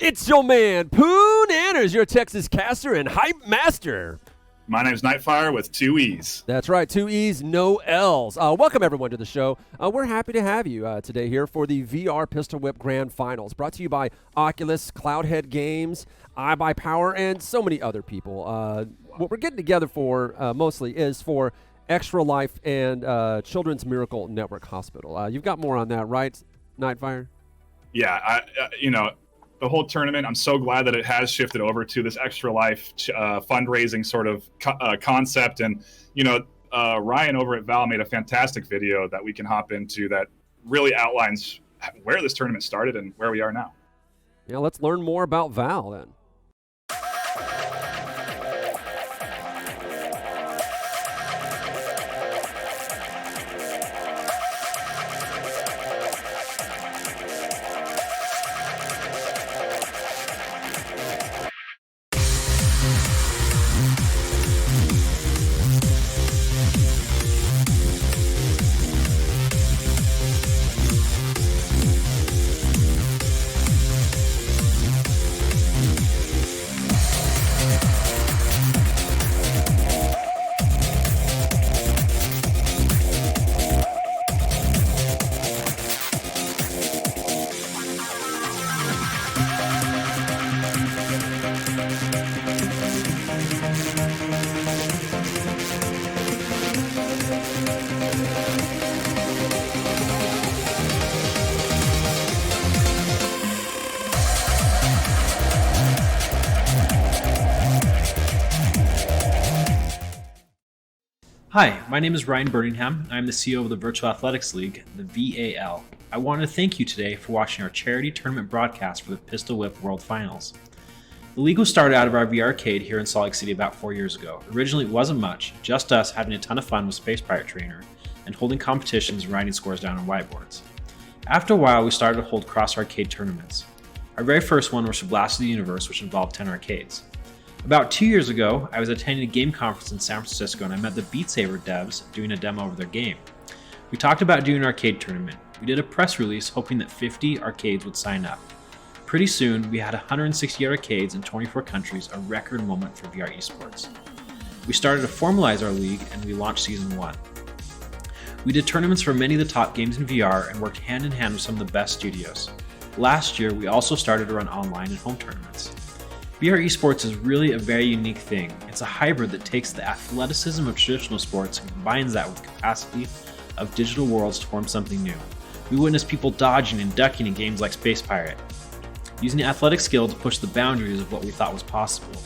It's your man, Pooh Nanners, your Texas caster and hype master. My name's Nightfire with 2 E's. That's right, 2 E's, no L's. Welcome, everyone, to the show. We're happy to have you today here for the VR Pistol Whip Grand Finals, brought to you by Oculus, Cloudhead Games, iBuyPower, and so many other people. What we're getting together for, mostly, is for Extra Life and Children's Miracle Network Hospital. You've got more on that, right, Nightfire? Yeah, the whole tournament, I'm so glad that it has shifted over to this Extra Life fundraising sort of concept. And, Ryan over at VAL made a fantastic video that we can hop into that really outlines where this tournament started and where we are now. Yeah, let's learn more about VAL then. Hi, my name is Ryan Birmingham. I'm the CEO of the Virtual Athletics League, the VAL. I want to thank you today for watching our charity tournament broadcast for the Pistol Whip World Finals. The league was started out of our VR arcade here in Salt Lake City about 4 years ago. Originally it wasn't much, just us having a ton of fun with Space Pirate Trainer and holding competitions and writing scores down on whiteboards. After a while we started to hold cross-arcade tournaments. Our very first one was for Blast of the Universe, which involved 10 arcades. About 2 years ago, I was attending a game conference in San Francisco and I met the Beat Saber devs doing a demo of their game. We talked about doing an arcade tournament. We did a press release hoping that 50 arcades would sign up. Pretty soon, we had 160 arcades in 24 countries, a record moment for VR esports. We started to formalize our league and we launched Season 1. We did tournaments for many of the top games in VR and worked hand in hand with some of the best studios. Last year, we also started to run online and home tournaments. VR esports is really a very unique thing. It's a hybrid that takes the athleticism of traditional sports and combines that with the capacity of digital worlds to form something new. We witness people dodging and ducking in games like Space Pirate, using the athletic skill to push the boundaries of what we thought was possible.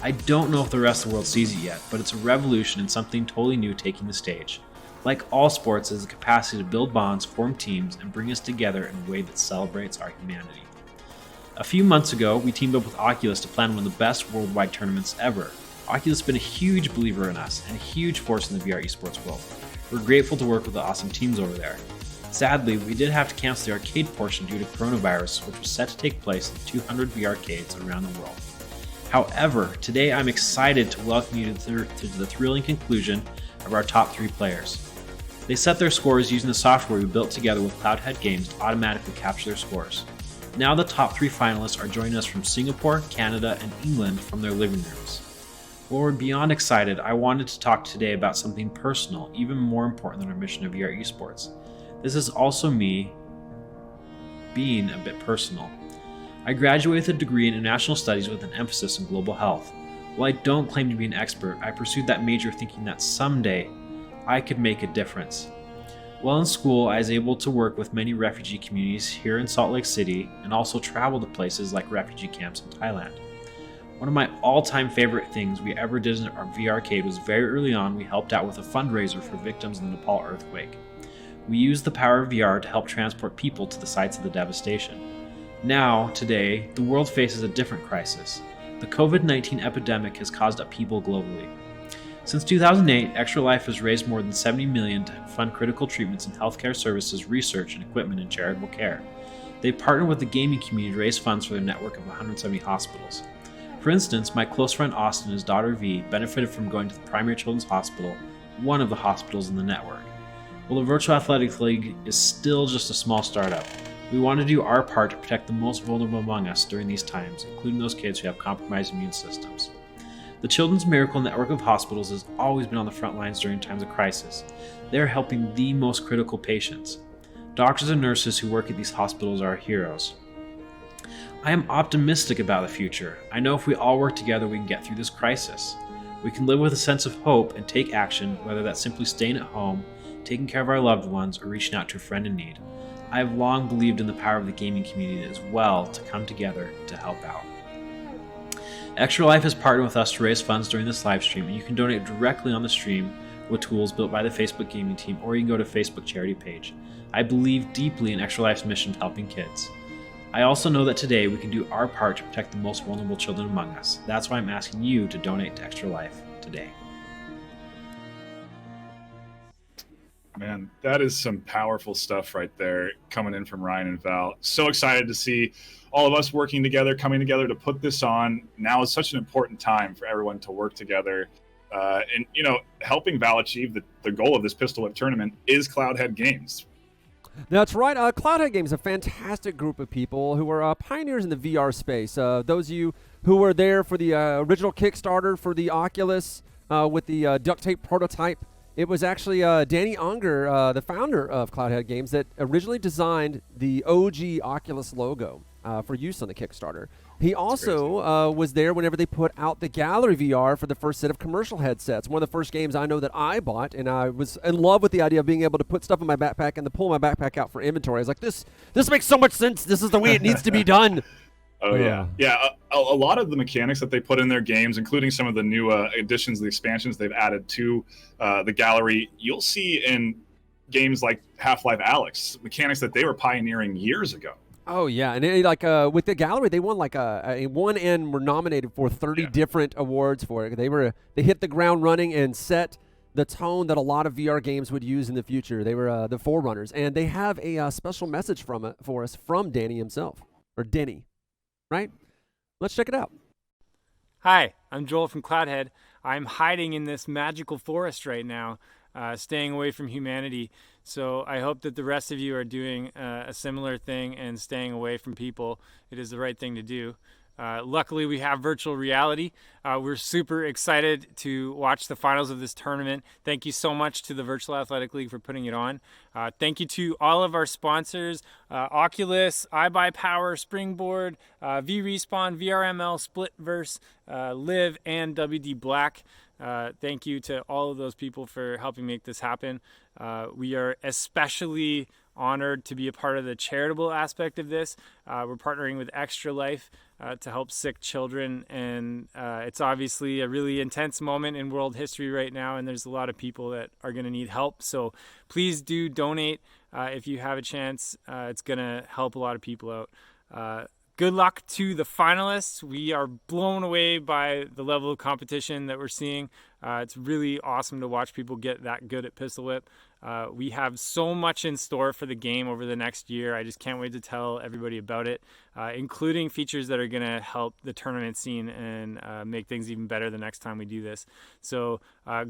I don't know if the rest of the world sees it yet, but it's a revolution and something totally new taking the stage. Like all sports, it has the capacity to build bonds, form teams, and bring us together in a way that celebrates our humanity. A few months ago, we teamed up with Oculus to plan one of the best worldwide tournaments ever. Oculus has been a huge believer in us and a huge force in the VR esports world. We're grateful to work with the awesome teams over there. Sadly, we did have to cancel the arcade portion due to coronavirus, which was set to take place in 200 VR arcades around the world. However, today I'm excited to welcome you to the thrilling conclusion of our top 3 players. They set their scores using the software we built together with Cloudhead Games to automatically capture their scores. Now the top 3 finalists are joining us from Singapore, Canada, and England from their living rooms. While we're beyond excited, I wanted to talk today about something personal, even more important than our mission of VR esports. This is also me being a bit personal. I graduated with a degree in international studies with an emphasis on global health. While I don't claim to be an expert, I pursued that major thinking that someday I could make a difference. While in school, I was able to work with many refugee communities here in Salt Lake City and also travel to places like refugee camps in Thailand. One of my all-time favorite things we ever did in our VR arcade was very early on we helped out with a fundraiser for victims of the Nepal earthquake. We used the power of VR to help transport people to the sites of the devastation. Now, today, the world faces a different crisis. The COVID-19 epidemic has caused upheaval globally. Since 2008, Extra Life has raised more than $70 million to fund critical treatments in healthcare services, research, and equipment and charitable care. They've partnered with the gaming community to raise funds for their network of 170 hospitals. For instance, my close friend Austin and his daughter V benefited from going to the Primary Children's Hospital, one of the hospitals in the network. While the Virtual Athletics League is still just a small startup, We want to do our part to protect the most vulnerable among us during these times, including those kids who have compromised immune systems. The Children's Miracle Network of Hospitals has always been on the front lines during times of crisis. They are helping the most critical patients. Doctors and nurses who work at these hospitals are heroes. I am optimistic about the future. I know if we all work together, we can get through this crisis. We can live with a sense of hope and take action, whether that's simply staying at home, taking care of our loved ones, or reaching out to a friend in need. I have long believed in the power of the gaming community as well to come together to help out. Extra Life has partnered with us to raise funds during this live stream, and you can donate directly on the stream with tools built by the Facebook gaming team, or you can go to Facebook charity page. I believe deeply in Extra Life's mission of helping kids. I also know that today we can do our part to protect the most vulnerable children among us. That's why I'm asking you to donate to Extra Life today. Man, that is some powerful stuff right there coming in from Ryan and Val. So excited to see all of us working together, coming together to put this on. Now is such an important time for everyone to work together. And, helping Val achieve the goal of this Pistol Whip tournament is Cloudhead Games. That's right. Cloudhead Games is a fantastic group of people who are pioneers in the VR space. Those of you who were there for the original Kickstarter for the Oculus with the duct tape prototype, it was actually Danny Unger, the founder of Cloudhead Games, that originally designed the OG Oculus logo for use on the Kickstarter. He also was there whenever they put out the Gallery VR for the first set of commercial headsets. One of the first games I know that I bought, and I was in love with the idea of being able to put stuff in my backpack and to pull my backpack out for inventory. I was like, this makes so much sense. This is the way it needs to be done. Oh, yeah. Yeah, a lot of the mechanics that they put in their games, including some of the new additions, the expansions they've added to the Gallery, you'll see in games like Half-Life Alyx, mechanics that they were pioneering years ago. Oh, yeah. And with the Gallery, they won one and were nominated for 30 different awards for it. They hit the ground running and set the tone that a lot of VR games would use in the future. They were the forerunners. And they have a special message for us from Danny himself, or Denny. Right? Let's check it out. Hi, I'm Joel from Cloudhead. I'm hiding in this magical forest right now, staying away from humanity. So I hope that the rest of you are doing a similar thing and staying away from people. It is the right thing to do. Luckily, we have virtual reality. We're super excited to watch the finals of this tournament. Thank you so much to the Virtual Athletic League for putting it on. Thank you to all of our sponsors, Oculus, iBuyPower, Springboard, V-Respawn, VRML, Splitverse, Live, and WD Black. Thank you to all of those people for helping make this happen. We are especially honored to be a part of the charitable aspect of this. We're partnering with Extra Life to help sick children, and it's obviously a really intense moment in world history right now, and there's a lot of people that are going to need help. So please do donate if you have a chance. It's going to help a lot of people out. Good luck to the finalists. We are blown away by the level of competition that we're seeing. It's really awesome to watch people get that good at Pistol Whip. We have so much in store for the game over the next year. I just can't wait to tell everybody about it, including features that are going to help the tournament scene and make things even better the next time we do this. So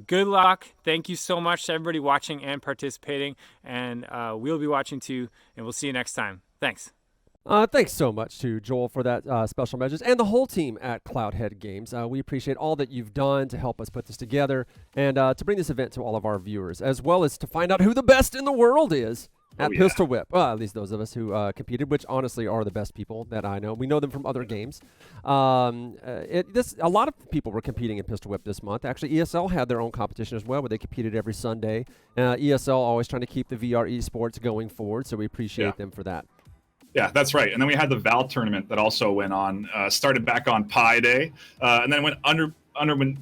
good luck. Thank you so much to everybody watching and participating. And we'll be watching too, and we'll see you next time. Thanks. Thanks so much to Joel for that special message and the whole team at Cloudhead Games. We appreciate all that you've done to help us put this together and to bring this event to all of our viewers, as well as to find out who the best in the world is at Pistol Whip. Well, at least those of us who competed, which honestly are the best people that I know. We know them from other games. A lot of people were competing in Pistol Whip this month. Actually, ESL had their own competition as well, where they competed every Sunday. ESL always trying to keep the VR esports going forward, so we appreciate them for that. Yeah, that's right. And then we had the VAL tournament that also went on, started back on Pi Day, and then went under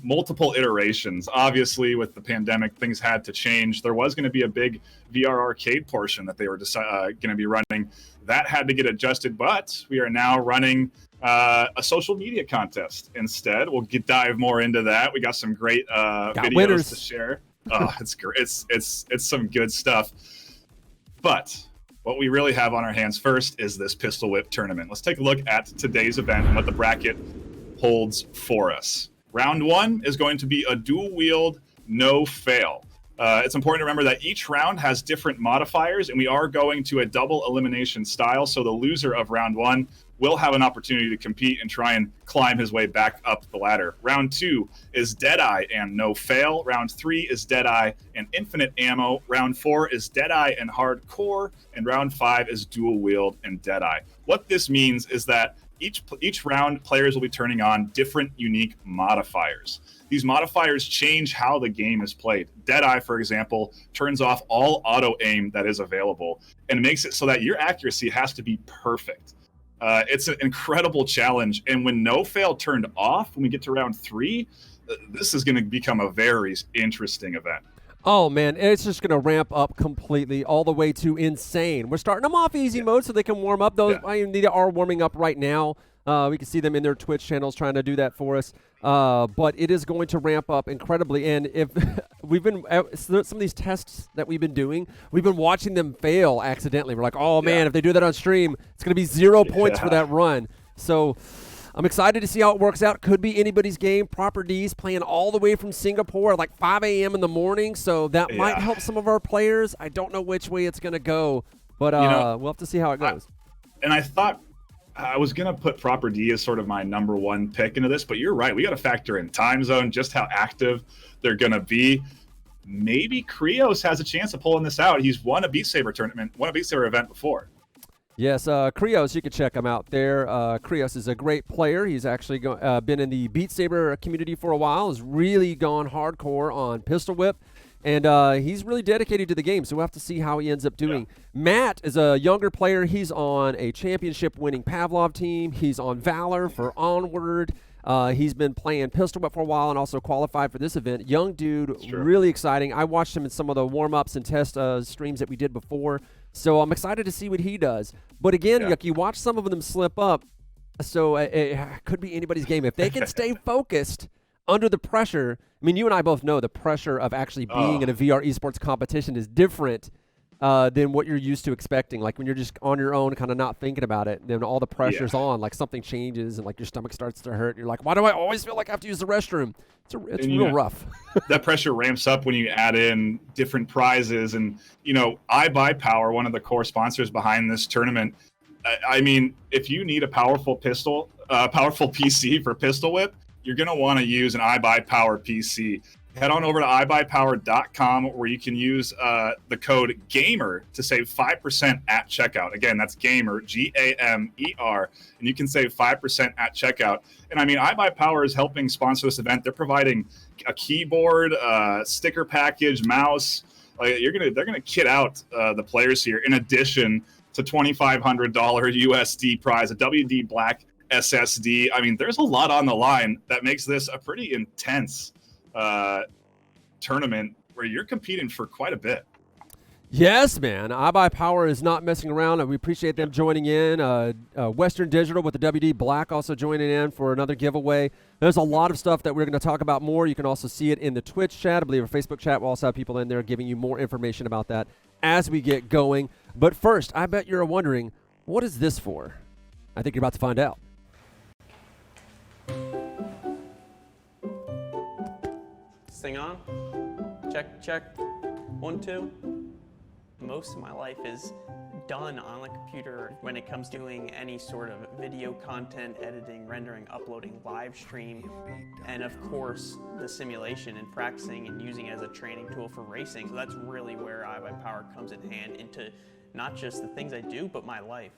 multiple iterations. Obviously, with the pandemic, things had to change. There was going to be a big VR arcade portion that they were going to be running. That had to get adjusted, but we are now running a social media contest instead. We'll dive more into that. We got some great videos winners to share. Oh, it's great. It's some good stuff. But what we really have on our hands first is this Pistol Whip tournament. Let's take a look at today's event and what the bracket holds for us. Round one is going to be a dual wield, no fail. It's important to remember that each round has different modifiers, and we are going to a double elimination style. So the loser of round 1 will have an opportunity to compete and try and climb his way back up the ladder. Round 2 is Deadeye and no fail. Round 3 is Deadeye and infinite ammo. Round 4 is Deadeye and hardcore. And round 5 is dual wield and Deadeye. What this means is that each round, players will be turning on different unique modifiers. These modifiers change how the game is played. Deadeye, for example, turns off all auto aim that is available and makes it so that your accuracy has to be perfect. It's an incredible challenge. And when no fail turned off, when we get to round 3, this is going to become a very interesting event. Oh, man, it's just going to ramp up completely all the way to insane. We're starting them off easy mode so they can warm up. Those they are warming up right now. We can see them in their Twitch channels trying to do that for us. But it is going to ramp up incredibly. And if we've been some of these tests that we've been doing, we've been watching them fail accidentally. We're like, oh, man, if they do that on stream, it's going to be 0 points for that run. So I'm excited to see how it works out. Could be anybody's game. Proper D's playing all the way from Singapore at like 5 a.m. in the morning. So that might help some of our players. I don't know which way it's going to go, but we'll have to see how it goes. I thought I was going to put Proper D as sort of my number 1 pick into this, but you're right. We got to factor in time zone, just how active they're going to be. Maybe Krios has a chance of pulling this out. He's won a Beat Saber tournament, won a Beat Saber event before. Yes, Krios, you can check him out there. Krios is a great player. He's actually been in the Beat Saber community for a while, has really gone hardcore on Pistol Whip, and he's really dedicated to the game, so we'll have to see how he ends up doing. Matt is a younger player. He's on a championship-winning Pavlov team. He's on Valor for Onward. He's been playing Pistol Whip for a while and also qualified for this event. Young dude, really exciting. I watched him in some of the warm-ups and test streams that we did before, so I'm excited to see what he does. But again, like, you watch some of them slip up, so it could be anybody's game. If they can stay focused under the pressure, I mean, you and I both know the pressure of actually being in a VR esports competition is different than what you're used to expecting. Like when you're just on your own, kind of not thinking about it, then all the pressure's on, like something changes and like your stomach starts to hurt. And you're like, why do I always feel like I have to use the restroom? It's real rough. That pressure ramps up when you add in different prizes. And, I Buy Power, one of the core sponsors behind this tournament. I mean, if you need a powerful PC for Pistol Whip, you're going to want to use an iBuyPower PC. Head on over to iBuyPower.com where you can use the code GAMER to save 5% at checkout. Again, that's GAMER, G-A-M-E-R, and you can save 5% at checkout. And I mean, iBuyPower is helping sponsor this event. They're providing a keyboard, sticker package, mouse. They're gonna kit out the players here in addition to $2,500 USD prize, a WD Black SSD. I mean, there's a lot on the line that makes this a pretty intense tournament where you're competing for quite a bit. Yes, man. iBuyPower is not messing around, and we appreciate them joining in. Western Digital with the WD Black also joining in for another giveaway. There's a lot of stuff that we're going to talk about more. You can also see it in the Twitch chat. I believe our Facebook chat will also have people in there giving you more information about that as we get going. But first, I bet you're wondering, what is this for? I think you're about to find out. Thing on? Check. 1, 2. Most of my life is done on the computer when it comes to doing any sort of video content, editing, rendering, uploading, live stream, and of course the simulation and practicing and using it as a training tool for racing. So that's really where iBuyPower comes in hand into not just the things I do, but my life.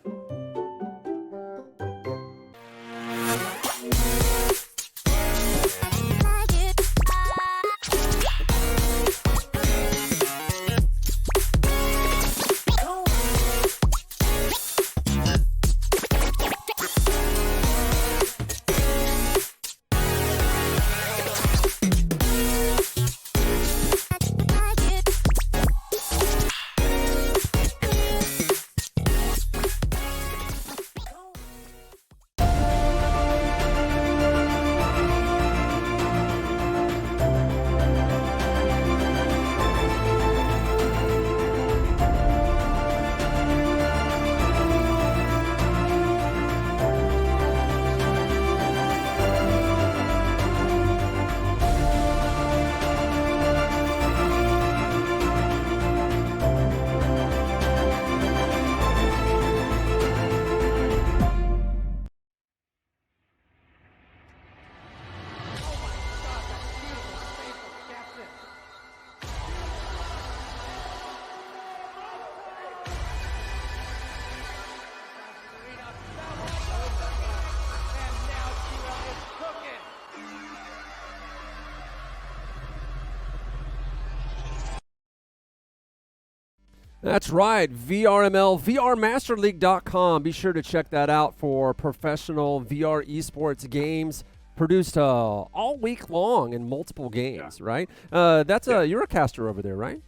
That's right. VRML, VRMasterLeague.com. Be sure to check that out for professional VR esports games produced all week long in multiple games, right? You're a caster over there, right?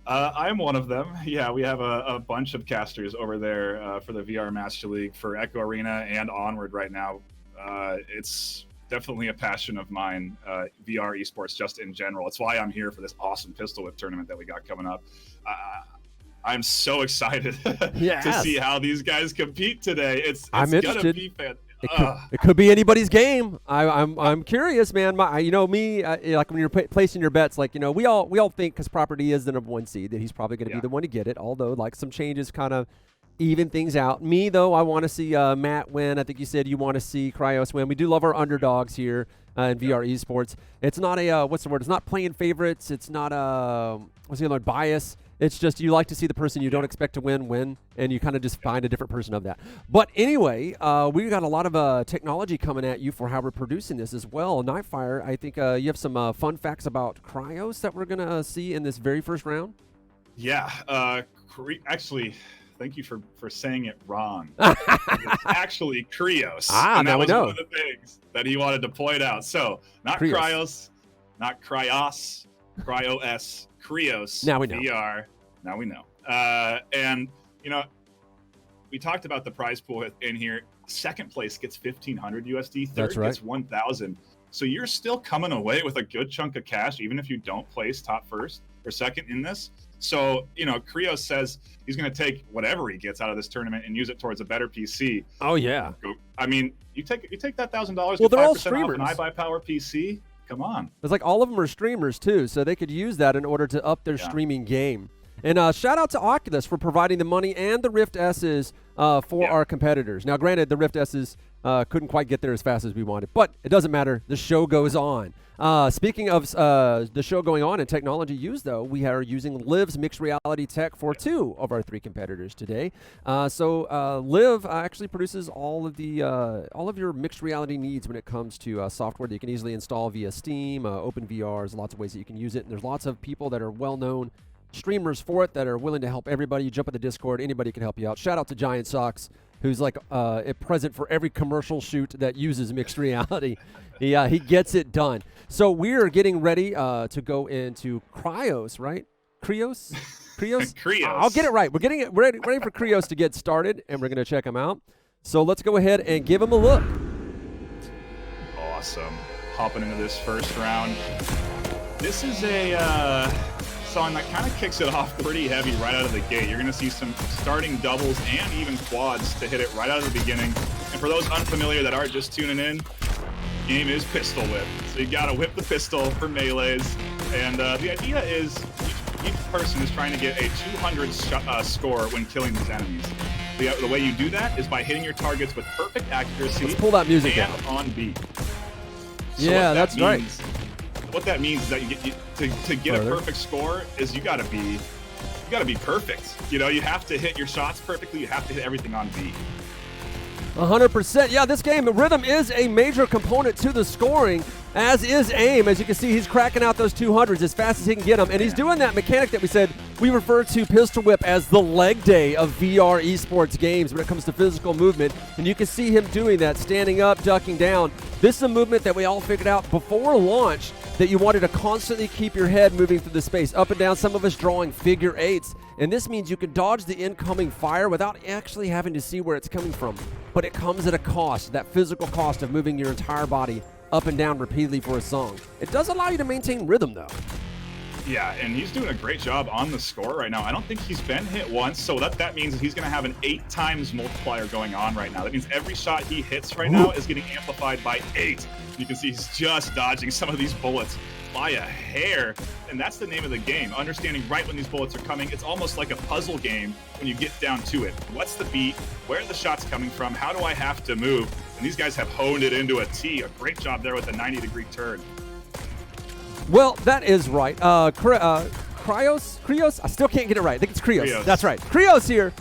I'm one of them. Yeah, we have a bunch of casters over there for the VR Master League for Echo Arena and Onward right now. It's definitely a passion of mine, VR esports just in general. It's why I'm here for this awesome Pistol Whip tournament that we got coming up. I'm so excited to see how these guys compete today. It's I'm interested. Gonna be fantastic. It could be anybody's game. I'm curious, man. Like when you're placing your bets, like we all think because Property is the #1 seed that he's probably going to be the one to get it. Although like some changes kind of even things out. Me though, I want to see Matt win. I think you said you want to see Cryos win. We do love our underdogs here in VR esports. It's not a what's the word? It's not playing favorites. It's not what's the other word? Bias. It's just you like to see the person you don't expect to win, and you kind of just find a different person of that. But anyway, we got a lot of technology coming at you for how we're producing this as well. Nightfire, I think you have some fun facts about Cryos that we're going to see in this very first round. Yeah, actually, thank you for saying it wrong. It's actually Cryos. And that was one of the things that he wanted to point out. So, not Cryos, not Cryos, Cryos, Cryos. Now we know. VR. Now we know. And, we talked about the prize pool in here. Second place gets 1,500 USD. Third gets 1,000. So you're still coming away with a good chunk of cash, even if you don't place top first or second in this. So, Cryos says he's going to take whatever he gets out of this tournament and use it towards a better PC. Oh, yeah. I mean, you take that $1,000, well, they're all 5% streamers. off an iBuyPower PC. Come on. It's like all of them are streamers, too, so they could use that in order to up their streaming game. And shout out to Oculus for providing the money and the Rift S's for our competitors. Now, granted, the Rift S's couldn't quite get there as fast as we wanted, but it doesn't matter. The show goes on. Speaking of the show going on and technology used, though, we are using Liv's mixed reality tech for 2 of our 3 competitors today. So Liv actually produces all of your mixed reality needs when it comes to software that you can easily install via Steam, OpenVR. There's lots of ways that you can use it, and there's lots of people that are well-known streamers for it that are willing to help everybody. You jump in the Discord, anybody can help you out. Shout out to Giant Socks, who's like present for every commercial shoot that uses mixed reality. He gets it done. So we're getting ready to go into Cryos, right? Cryos? Cryos. I'll get it right. We're getting it ready for Cryos to get started, and we're going to check him out. So let's go ahead and give him a look. Awesome. Hopping into this first round. This is a song that kind of kicks it off pretty heavy right out of the gate. You're going to see some starting doubles and even quads to hit it right out of the beginning. And for those unfamiliar that are just tuning in, the game is Pistol Whip. So you got to whip the pistol for melees. And the idea is each person is trying to get a 200 score when killing these enemies. The way you do that is by hitting your targets with perfect accuracy. Let's pull that music and out. On beat. So yeah, that's right. What that means is that to get a perfect score is you gotta be perfect. You have to hit your shots perfectly. You have to hit everything on beat. 100%. Yeah, this game, rhythm is a major component to the scoring, as is aim. As you can see, he's cracking out those 200s as fast as he can get them, and he's doing that mechanic that we said we refer to Pistol Whip as the leg day of VR esports games when it comes to physical movement, and you can see him doing that, standing up, ducking down. This is a movement that we all figured out before launch, that you wanted to constantly keep your head moving through the space, up and down, some of us drawing figure eights. And this means you can dodge the incoming fire without actually having to see where it's coming from. But it comes at a cost, that physical cost of moving your entire body up and down repeatedly for a song. It does allow you to maintain rhythm, though. Yeah, and he's doing a great job on the score right now. I don't think he's been hit once, so that means he's going to have an 8 times multiplier going on right now. That means every shot he hits right now is getting amplified by 8. You can see he's just dodging some of these bullets by a hair, and that's the name of the game. Understanding right when these bullets are coming. It's almost like a puzzle game when you get down to it. What's the beat? Where are the shots coming from? How do I have to move? And these guys have honed it into a T. A great job there with a 90-degree turn. Well, that is right. Cryos? I still can't get it right. I think it's Cryos. That's right. Cryos here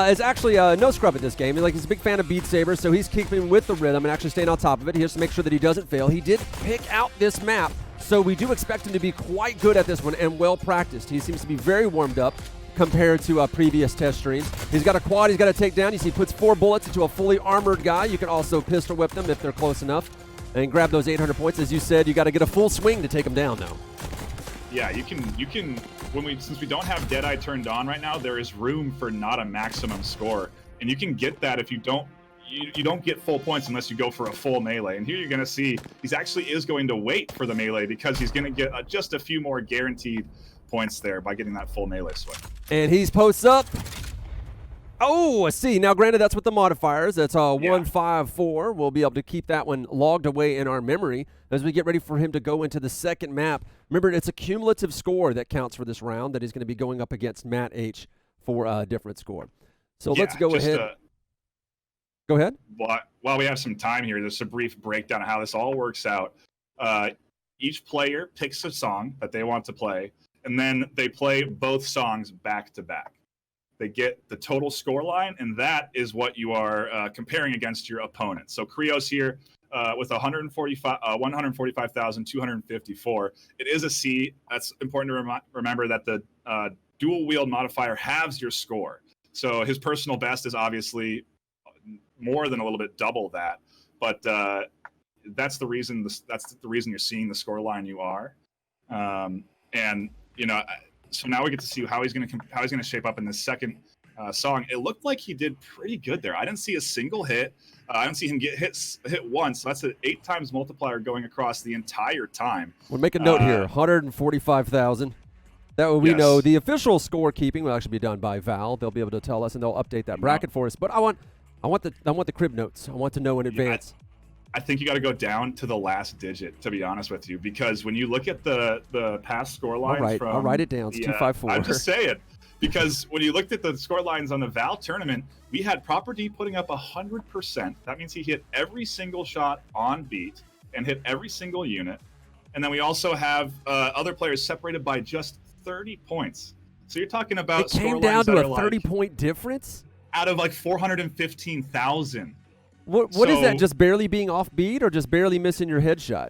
is actually no scrub at this game. He's a big fan of Beat Saber, so he's keeping with the rhythm and actually staying on top of it. He has to make sure that he doesn't fail. He did pick out this map, so we do expect him to be quite good at this one and well practiced. He seems to be very warmed up. compared to previous test streams. He's got a quad he's got to take down. You see he puts 4 bullets into a fully armored guy. You can also pistol whip them if they're close enough and grab those 800 points. As you said, you got to get a full swing to take them down now. Yeah, you can since we don't have Deadeye turned on right now, there is room for not a maximum score. And you can get that if you don't get full points unless you go for a full melee. And here you're going to see he actually is going to wait for the melee because he's going to get just a few more guaranteed points there by getting that full melee swing. And he's posts up. Oh, I see. Now, granted, that's with the modifiers. That's 154. We'll be able to keep that one logged away in our memory as we get ready for him to go into the second map. Remember, it's a cumulative score that counts for this round that he's going to be going up against Matt H for a different score. So let's go ahead. Go ahead. While we have some time here, there's a brief breakdown of how this all works out. Each player picks a song that they want to play, and then they play both songs back to back. They get the total score line, and that is what you are comparing against your opponent. So Krios here with 145,254. It is a C. That's important to remember that the dual wield modifier halves your score. So his personal best is obviously more than a little bit double that, but that's the reason you're seeing the score line you are, and so now we get to see how he's going to shape up in this second song. It looked like he did pretty good there. I didn't see a single hit. I didn't see him get hit once. So that's an 8 times multiplier going across the entire time. We'll make a note here: 145,000. That way we know the official scorekeeping will actually be done by VAL. They'll be able to tell us, and they'll update that bracket for us. But I want the crib notes. I want to know in advance. I think you got to go down to the last digit, to be honest with you, because when you look at the past score lines I'll write it down. It's 254. I'm just saying, because when you looked at the score lines on the VAL tournament, we had Proper D putting up 100%. That means he hit every single shot on beat and hit every single unit. And then we also have other players separated by just 30 points. So you're talking about it came down to a 30-point difference out of like 415,000. What is that? Just barely being off beat, or just barely missing your headshot?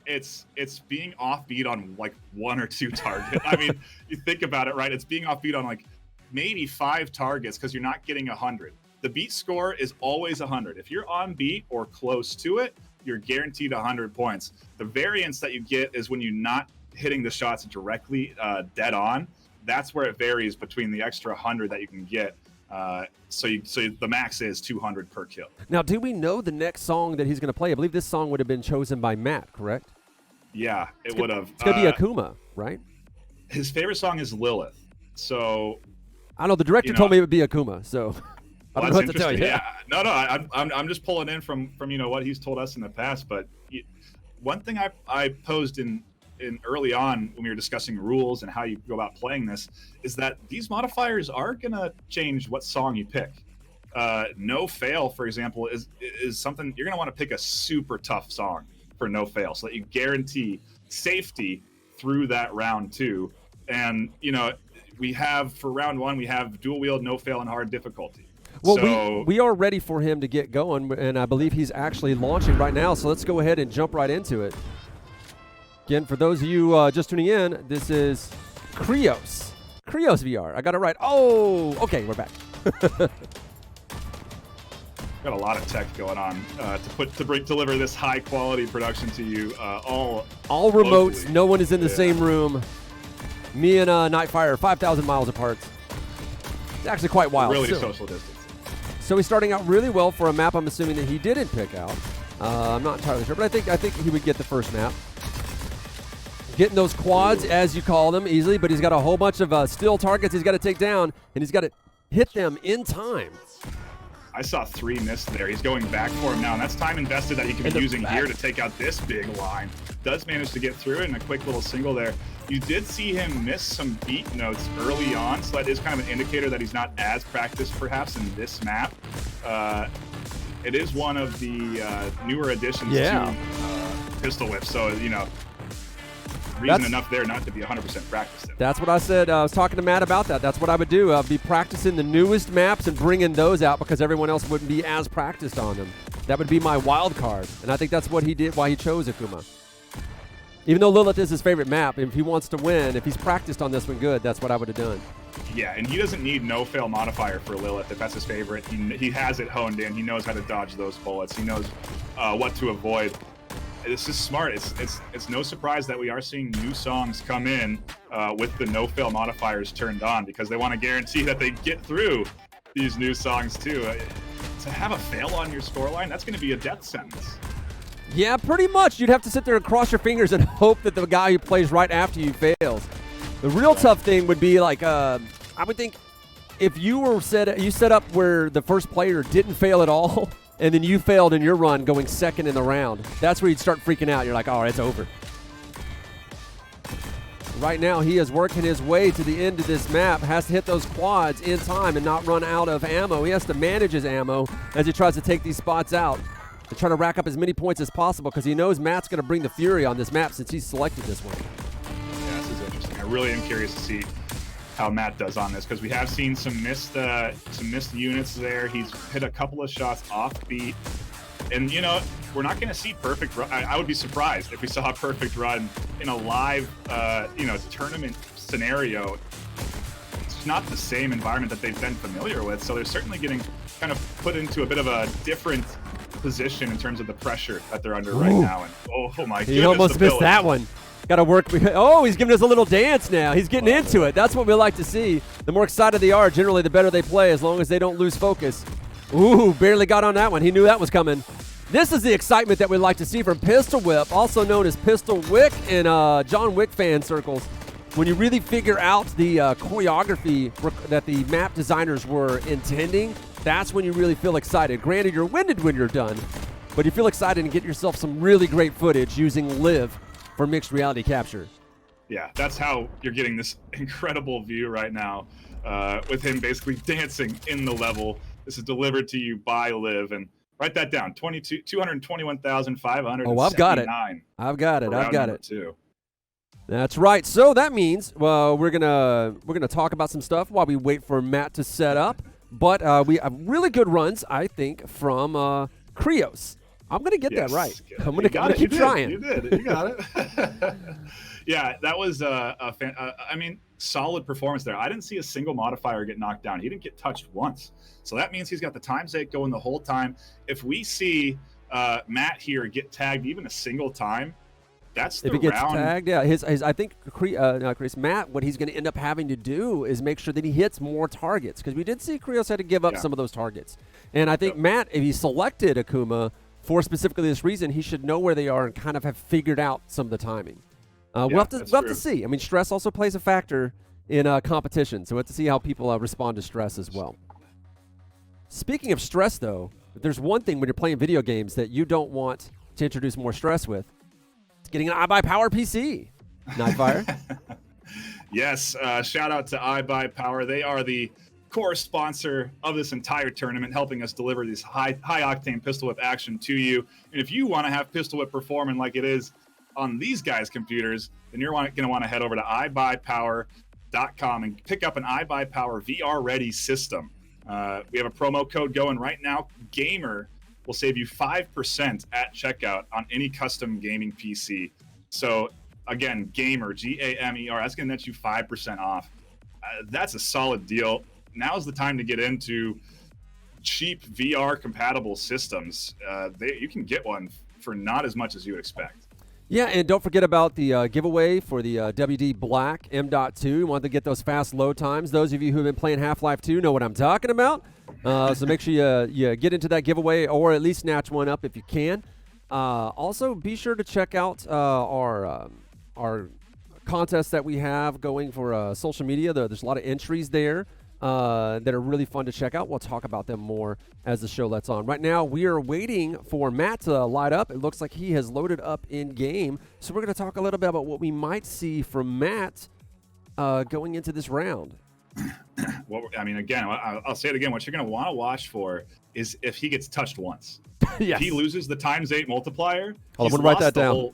It's being off beat on like 1 or 2 targets. I mean, you think about it, right? It's being off beat on like maybe 5 targets because you're not getting 100. The beat score is always 100. If you're on beat or close to it, you're guaranteed 100 points. The variance that you get is when you're not hitting the shots directly dead on. That's where it varies between the extra 100 that you can get. So the max is 200 per kill. Now, do we know the next song that he's going to play? I believe this song would have been chosen by Matt, correct? Yeah, it would have. It's going to be Akuma, right? His favorite song is Lilith. So I know the director told me it would be Akuma, so I don't know what to tell you. Yeah, no, I'm just pulling in from what he's told us in the past. But one thing I posed in early on when we were discussing rules and how you go about playing this is that these modifiers are going to change what song you pick. No fail, for example, is something you're going to want to pick a super tough song for no fail so that you guarantee safety through that round 2. And, we have for round 1, we have dual wield, no fail, and hard difficulty. Well, so, we are ready for him to get going, and I believe he's actually launching right now. So let's go ahead and jump right into it. Again, for those of you just tuning in, this is Krios VR. I got it right. Oh, okay, we're back. Got a lot of tech going on to deliver this high quality production to you. All remotes. locally. No one is in the same room. Me and Nightfire, 5,000 miles apart. It's actually quite wild. Really social distance. So he's starting out really well for a map. I'm assuming that he didn't pick out. I'm not entirely sure, but I think he would get the first map. Getting those quads, as you call them, easily, but he's got a whole bunch of still targets he's got to take down, and he's got to hit them in time. I saw 3 missed there. He's going back for him now, and that's time invested that he can be using here to take out this big line. Does manage to get through it in a quick little single there. You did see him miss some beat notes early on, so that is kind of an indicator that he's not as practiced perhaps in this map. It is one of the newer additions to Pistol Whip, so, reason enough there not to be 100% practiced. That's what I said. I was talking to Matt about that. That's what I would do. I'd be practicing the newest maps and bringing those out because everyone else wouldn't be as practiced on them. That would be my wild card, and I think that's what he did, why he chose Akuma. Even though Lilith is his favorite map, if he wants to win, if he's practiced on this one good, that's what I would have done. Yeah, and he doesn't need no fail modifier for Lilith if that's his favorite. He has it honed in. He knows how to dodge those bullets. He knows what to avoid. This is smart. It's no surprise that we are seeing new songs come in with the no fail modifiers turned on, because they want to guarantee that they get through these new songs too. To have a fail on your scoreline, that's going to be a death sentence. Yeah, pretty much. You'd have to sit there and cross your fingers and hope that the guy who plays right after you fails. The real tough thing would be like, I would think if you set up where the first player didn't fail at all, and then you failed in your run going second in the round, that's where you'd start freaking out. You're like, all right, it's over. Right now, he is working his way to the end of this map, has to hit those quads in time and not run out of ammo. He has to manage his ammo as he tries to take these spots out and try to rack up as many points as possible, because he knows Matt's going to bring the fury on this map since he's selected this one. Yeah, this is interesting. I really am curious to see how Matt does on this, because we have seen some missed units there. He's hit a couple of shots off beat, and you know, we're not going to see perfect run. I would be surprised if we saw a perfect run in a live tournament scenario. It's not the same environment that they've been familiar with, so they're certainly getting kind of put into a bit of a different position in terms of the pressure that they're under right now. And oh my goodness, he almost missed that one. Got to work. Oh, he's giving us a little dance now. He's getting into it. That's what we like to see. The more excited they are, generally, the better they play, as long as they don't lose focus. Ooh, barely got on that one. He knew that was coming. This is the excitement that we like to see from Pistol Whip, also known as Pistol Wick in John Wick fan circles. When you really figure out the choreography that the map designers were intending, that's when you really feel excited. Granted, you're winded when you're done, but you feel excited and get yourself some really great footage using Live for mixed reality capture. Yeah, that's how you're getting this incredible view right now, with him basically dancing in the level. This is delivered to you by Live, and write that down. 221,579. Oh, I've got it. I've got it. Two. That's right. So that means we're gonna talk about some stuff while we wait for Matt to set up. But we have really good runs, I think, from Krios. I'm gonna get that right. I'm gonna keep trying. You did. You got it. Yeah, that was solid performance there. I didn't see a single modifier get knocked down. He didn't get touched once. So that means he's got the times 8 going the whole time. If we see Matt here get tagged even a single time, that's the round. If he gets tagged, yeah. I think Matt, what he's going to end up having to do is make sure that he hits more targets, because we did see Krios had to give up some of those targets. And I think Matt, if he selected Akuma for specifically this reason, he should know where they are and kind of have figured out some of the timing. We'll have to see. I mean, stress also plays a factor in competition, so we'll have to see how people respond to stress as well. Speaking of stress, though, if there's one thing when you're playing video games that you don't want to introduce more stress with, it's getting an iBuyPower PC. Nightfire. Yes, shout out to iBuyPower. They are the core sponsor of this entire tournament, helping us deliver this high octane Pistol Whip action to you. And if you want to have Pistol Whip performing like it is on these guys' computers, then you're going to want to head over to iBuyPower.com and pick up an iBuyPower VR ready system. We have a promo code going right now. Gamer will save you 5% at checkout on any custom gaming PC. So again, Gamer, Gamer, that's going to net you 5% off. That's a solid deal. Now's the time to get into cheap VR compatible systems. You can get one for not as much as you would expect. Yeah, and don't forget about the giveaway for the WD Black M.2. You want to get those fast load times. Those of you who have been playing Half-Life 2 know what I'm talking about. So make sure you get into that giveaway, or at least snatch one up if you can. Also, be sure to check out our contests that we have going for social media. There's a lot of entries there that are really fun to check out. We'll talk about them more as the show lets on. Right now, we are waiting for Matt to light up. It looks like he has loaded up in-game. So we're going to talk a little bit about what we might see from Matt going into this round. Well, I mean, again, I'll say it again. What you're going to want to watch for is if he gets touched once. Yes. If he loses the ×8 multiplier, I'm going to write that down.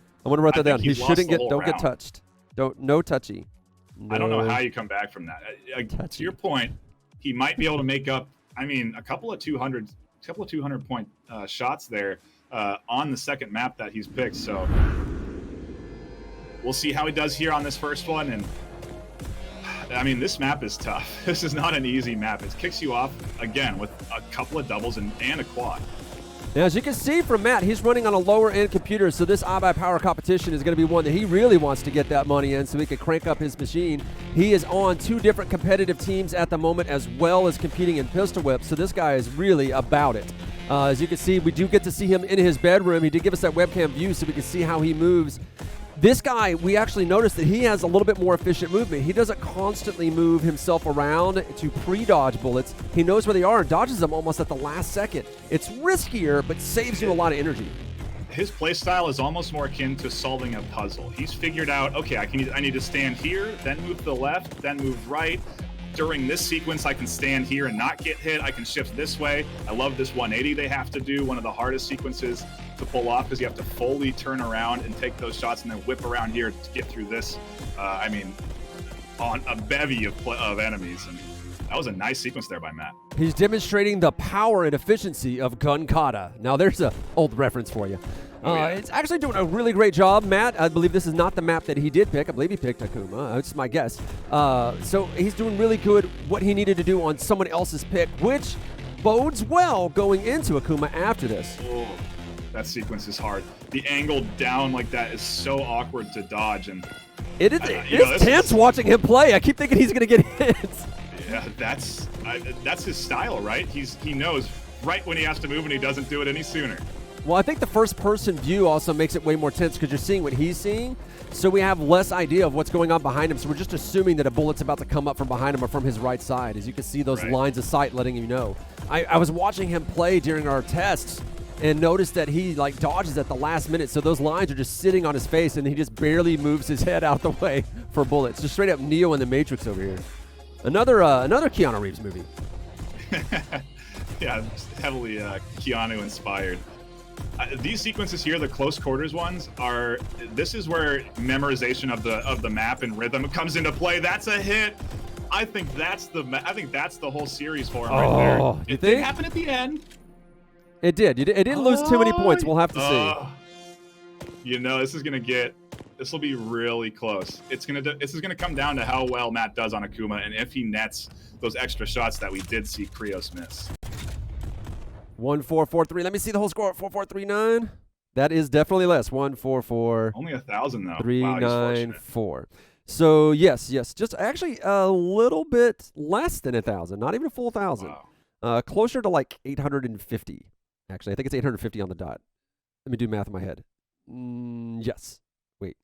He shouldn't don't get touched. No touchy. No. I don't know how you come back from that. To your point, he might be able to make up, a couple of 200 point shots there on the second map that he's picked. So we'll see how he does here on this first one. And I mean, this map is tough. This is not an easy map. It kicks you off, again, with a couple of doubles and a quad. Now, as you can see from Matt, he's running on a lower-end computer, so this iBuyPower competition is going to be one that he really wants to get that money in so he can crank up his machine. He is on 2 different competitive teams at the moment, as well as competing in Pistol Whip, so this guy is really about it. As you can see, we do get to see him in his bedroom. He did give us that webcam view so we can see how he moves. This guy, we actually noticed that he has a little bit more efficient movement. He doesn't constantly move himself around to pre-dodge bullets. He knows where they are and dodges them almost at the last second. It's riskier, but saves you a lot of energy. His playstyle is almost more akin to solving a puzzle. He's figured out, okay, I need to stand here, then move to the left, then move right. During this sequence, I can stand here and not get hit. I can shift this way. I love this 180 they have to do, one of the hardest sequences to pull off because you have to fully turn around and take those shots and then whip around here to get through this. I mean, on a bevy of enemies. And that was a nice sequence there by Matt. He's demonstrating the power and efficiency of Gun Kata. Now, there's an old reference for you. It's actually doing a really great job, Matt. I believe this is not the map that he did pick. I believe he picked Akuma. That's my guess. So he's doing really good what he needed to do on someone else's pick, which bodes well going into Akuma after this. Oh, that sequence is hard. The angle down like that is so awkward to dodge. And it's tense watching him play. I keep thinking he's going to get hit. Yeah, that's his style, right? He knows right when he has to move and he doesn't do it any sooner. Well, I think the first-person view also makes it way more tense because you're seeing what he's seeing, so we have less idea of what's going on behind him, so we're just assuming that a bullet's about to come up from behind him or from his right side. As you can see those lines of sight letting you know. I was watching him play during our tests and noticed that he dodges at the last minute, so those lines are just sitting on his face and he just barely moves his head out the way for bullets. Just straight up Neo in the Matrix over here. Another Keanu Reeves movie. Yeah, heavily Keanu inspired. These sequences here, the close quarters ones, this is where memorization of the map and rhythm comes into play. That's a hit. I think that's the whole series for him right there. It did happen at the end. It did. It didn't lose too many points. We'll have to see. This will be really close. This is gonna come down to how well Matt does on Akuma and if he nets those extra shots that we did see Krios miss. 1-4-4-3. Let me see the whole score. 4-4-3-9. That is definitely less. 1-4-4. Only 1,000 though. 3-9-4. So yes, just actually a little bit less than 1,000. Not even a full 1,000. Wow. Closer to like 850. Actually, I think it's 850 on the dot. Let me do math in my head. Yes. Wait.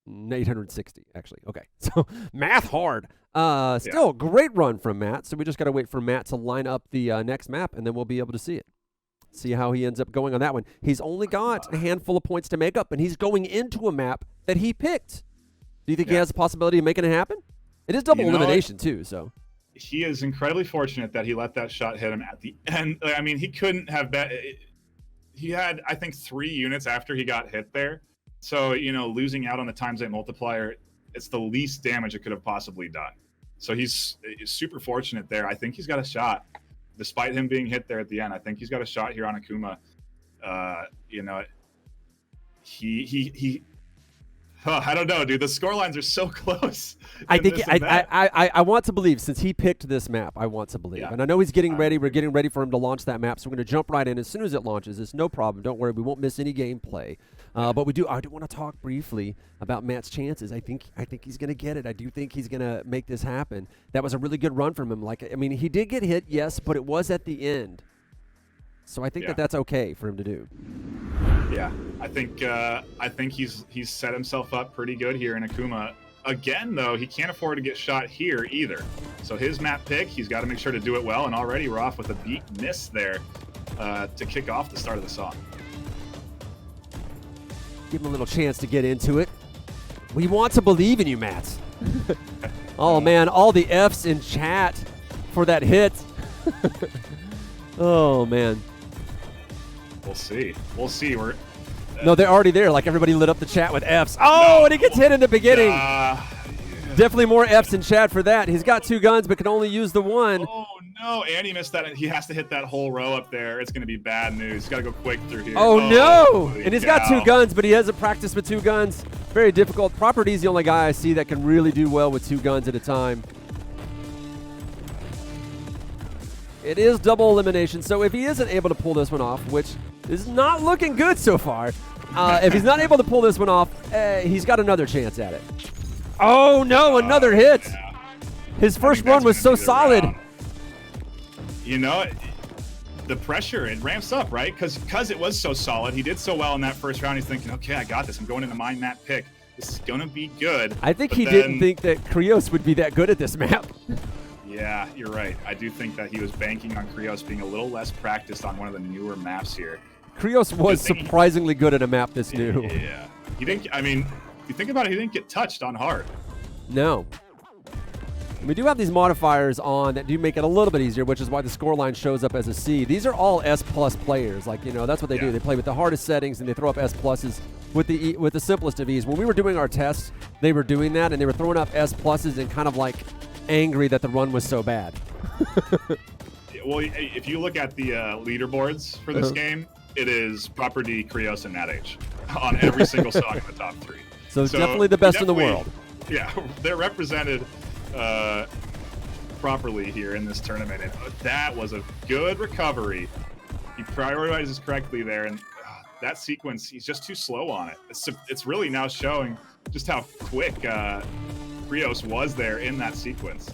860 actually. Okay. So math hard. Still great run from Matt. So we just got to wait for Matt to line up the next map, and then we'll be able to see it. See how he ends up going on that one. He's only got a handful of points to make up, and he's going into a map that he picked. Do you think he has the possibility of making it happen? It is double elimination too, so. He is incredibly fortunate that he let that shot hit him at the end. I mean, he couldn't have he had, I think, 3 units after he got hit there. So, losing out on the times 8 multiplier, it's the least damage it could have possibly done. So he's super fortunate there. I think he's got a shot. Despite him being hit there at the end, I think he's got a shot here on Akuma. I don't know, dude. The score lines are so close. I want to believe, since he picked this map, I want to believe. Yeah. And I know he's getting ready. We're getting ready for him to launch that map, so we're going to jump right in as soon as it launches. It's no problem. Don't worry. We won't miss any gameplay. But I do want to talk briefly about Matt's chances. I think he's going to get it. I do think he's going to make this happen. That was a really good run from him. He did get hit, yes, but it was at the end. So I think that's okay for him to do. Yeah, I think he's set himself up pretty good here in Akuma. Again, though, he can't afford to get shot here either. So his map pick, he's got to make sure to do it well. And already we're off with a beat miss there to kick off the start of the song. Give him a little chance to get into it. We want to believe in you, Matt. Oh, man, all the Fs in chat for that hit. Oh, man. We'll see. No, they're already there. Like, everybody lit up the chat with Fs. Oh, and he gets hit in the beginning. Definitely more Fs in chat for that. He's got 2 guns, but can only use the 1. Oh, no. And he missed that. He has to hit that whole row up there. It's going to be bad news. He's got to go quick through here. Oh, no. And he's got 2 guns, but he hasn't practiced with 2 guns. Very difficult. Property's the only guy I see that can really do well with 2 guns at a time. It is double elimination, so if he isn't able to pull this one off, which is not looking good so far, if he's not able to pull this one off, he's got another chance at it. Oh, no, another hit. Yeah. His first run was so solid. You know, the pressure, it ramps up, right? Because it was so solid. He did so well in that first round. He's thinking, okay, I got this. I'm going into my map pick. This is going to be good. I think he didn't think that Krios would be that good at this map. Yeah, you're right. I do think that he was banking on Krios being a little less practiced on one of the newer maps here. Krios was surprisingly good at a map this new. Yeah. He didn't, I mean, if you think about it, he didn't get touched on hard. No. We do have these modifiers on that do make it a little bit easier, which is why the scoreline shows up as a C. These are all S+ players. Like, you know, that's what they do. They play with the hardest settings and they throw up S+ with the simplest of ease. When we were doing our tests, they were doing that and they were throwing up S+ and kind of like angry that the run was so bad. Well, if you look at the leaderboards for this game, it is Proper D, Krios, and Nat H on every single song in the top 3. So definitely the best in the world. Yeah, they're represented properly here in this tournament, and that was a good recovery. He prioritizes correctly there, and that sequence, he's just too slow on it. It's really now showing just how quick Krios was there in that sequence.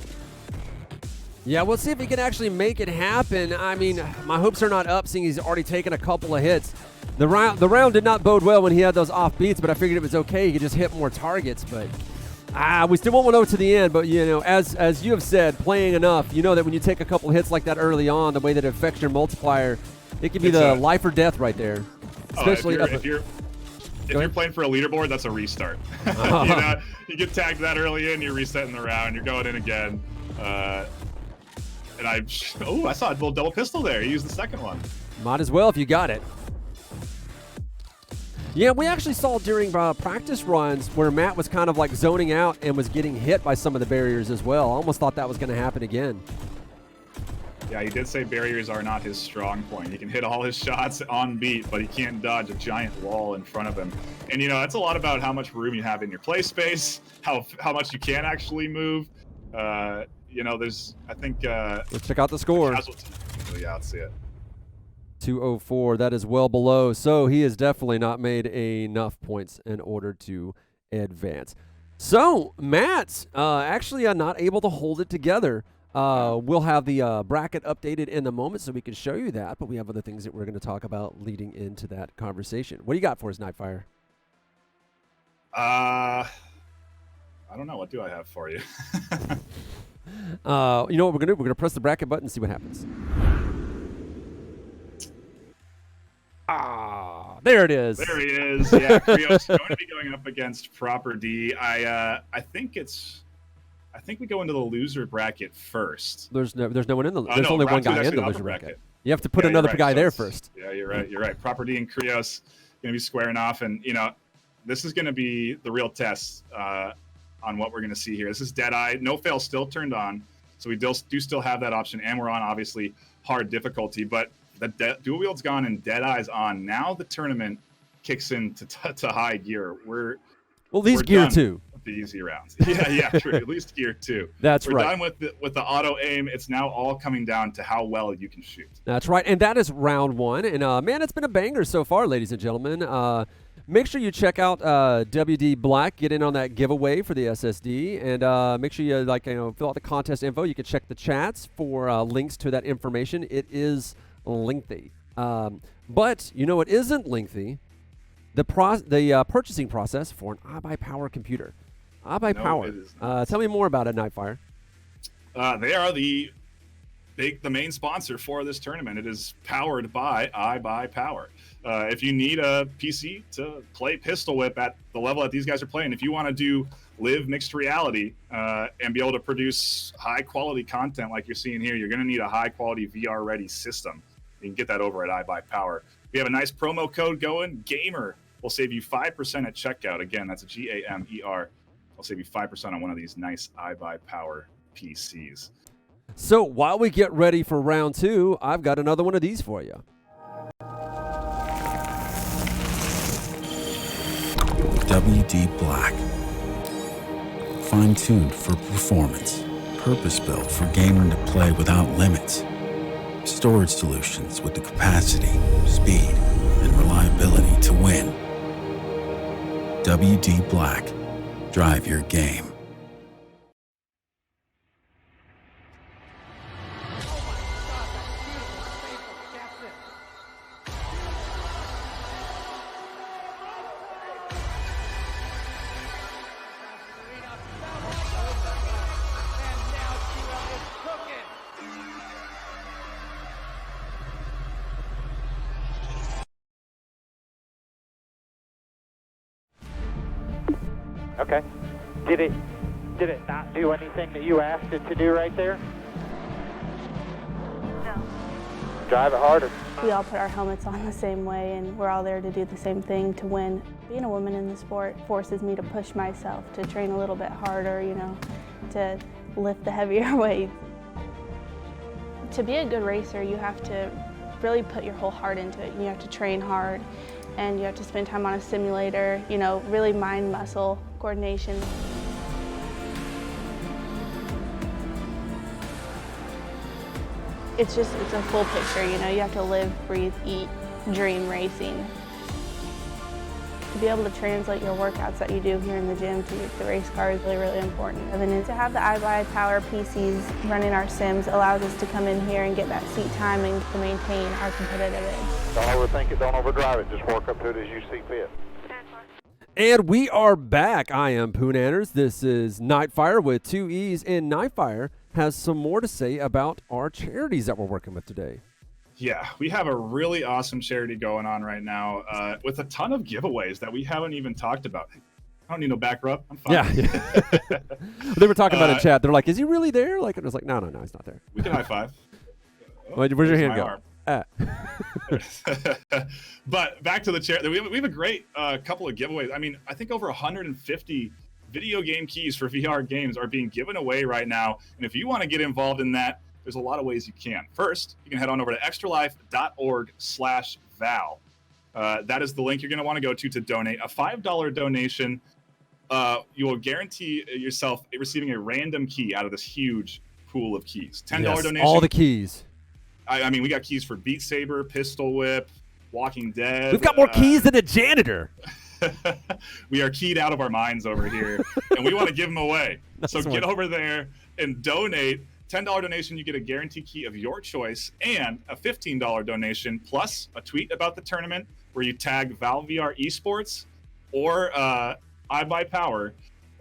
Yeah, we'll see if he can actually make it happen. I mean, my hopes are not up, seeing he's already taken a couple of hits. The round did not bode well when he had those off beats, but I figured it was okay. He could just hit more targets, but we still won't know to the end. But, you know, as you have said, playing enough, you know that when you take a couple hits like that early on, the way that it affects your multiplier, it can be the life or death right there. Especially if you're playing for a leaderboard, that's a restart. You know, you get tagged that early in, you're resetting the round, you're going in again. And I saw a little double pistol there. He used the second one. Might as well if you got it. Yeah, we actually saw during practice runs where Matt was kind of like zoning out and was getting hit by some of the barriers as well. I almost thought that was going to happen again. Yeah, he did say barriers are not his strong point. He can hit all his shots on beat, but he can't dodge a giant wall in front of him. And, you know, that's a lot about how much room you have in your play space, how much you can actually move. You know, there's, I think... let's check out the score. Yeah, let's see it. 204. That is well below. So he has definitely not made enough points in order to advance. So Matt actually not able to hold it together. We'll have the bracket updated in a moment so we can show you that, but we have other things that we're going to talk about leading into that conversation. What do you got for us, Nightfire? I don't know. What do I have for you? You know what we're going to do? We're going to press the bracket button and see what happens. There it is. There he is. Yeah, Krios going to be going up against Proper D. I think we go into the loser bracket first. There's no one in the. There's only one guy in the loser bracket. You have to put Yeah, another right. guy So there first. Yeah, you're right. You're right. Proper D and Krios going to be squaring off, and you know, this is going to be the real test on what we're going to see here. This is Deadeye. No fail still turned on, so we do still have that option, and we're on obviously hard difficulty, but the dual wield's gone and Deadeye's on. Now the tournament kicks into to high gear. We're at least gear 2. With the easy rounds. Yeah, true. At least gear 2. That's we're right. We're done with the auto aim. It's now all coming down to how well you can shoot. That's right, and that is round 1. And man, it's been a banger so far, ladies and gentlemen. Make sure you check out WD Black. Get in on that giveaway for the SSD, and make sure you fill out the contest info. You can check the chats for links to that information. It is lengthy, but you know it isn't lengthy. The purchasing process for an iBuyPower computer. iBuyPower. Tell me more about it, Nightfire. They are the main sponsor for this tournament. It is powered by iBuyPower. If you need a PC to play Pistol Whip at the level that these guys are playing, if you want to do live mixed reality and be able to produce high quality content like you're seeing here, you're going to need a high quality VR ready system. You can get that over at iBuyPower. We have a nice promo code going. Gamer will save you 5% at checkout. Again, that's a GAMER. I'll save you 5% on one of these nice iBuyPower PCs. So while we get ready for round 2, I've got another one of these for you. WD Black. Fine-tuned for performance. Purpose-built for gaming to play without limits. storage solutions with the capacity, speed, and reliability to win. WD Black. Drive your game. Okay. Did it not do anything that you asked it to do right there? No. Drive it harder. We all put our helmets on the same way, and we're all there to do the same thing, to win. Being a woman in the sport forces me to push myself, to train a little bit harder, you know, to lift the heavier weights. To be a good racer, you have to really put your whole heart into it. You have to train hard, and you have to spend time on a simulator, you know, really mind-muscle coordination. It's a full picture, you know, you have to live, breathe, eat, dream racing. To be able to translate your workouts that you do here in the gym to the race car is really, really important. And then to have the iBuyPower PCs running our sims allows us to come in here and get that seat time and to maintain our competitive edge. Don't overthink it, don't overdrive it, just work up to it as you see fit. And we are back. I am Poonanners. This is Nightfire with 2 E's, and Nightfire has some more to say about our charities that we're working with today. Yeah, we have a really awesome charity going on right now with a ton of giveaways that we haven't even talked about. I don't need no back rub. I'm fine. Yeah. They were talking about it in chat. They're like, is he really there? Like, and I was like, no, he's not there. We can high five. Where's your hand go? But back to the charity. We have a great couple of giveaways. I mean, I think over 150 video game keys for VR games are being given away right now. And if you want to get involved in that, there's a lot of ways you can. First, you can head on over to extralife.org/VAL. That is the link you're going to want to go to donate. A $5 donation, you will guarantee yourself receiving a random key out of this huge pool of keys. $10 donation. All the keys. I mean, we got keys for Beat Saber, Pistol Whip, Walking Dead. We've got more keys than a janitor. We are keyed out of our minds over here, and we want to give them away. So get over there and donate. $10 donation, you get a guarantee key of your choice, and a $15 donation plus a tweet about the tournament where you tag VAL VR Esports or iBuyPower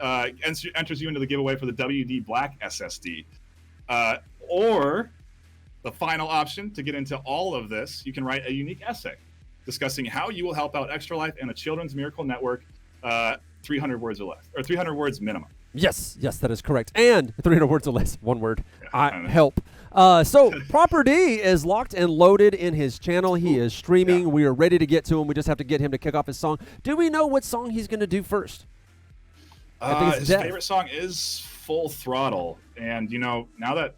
enters you into the giveaway for the WD Black SSD. Or the final option to get into all of this, you can write a unique essay discussing how you will help out Extra Life and the Children's Miracle Network, 300 words or less, or 300 words minimum. Yes, that is correct. And 300 words or less, one word. Help. So Proper D is locked and loaded in his channel. He is streaming. Yeah. We are ready to get to him. We just have to get him to kick off his song. Do we know what song he's going to do first? His favorite song is Full Throttle. And, you know, now that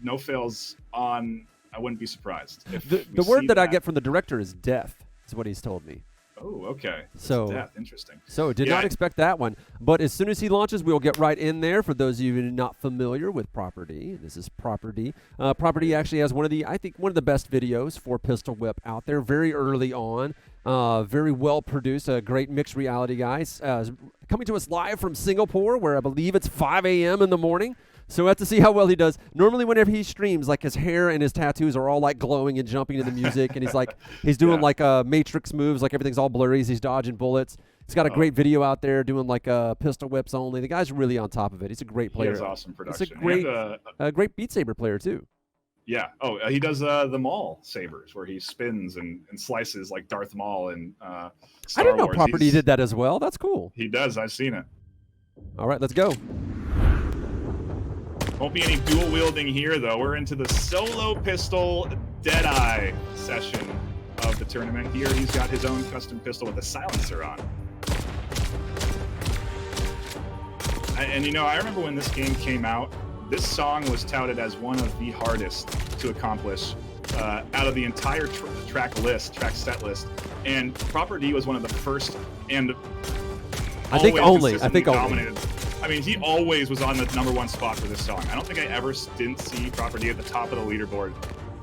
No Fail's on, I wouldn't be surprised. If the word that I get from the director is death, is what he's told me. Oh, okay. So death. Interesting. So did not expect that one. But as soon as he launches, we'll get right in there. For those of you not familiar with Proper D, this is Proper D. Proper D actually has one of the best videos for Pistol Whip out there. Very early on, very well produced. A great mixed reality guys. Coming to us live from Singapore, where I believe it's 5 a.m. in the morning. So we have to see how well he does. Normally, whenever he streams, like his hair and his tattoos are all like glowing and jumping to the music, and he's doing like Matrix moves, like everything's all blurry. He's dodging bullets. He's got a great video out there doing like pistol whips only. The guy's really on top of it. He's a great player. He has awesome production. He's a great Beat Saber player too. Yeah. Oh, he does the Maul sabers where he spins and slices like Darth Maul and Star I didn't know Wars. Proper D did that as well. That's cool. He does. I've seen it. All right, let's go. Won't be any dual wielding here, though. We're into the solo pistol Deadeye session of the tournament. Here, he's got his own custom pistol with a silencer on. And you know, I remember when this game came out, this song was touted as one of the hardest to accomplish out of the entire track set list. And Proper D was one of the first and I think only. dominated. I mean, he always was on the #1 spot for this song. I don't think I ever didn't see Proper D at the top of the leaderboard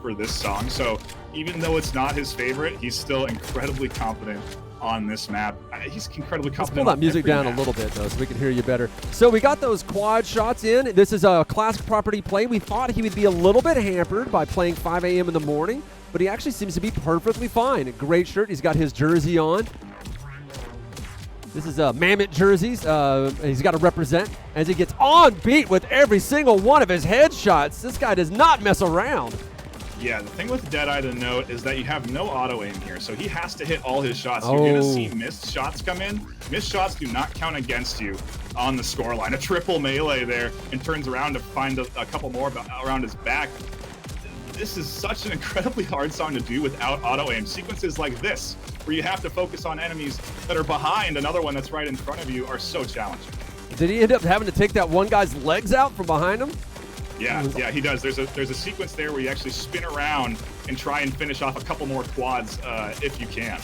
for this song. So even though it's not his favorite, he's still incredibly confident on this map. He's incredibly confident. Let's pull that music down a little bit, though, so we can hear you better. So we got those quad shots in. This is a classic property play. We thought he would be a little bit hampered by playing 5 a.m. in the morning, but he actually seems to be perfectly fine. Great shirt. He's got his jersey on. This is Mammoth jerseys. He's got to represent as he gets on beat with every single one of his headshots. This guy does not mess around. Yeah, the thing with Deadeye to note is that you have no auto aim here, so he has to hit all his shots. You're going to see missed shots come in. Missed shots do not count against you on the scoreline. A triple melee there and turns around to find a couple more around his back. This is such an incredibly hard song to do without auto aim. Sequences like this, where you have to focus on enemies that are behind another one that's right in front of you, are so challenging. Did he end up having to take that one guy's legs out from behind him? Yeah, he does. There's a sequence there where you actually spin around and try and finish off a couple more quads if you can.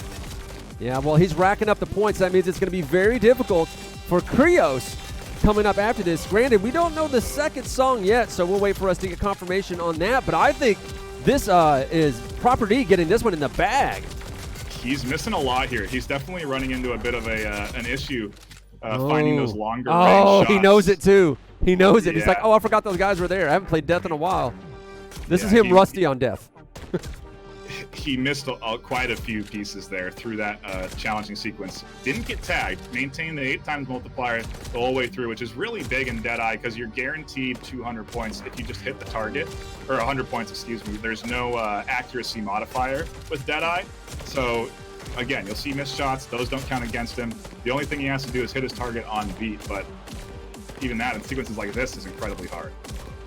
Yeah, well, he's racking up the points. That means it's going to be very difficult for Krios coming up after this. Granted, we don't know the second song yet, so we'll wait for us to get confirmation on that. But I think this is Proper D getting this one in the bag. He's missing a lot here. He's definitely running into a bit of an issue finding those longer range shots. He knows it too. He knows it. Yeah. He's like, oh, I forgot those guys were there. I haven't played Death in a while. This is him rusty on Death. He missed quite a few pieces there through that challenging sequence. Didn't get tagged. Maintained the 8 times multiplier the whole way through, which is really big in Deadeye because you're guaranteed 200 points if you just hit the target, or 100 points, excuse me. There's no accuracy modifier with Deadeye. So, again, you'll see missed shots. Those don't count against him. The only thing he has to do is hit his target on beat, but even that in sequences like this is incredibly hard.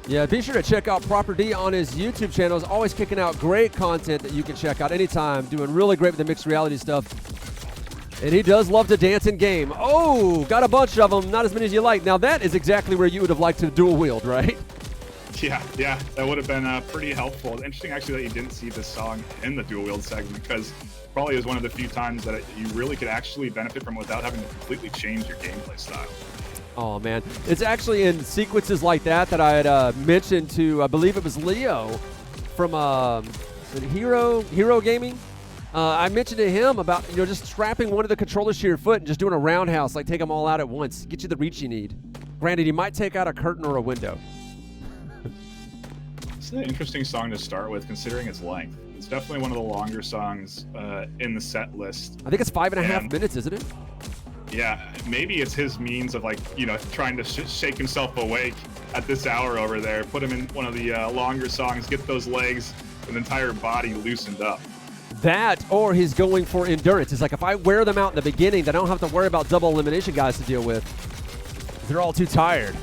Yeah, be sure to check out Proper D on his YouTube channel. He's always kicking out great content that you can check out anytime. Doing really great with the mixed reality stuff. And he does love to dance in game. Oh, got a bunch of them. Not as many as you like. Now that is exactly where you would have liked to dual wield, right? Yeah, that would have been pretty helpful. Interesting, actually, that you didn't see this song in the dual wield segment, because probably is one of the few times that you really could actually benefit from without having to completely change your gameplay style. Oh, man. It's actually in sequences like that I had mentioned to, I believe it was Leo from Hero Gaming. I mentioned to him about, just strapping one of the controllers to your foot and just doing a roundhouse, like take them all out at once. Get you the reach you need. Granted, you might take out a curtain or a window. It's an interesting song to start with, considering its length. It's definitely one of the longer songs in the set list. I think it's 5.5 minutes, isn't it? Yeah, maybe it's his means of trying to shake himself awake at this hour over there. Put him in one of the longer songs, get those legs and entire body loosened up. That, or he's going for endurance. It's like, if I wear them out in the beginning, then I don't have to worry about double elimination guys to deal with. They're all too tired.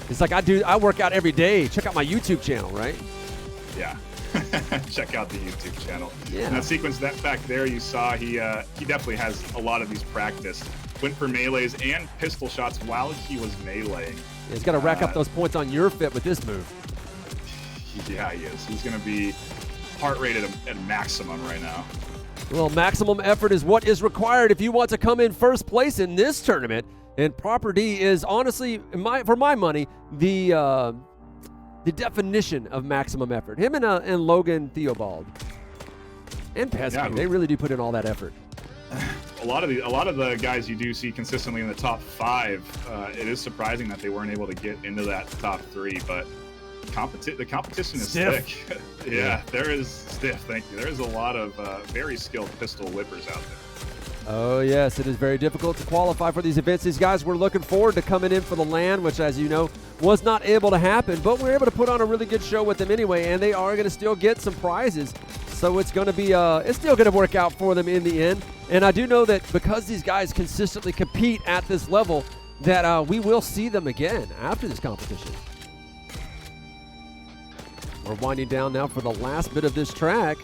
It's like I work out every day. Check out my YouTube channel, right? Yeah. Check out the YouTube channel. Yeah. And that sequence back there you saw, he definitely has a lot of these practiced. Went for melees and pistol shots while he was meleeing. Yeah, he's got to rack up those points on your fit with this move. Yeah, he is. He's going to be heart rate at maximum right now. Well, maximum effort is what is required if you want to come in first place in this tournament. And Proper D is honestly, for my money, the definition of maximum effort. Him and Logan Theobald and Pesky, they really do put in all that effort. A lot of the guys you do see consistently in the top 5, it is surprising that they weren't able to get into that top 3, but the competition is thick. Yeah, there is stiff. Thank you. There is a lot of very skilled pistol whippers out there. Oh, yes, it is very difficult to qualify for these events. These guys were looking forward to coming in for the LAN, which, as you know, was not able to happen, but we're able to put on a really good show with them anyway, and they are going to still get some prizes. So it's going to be, it's still going to work out for them in the end. And I do know that because these guys consistently compete at this level, that we will see them again after this competition. We're winding down now for the last bit of this track.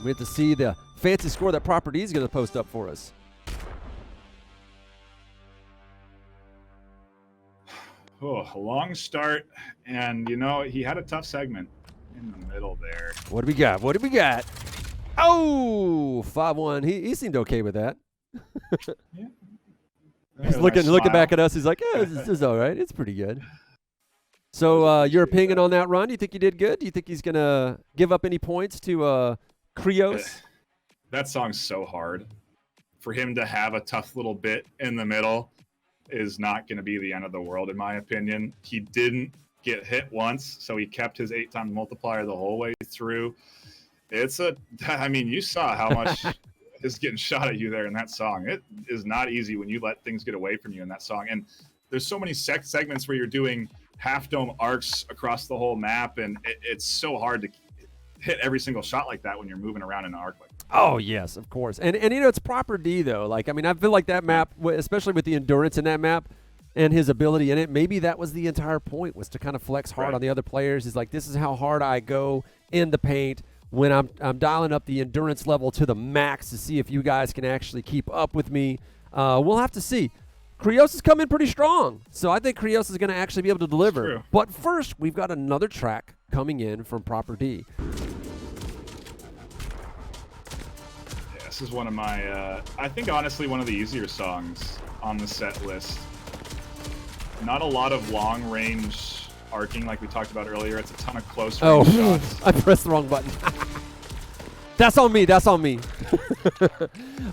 We have to see the fancy score that Proper D is going to post up for us. Oh, a long start, and he had a tough segment in the middle there. What do we got? What do we got? Oh, 5-1. He seemed okay with that. Yeah. He's looking back at us. He's like, yeah, this is all right. It's pretty good. So your opinion on that run? Do you think he did good? Do you think he's gonna give up any points to Krios? That song's so hard. For him to have a tough little bit in the middle is not going to be the end of the world, in my opinion. He didn't get hit once, so he kept his 8-time multiplier the whole way through. I mean, you saw how much is getting shot at you there in that song. It is not easy when you let things get away from you in that song. And there's so many segments where you're doing half dome arcs across the whole map, and it's so hard to hit every single shot like that when you're moving around in an arc like that. Oh yes, of course. And it's proper D though. Like, I mean, I feel like that map, especially with the endurance in that map and his ability in it, maybe that was the entire point, was to kind of flex hard on the other players. He's like, this is how hard I go in the paint when I'm dialing up the endurance level to the max to see if you guys can actually keep up with me. We'll have to see. Krios has come in pretty strong, so I think Krios is going to actually be able to deliver. True. But first, we've got another track coming in from Proper D. This is one of my, I think honestly one of the easier songs on the set list. Not a lot of long range arcing like we talked about earlier. It's a ton of close range shots. I pressed the wrong button. That's on me. That's on me.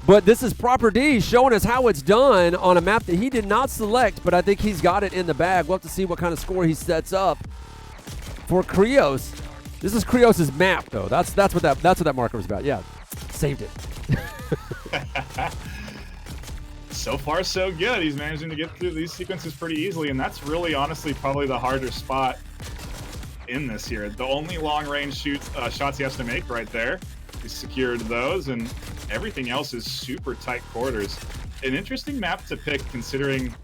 But this is Proper D showing us how it's done on a map that he did not select, but I think he's got it in the bag. We'll have to see what kind of score he sets up for Krios. This is Krios' map, though. That's what that marker was about. Yeah, saved it. So far, so good. He's managing to get through these sequences pretty easily, and that's really, honestly, probably the harder spot in this here. The only long-range shots he has to make right there. He's secured those, and everything else is super tight quarters. An interesting map to pick, considering,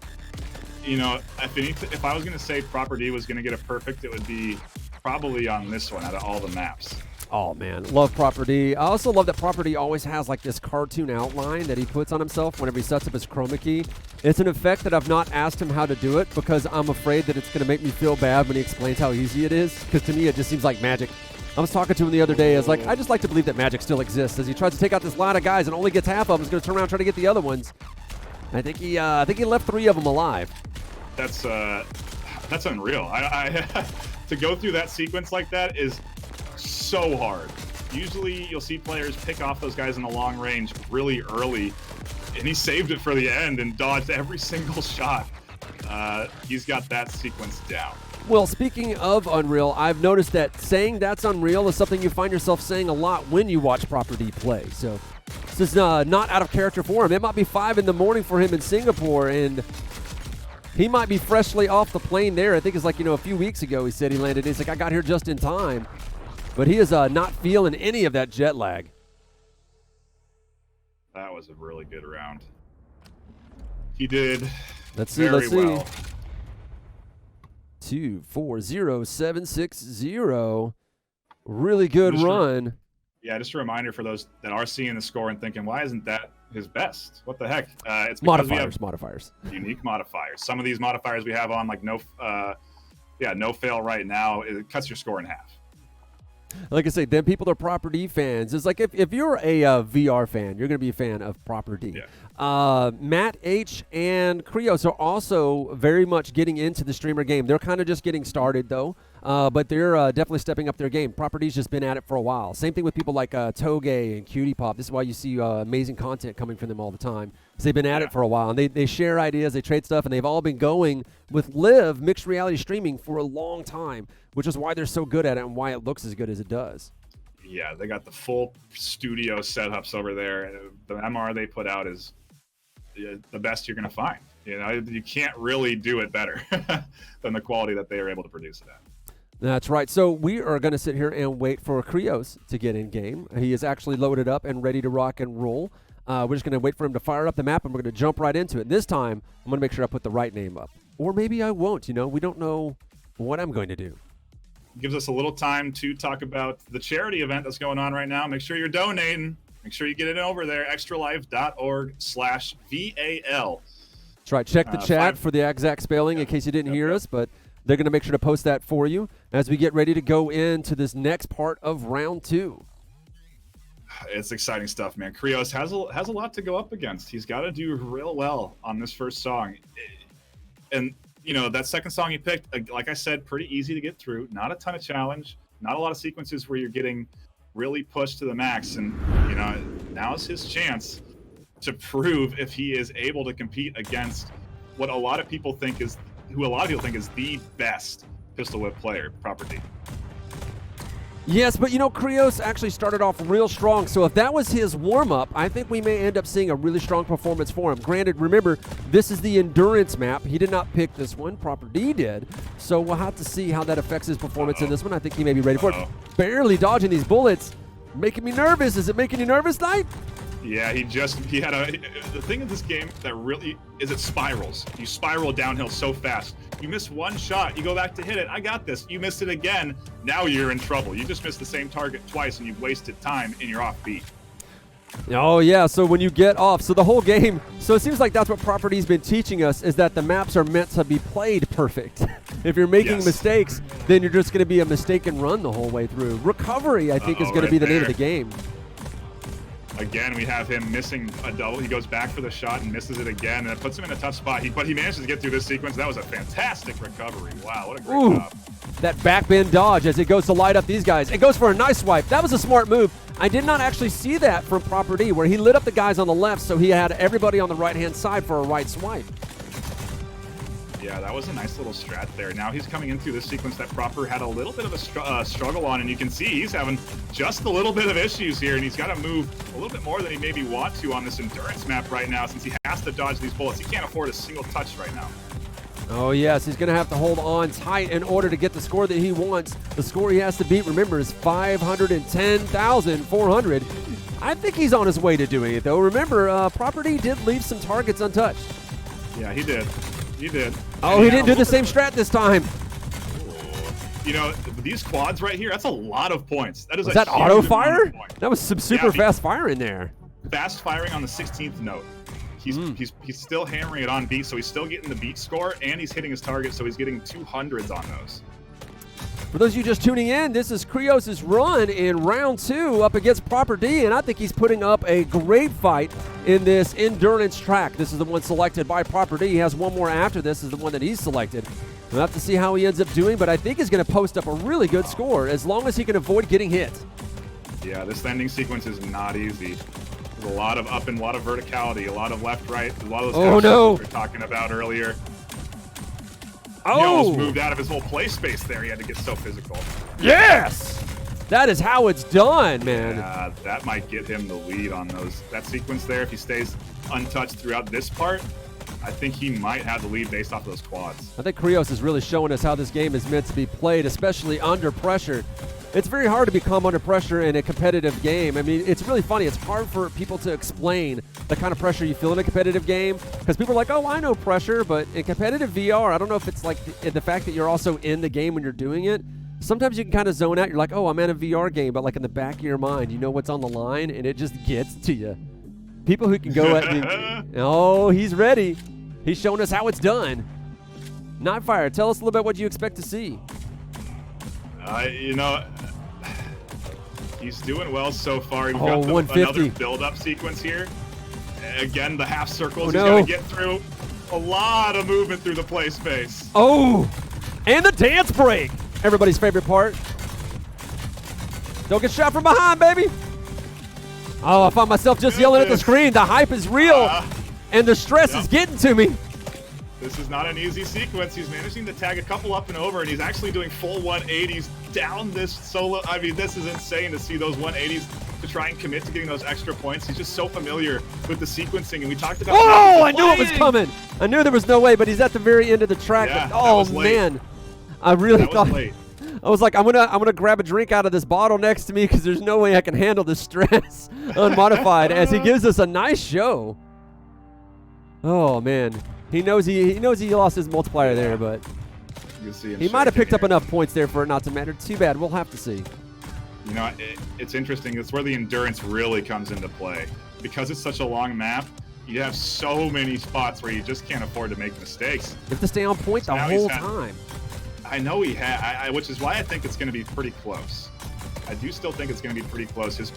you know, if I was going to say Proper D was going to get a perfect, it would be probably on this one out of all the maps. Oh, man. Love Proper D. I also love that Proper D always has, like, this cartoon outline that he puts on himself whenever he sets up his chroma key. It's an effect that I've not asked him how to do it because I'm afraid that it's going to make me feel bad when he explains how easy it is, because to me it just seems like magic. I was talking to him the other day. I was like, I just like to believe that magic still exists. As he tries to take out this line of guys and only gets half of them, he's going to turn around and try to get the other ones. I think he left 3 of them alive. That's unreal. To go through that sequence like that is so hard. Usually you'll see players pick off those guys in the long range really early, and he saved it for the end and dodged every single shot. He's got that sequence down. Well, speaking of unreal, I've noticed that saying that's unreal is something you find yourself saying a lot when you watch Proper D play. So this is not out of character for him. It might be 5 in the morning for him in Singapore, and he might be freshly off the plane there. I think it's like, a few weeks ago he said he landed. He's like, I got here just in time. But he is not feeling any of that jet lag. That was a really good round. He did Let's see. very well. 240760. Really good run. Just a reminder for those that are seeing the score and thinking, why isn't that his best? What the heck? It's because modifiers. Unique modifiers. Some of these modifiers we have on, like no fail right now, it cuts your score in half. Like I say, then people are Proper D fans. It's like if you're a VR fan, you're going to be a fan of Proper D. Yeah. Matt H. and Krios are also very much getting into the streamer game. They're kind of just getting started, though, but they're definitely stepping up their game. Proper D's just been at it for a while. Same thing with people like Toge and Cutie Pop. This is why you see amazing content coming from them all the time. So they've been at it for a while, and they share ideas, they trade stuff, and they've all been going with live mixed reality streaming for a long time, which is why they're so good at it and why it looks as good as it does. Yeah, they got the full studio setups over there. The MR they put out is the best you're going to find. You can't really do it better than the quality that they are able to produce it at. That's right. So we are going to sit here and wait for Krios to get in game. He is actually loaded up and ready to rock and roll. We're just going to wait for him to fire up the map, and we're going to jump right into it. This time, I'm going to make sure I put the right name up. Or maybe I won't. We don't know what I'm going to do. Gives us a little time to talk about the charity event that's going on right now. Make sure you're donating. Make sure you get it over there, extralife.org/VAL. That's right. Check the chat for the exact spelling in case you didn't hear us, but they're going to make sure to post that for you as we get ready to go into this next part of round 2. It's exciting stuff, man. Krios has a lot to go up against. He's got to do real well on this first song. And you know, that second song he picked, like I said, pretty easy to get through. Not a ton of challenge. Not a lot of sequences where you're getting really pushed to the max. And, you know, now's his chance to prove if he is able to compete against what a lot of people think is the best pistol whip player, Proper D. Yes, but you know, Krios actually started off real strong, so if that was his warm-up, I think we may end up seeing a really strong performance for him. Granted, remember, this is the endurance map. He did not pick this one. Proper D did, so we'll have to see how that affects his performance in this one. I think he may be ready for it. Barely dodging these bullets. Making me nervous. Is it making you nervous, Knight? Yeah, the thing in this game that really is it spirals. You spiral downhill so fast. You miss one shot, you go back to hit it. I got this. You missed it again. Now you're in trouble. You just missed the same target twice and you've wasted time and you're off beat. Oh, yeah, so when you get off, so the whole game, so it seems like that's what Proper D's been teaching us, is that the maps are meant to be played perfect. If you're making mistakes, then you're just going to be a mistake and run the whole way through. Recovery, I think, is going to be the name of the game. Again, we have him missing a double. He goes back for the shot and misses it again, and it puts him in a tough spot. But he manages to get through this sequence. That was a fantastic recovery. Wow, what a great job. That back bend dodge as it goes to light up these guys. It goes for a nice swipe. That was a smart move. I did not actually see that from Proper D, where he lit up the guys on the left, so he had everybody on the right-hand side for a right swipe. Yeah, that was a nice little strat there. Now he's coming in through this sequence that Proper had a little bit of a struggle on, and you can see he's having just a little bit of issues here, and he's got to move a little bit more than he maybe want to on this endurance map right now, since he has to dodge these bullets. He can't afford a single touch right now. Oh, yes, he's going to have to hold on tight in order to get the score that he wants. The score he has to beat, remember, is 510,400. I think he's on his way to doing it, though. Remember, Proper D did leave some targets untouched. Yeah, he did. He did. Oh, he didn't do the same strat this time. You know, these quads right here, that's a lot of points. That is was that auto fire? That was some super fast fire in there. Fast firing on the 16th note. He's still hammering it on beat, so he's still getting the beat score, and he's hitting his target, so he's getting 200s on those. For those of you just tuning in, this is Krios' run in round 2 up against Proper D, and I think he's putting up a great fight in this endurance track. This is the one selected by Proper D. He has one more after this is the one that he's selected. We'll have to see how he ends up doing, but I think he's going to post up a really good score as long as he can avoid getting hit. Yeah, this landing sequence is not easy. There's a lot of up and a lot of verticality, a lot of left, right, a lot of those we were talking about earlier. He almost moved out of his whole play space there. He had to get so physical. Yes! That is how it's done, man. Yeah, that might get him the lead on that sequence there. If he stays untouched throughout this part, I think he might have the lead based off of those quads. I think Krios is really showing us how this game is meant to be played, especially under pressure. It's very hard to be calm under pressure in a competitive game. I mean, it's really funny. It's hard for people to explain the kind of pressure you feel in a competitive game because people are like, oh, I know pressure, but in competitive VR, I don't know if it's like the fact that you're also in the game when you're doing it. Sometimes you can kind of zone out. You're like, oh, I'm in a VR game, but like in the back of your mind, you know what's on the line, and it just gets to you. People who can go at me, oh, he's ready. He's showing us how it's done. Nightfire, tell us a little bit what you expect to see. You know, he's doing well so far. We've got another build-up sequence here. Again, the half circles. He's got to get through a lot of movement through the play space. Oh, and the dance break. Everybody's favorite part. Don't get shot from behind, baby. Oh, I found myself just yelling at the screen. The hype is real, and the stress is getting to me. This is not an easy sequence. He's managing to tag a couple up and over, and he's actually doing full 180s down this solo. I mean, this is insane to see those 180s to try and commit to getting those extra points. He's just so familiar with the sequencing, and we talked about. Oh, I knew it was coming. I knew there was no way, but he's at the very end of the track. Yeah, oh man, I really thought. I was like, I'm gonna grab a drink out of this bottle next to me because there's no way I can handle this stress unmodified. As he gives us a nice show. Oh man. He knows he lost his multiplier there, but he might have picked up enough points there for it not to matter. Too bad. We'll have to see. You know, it's interesting. It's where the endurance really comes into play. Because it's such a long map, you have so many spots where you just can't afford to make mistakes. You have to stay on point the whole time. I know he had, which is why I think it's going to be pretty close. I do still think it's going to be pretty close.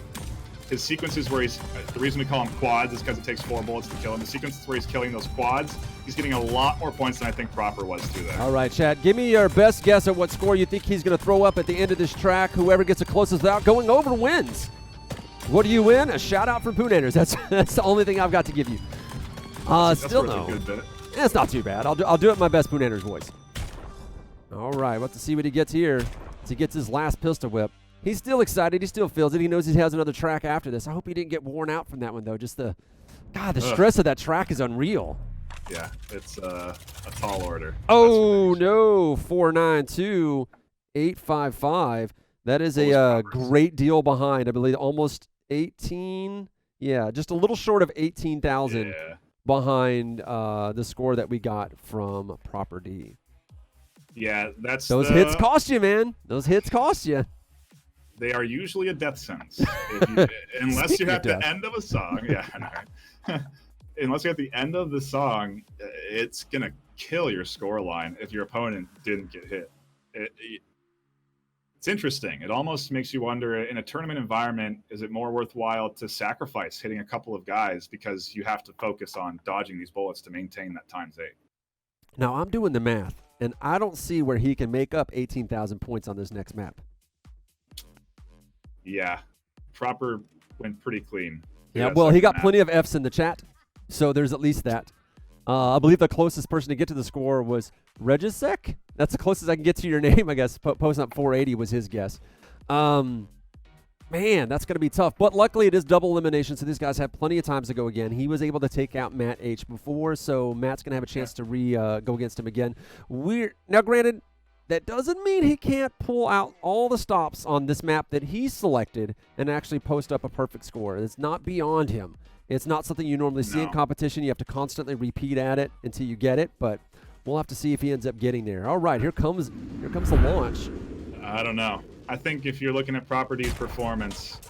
his sequences where he's, the reason we call him quads is because it takes 4 bullets to kill him. The sequences where he's killing those quads, he's getting a lot more points than I think Proper was to that. All right, Chad, give me your best guess at what score you think he's going to throw up at the end of this track. Whoever gets the closest without going over wins. What do you win? A shout out from Poonanners. That's the only thing I've got to give you. Still worth no. a good bit. It's not too bad. I'll do it in my best Poonanners voice. All right, we'll have to see what he gets here as he gets his last pistol whip. He's still excited. He still feels it. He knows he has another track after this. I hope he didn't get worn out from that one, though. Just the stress of that track is unreal. Yeah, it's a tall order. Oh, no. 492-855. That is a great deal behind. I believe almost 18. Yeah, just a little short of 18,000 behind the score that we got from Proper D. Yeah, those hits cost you, man. Those hits cost you. They are usually a death sentence. Unless you're at the end of a song. Yeah, I know. Unless you're at the end of the song, it's going to kill your score line if your opponent didn't get hit. It's interesting. It almost makes you wonder, in a tournament environment, is it more worthwhile to sacrifice hitting a couple of guys because you have to focus on dodging these bullets to maintain that ×8? Now, I'm doing the math, and I don't see where he can make up 18,000 points on this next map. Yeah, Proper went pretty clean. Yeah, well, he got plenty of Fs in the chat, so there's at least that. I believe the closest person to get to the score was Regisek. That's the closest I can get to your name, I guess. Posting up 480 was his guess. Man, that's going to be tough. But luckily, it is double elimination, so these guys have plenty of times to go again. He was able to take out Matt H before, so Matt's going to have a chance to go against him again. Now, granted, that doesn't mean he can't pull out all the stops on this map that he selected and actually post up a perfect score. It's not beyond him. It's not something you normally see in competition. You have to constantly repeat at it until you get it, but we'll have to see if he ends up getting there. All right, here comes the launch. I don't know. I think if you're looking at Proper D's performance,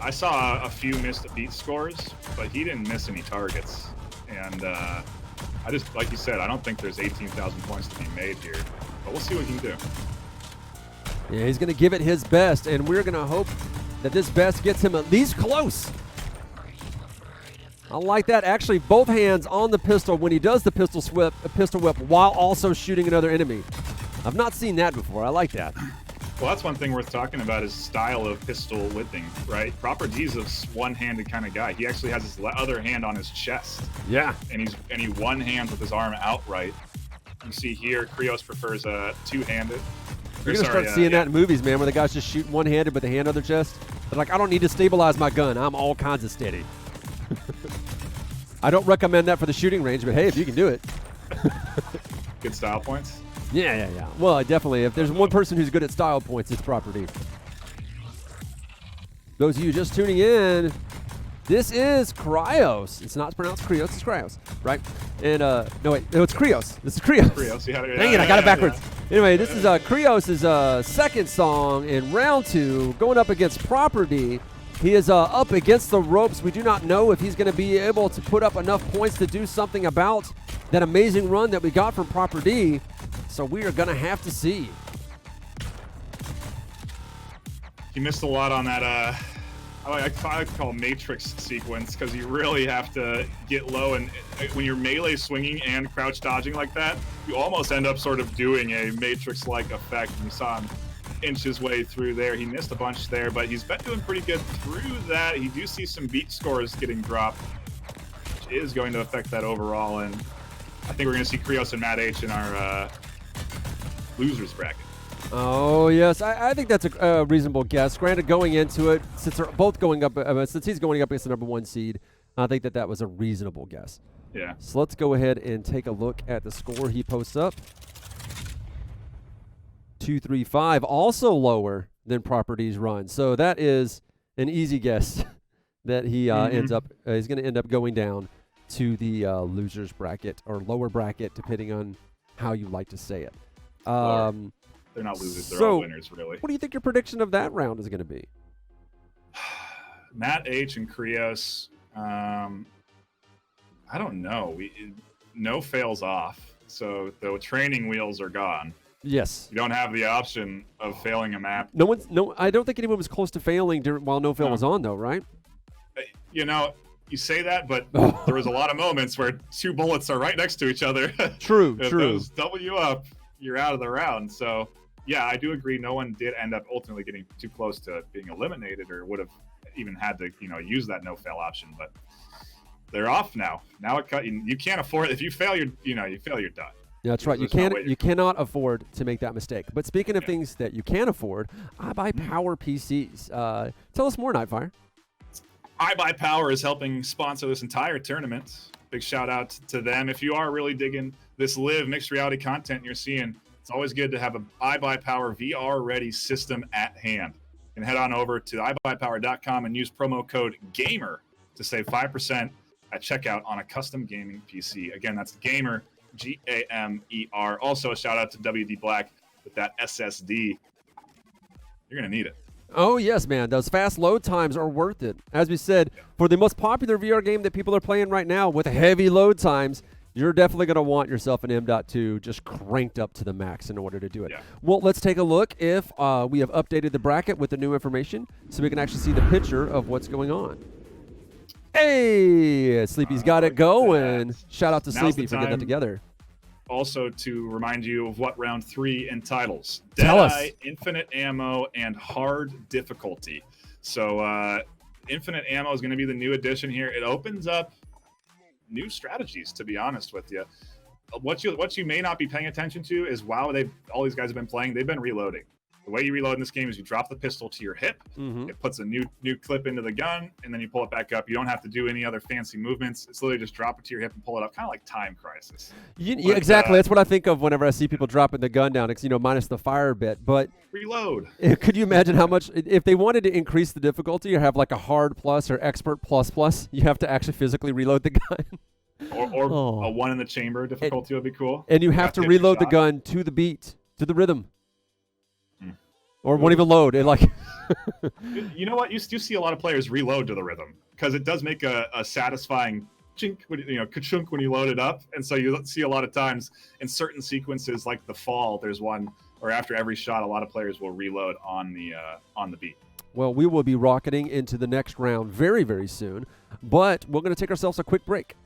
I saw a few missed beat scores, but he didn't miss any targets. And I just, like you said, I don't think there's 18,000 points to be made here. But we'll see what he can do. Yeah, he's going to give it his best, and we're going to hope that this best gets him at least close. I like that. Actually, both hands on the pistol when he does the pistol whip while also shooting another enemy. I've not seen that before. I like that. Well, that's one thing worth talking about is style of pistol whipping, right? Proper D's a one-handed kind of guy. He actually has his other hand on his chest. Yeah. And he one hands with his arm outright. You see here, Krios prefers two-handed. You're going to start seeing that in movies, man, where the guy's just shooting one-handed with the hand on their chest. They're like, I don't need to stabilize my gun. I'm all kinds of steady. I don't recommend that for the shooting range, but hey, if you can do it. Good style points? Yeah. Well, definitely. If there's one person who's good at style points, it's Proper D. Those of you just tuning in, this is Krios. It's not pronounced Krios, it's Krios, right? And, no, it's Krios. This is Krios. Krios, yeah. Dang it, I got it backwards. Yeah. Anyway, this is Krios' second song in round 2, going up against Proper D. He is up against the ropes. We do not know if he's going to be able to put up enough points to do something about that amazing run that we got from Proper D. So we are going to have to see. He missed a lot on that, I call Matrix sequence, because you really have to get low, and when you're melee swinging and crouch dodging like that, you almost end up sort of doing a Matrix-like effect. And you saw him inch his way through there. He missed a bunch there, but he's been doing pretty good through that. You do see some beat scores getting dropped, which is going to affect that overall, and I think we're going to see Krios and Matt H in our losers bracket. Oh, yes. I think that's a reasonable guess. Granted, going into it, since they're both going up, since he's going up against the number 1 seed, I think that was a reasonable guess. Yeah. So let's go ahead and take a look at the score he posts up. 235, also lower than Proper D's run. So that is an easy guess that he ends up. He's going to end up going down to the losers bracket or lower bracket, depending on how you like to say it. They're not losers; they're all winners, really. What do you think your prediction of that round is going to be? Matt H and Krios. I don't know. No fails off, so the training wheels are gone. Yes. You don't have the option of failing a map. I don't think anyone was close to failing while no fail was on, though, right? You know, you say that, but there was a lot of moments where 2 bullets are right next to each other. True, If true. those double you up, you're out of the round. So, yeah, I do agree. No one did end up ultimately getting too close to being eliminated, or would have even had to, use that no fail option. But they're off now. Now you can't afford. If you fail, you fail, you're done. Yeah, that's right. You cannot afford to make that mistake. But speaking of things that you can afford, I buy Power PCs. Tell us more, Nightfire. I Buy Power is helping sponsor this entire tournament. Big shout out to them. If you are really digging this live mixed reality content you're seeing, it's always good to have a I Buy Power VR ready system at hand. You can head on over to ibuypower.com and use promo code GAMER to save 5% at checkout on a custom gaming PC. Again, that's GAMER, GAMER. Also, a shout out to WD Black with that SSD. You're going to need it. Oh, yes, man. Those fast load times are worth it. As we said, for the most popular VR game that people are playing right now with heavy load times, you're definitely going to want yourself an M.2 just cranked up to the max in order to do it. Yeah. Well, let's take a look if we have updated the bracket with the new information so we can actually see the picture of what's going on. Hey, Sleepy's got it going. Shout out to Now's Sleepy the for getting that time. together. Also, to remind you of what round 3 entitles: Tell us. Deadeye, infinite ammo, and hard difficulty. So, infinite ammo is going to be the new addition here. It opens up new strategies, to be honest with you. What you may not be paying attention to is while all these guys have been playing, they've been reloading. The way you reload in this game is you drop the pistol to your hip. Mm-hmm. It puts a new clip into the gun, and then you pull it back up. You don't have to do any other fancy movements. It's literally just drop it to your hip and pull it up, kind of like Time Crisis. Yeah, exactly. That's what I think of whenever I see people dropping the gun down. It's, minus the fire bit. But reload. Could you imagine how much, if they wanted to increase the difficulty or have like a hard plus or expert plus, you have to actually physically reload the gun. Or a 1 in the chamber difficulty would be cool. And you have to reload the gun to the beat, to the rhythm. Or won't even load. It You know what? You see a lot of players reload to the rhythm because it does make a satisfying chink when ka-chunk when you load it up. And so you see a lot of times in certain sequences like the fall, there's one, or after every shot, a lot of players will reload on the beat. Well, we will be rocketing into the next round very, very soon. But we're going to take ourselves a quick break.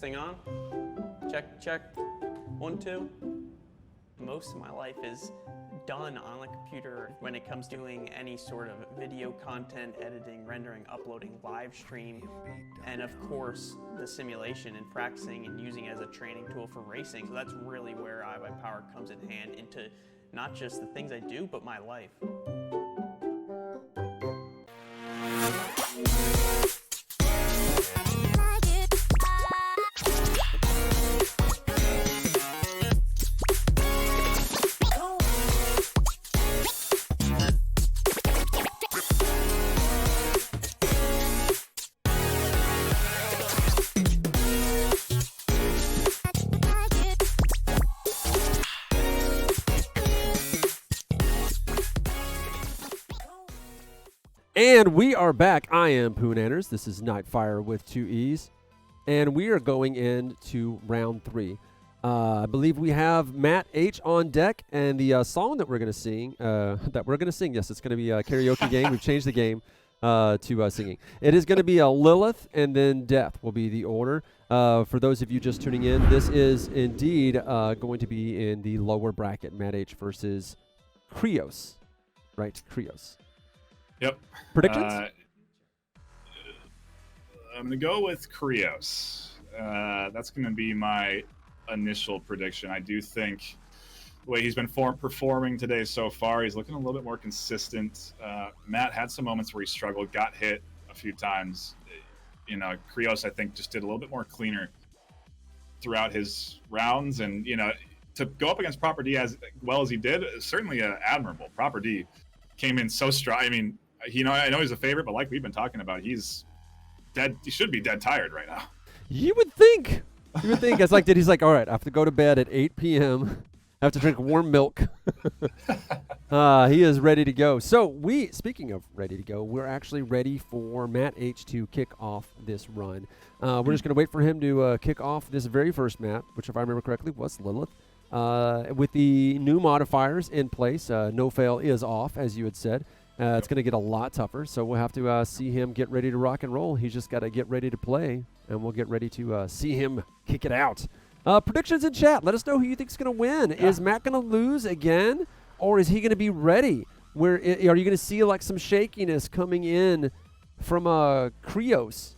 Thing on? Check, check. 1, 2. Most of my life is done on a computer when it comes to doing any sort of video content, editing, rendering, uploading, live stream, and of course the simulation and practicing and using it as a training tool for racing. So that's really where I Buy Power comes in hand into not just the things I do, but my life. And we are back. I am Poonanners. This is Nightfire with 2 E's. And we are going into round 3. I believe we have Matt H on deck, and the song that we're going to sing, yes, it's going to be a karaoke game. We've changed the game to singing. It is going to be a Lilith, and then Death will be the order. For those of you just tuning in, this is indeed going to be in the lower bracket, Matt H versus Krios. Right, Krios. Yep. Predictions? I'm going to go with Krios. That's going to be my initial prediction. I do think the way he's been performing today so far, he's looking a little bit more consistent. Matt had some moments where he struggled, got hit a few times. Krios, I think, just did a little bit more cleaner throughout his rounds. And, to go up against Proper D as well as he did, certainly admirable. Proper D came in so strong. I mean, I know he's a favorite, but like we've been talking about, he's dead. He should be dead tired right now. You would think. It's like, he's like, all right, I have to go to bed at 8 p.m. I have to drink warm milk. He is ready to go. So speaking of ready to go, we're actually ready for Matt H to kick off this run. We're just going to wait for him to kick off this very first map, which, if I remember correctly, was Lilith. With the new modifiers in place, no fail is off, as you had said. It's going to get a lot tougher, so we'll have to see him get ready to rock and roll. He's just got to get ready to play, and we'll get ready to see him kick it out. Predictions in chat. Let us know who you think is going to win. Yeah. Is Matt going to lose again, or is he going to be ready? Are you going to see like some shakiness coming in from Krios?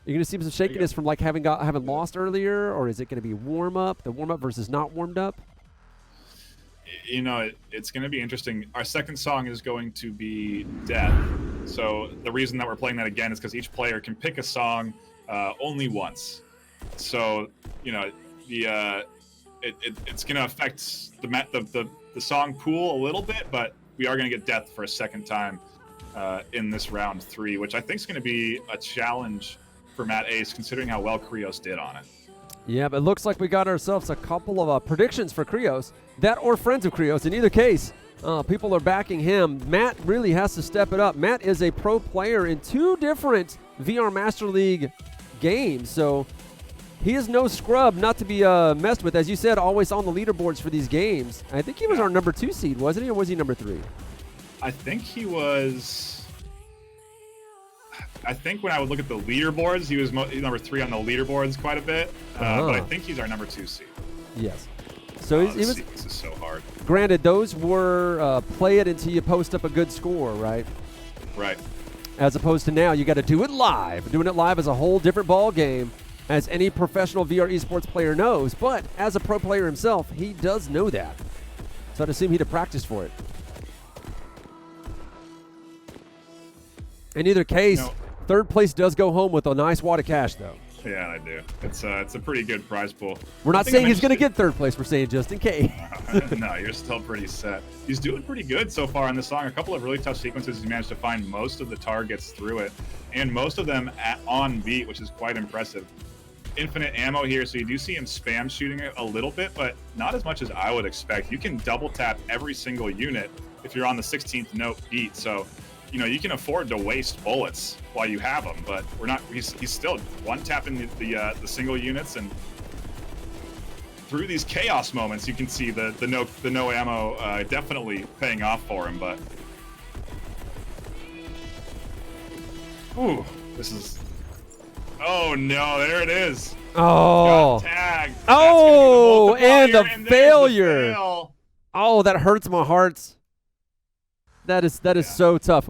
You're going to see some shakiness from like having lost earlier, or is it going to be warm up? The warm up versus not warmed up. It's going to be interesting. Our second song is going to be Death. So the reason that we're playing that again is because each player can pick a song only once. So it's going to affect the song pool a little bit, but we are going to get Death for a second time in this round 3, which I think is going to be a challenge for Matt Ace, considering how well Krios did on it. Yeah, but it looks like we got ourselves a couple of predictions for Krios, that or friends of Krios. In either case, people are backing him. Matt really has to step it up. Matt is a pro player in 2 different VR Master League games, so he is no scrub not to be messed with. As you said, always on the leaderboards for these games. I think he was our number 2 seed, wasn't he, or was he number 3? I think he was... I think when I would look at the leaderboards, he was number 3 on the leaderboards quite a bit. But I think he's our number 2 seed. Yes. So this is so hard. Granted, those were play it until you post up a good score, right? Right. As opposed to now, you got to do it live. Doing it live is a whole different ball game, as any professional VR esports player knows. But as a pro player himself, he does know that. So I'd assume he'd have practiced for it. In either case, third place does go home with a nice wad of cash, though. Yeah, I do. It's a pretty good prize pool. We're not saying he's going to get third place. We're saying just in case. No, you're still pretty set. He's doing pretty good so far in this song. A couple of really tough sequences. He managed to find most of the targets through it, and most of them on beat, which is quite impressive. Infinite ammo here, so you do see him spam shooting it a little bit, but not as much as I would expect. You can double tap every single unit if you're on the 16th note beat, so you can afford to waste bullets while you have them, but we're not. He's still one tapping the single units, and through these chaos moments, you can see the no ammo definitely paying off for him. But this is. Oh no! There it is. Oh. Got tagged. Oh, and the failure. Fail. Oh, that hurts my heart. That is so tough.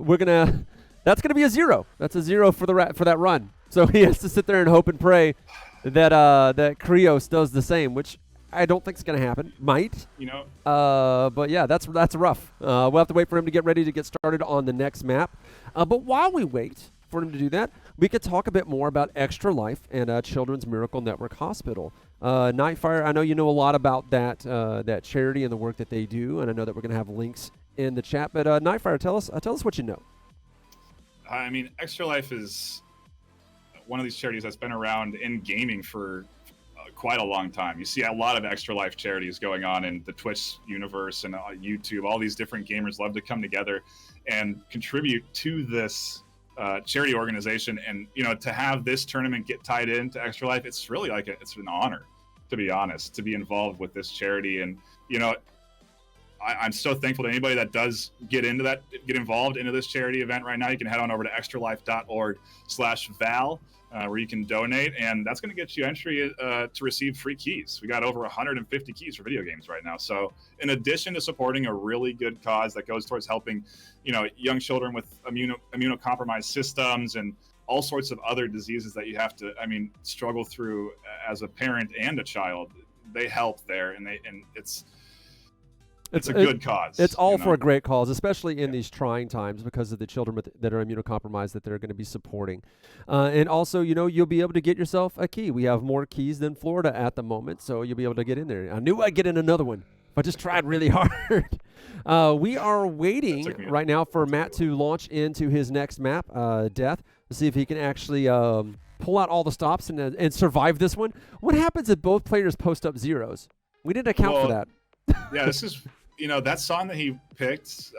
That's gonna be a 0. That's a 0 for that run. So he has to sit there and hope and pray that that Krios does the same, which I don't think is gonna happen. Might. But yeah, that's rough. We'll have to wait for him to get ready to get started on the next map. But while we wait for him to do that, we could talk a bit more about Extra Life and Children's Miracle Network Hospital. Nightfire, I know you know a lot about that charity and the work that they do, and I know that we're gonna have links in the chat, but Nightfire, tell us what you know. I mean, Extra Life is one of these charities that's been around in gaming for quite a long time. You see a lot of Extra Life charities going on in the Twitch universe and YouTube. All these different gamers love to come together and contribute to this charity organization. And to have this tournament get tied into Extra Life, it's really it's an honor, to be honest, to be involved with this charity. And I'm so thankful to anybody that does get involved into this charity event right now. You can head on over to extralife.org/VAL, where you can donate, and that's going to get you entry to receive free keys. We got over 150 keys for video games right now. So in addition to supporting a really good cause that goes towards helping, young children with immunocompromised systems and all sorts of other diseases that you have to, struggle through as a parent and a child. They help there, and it's a good cause. It's all for a great cause, especially in these trying times because of the children that are immunocompromised that they're going to be supporting. And also, you'll be able to get yourself a key. We have more keys than Florida at the moment, so you'll be able to get in there. I knew I'd get in another one, but I just tried really hard. We are waiting right now for Matt to launch into his next map, Death, to see if he can actually pull out all the stops and survive this one. What happens if both players post up zeros? We didn't account for that. Yeah, this is, that song that he picked,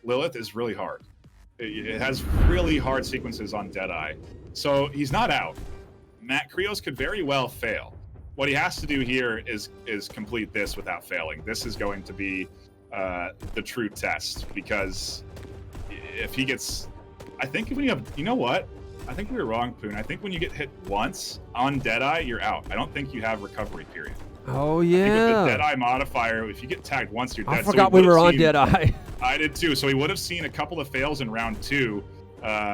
Lilith, is really hard. It has really hard sequences on Deadeye. So he's not out. Matt Krios could very well fail. What he has to do here is complete this without failing. This is going to be the true test, because if he gets, I think when you have, you know what? I think we were wrong, Poon. I think when you get hit once on Deadeye, you're out. I don't think you have recovery period. Oh, I yeah. think with the Deadeye modifier, if you get tagged once, you're dead. I forgot we were on Deadeye. I did too. So he would have seen a couple of fails in round 2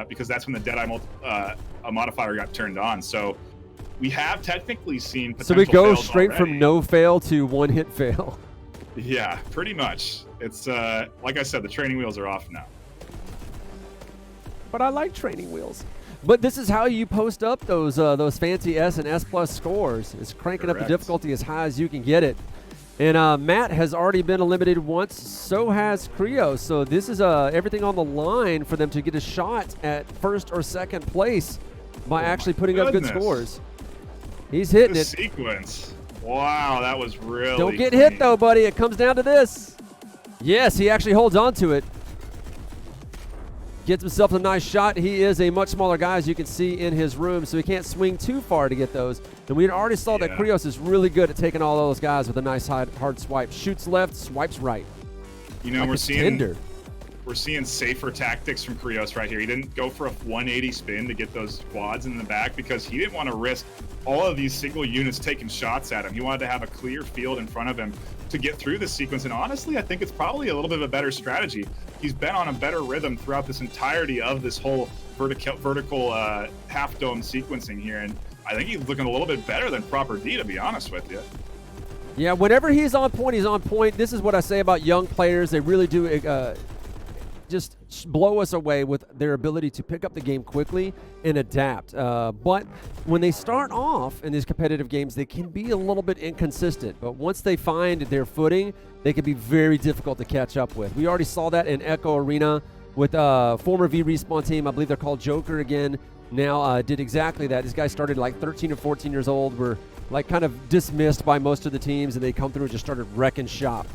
because that's when the Deadeye modifier got turned on. So we have technically seen potential So we go fails straight already. from no fail to one hit fail. Yeah, pretty much. It's like I said, the training wheels are off now. But I like training wheels. But this is how you post up those fancy S and S plus scores. It's cranking up the difficulty as high as you can get it. And Matt has already been eliminated once. So has Krios. So this is everything on the line for them to get a shot at first or second place by actually putting up good scores. He's hitting it. Sequence. Wow, that was really Don't get hit though, buddy. It comes down to this. Yes, he actually holds on to it. Gets himself a nice shot. He is a much smaller guy, as you can see in his room, so he can't swing too far to get those. And we already saw that Krios is really good at taking all those guys with a nice hard swipe. Shoots left, swipes right. Like we're seeing tender. We're seeing safer tactics from Krios right here. He didn't go for a 180 spin to get those quads in the back because he didn't want to risk all of these single units taking shots at him. He wanted to have a clear field in front of him to get through this sequence. And honestly, I think it's probably a little bit of a better strategy. He's been on a better rhythm throughout this entirety of this whole vertical half dome sequencing here. And I think he's looking a little bit better than Proper D, to be honest with you. Yeah, whenever he's on point, he's on point. This is what I say about young players. They really do just blow us away with their ability to pick up the game quickly and adapt. But when they start off in these competitive games, they can be a little bit inconsistent. But once they find their footing, they can be very difficult to catch up with. We already saw that in Echo Arena with former V-Respawn team. I believe they're called Joker again. Now did exactly that. These guys started like 13 or 14 years old, were like kind of dismissed by most of the teams, and they come through and just started wrecking shop.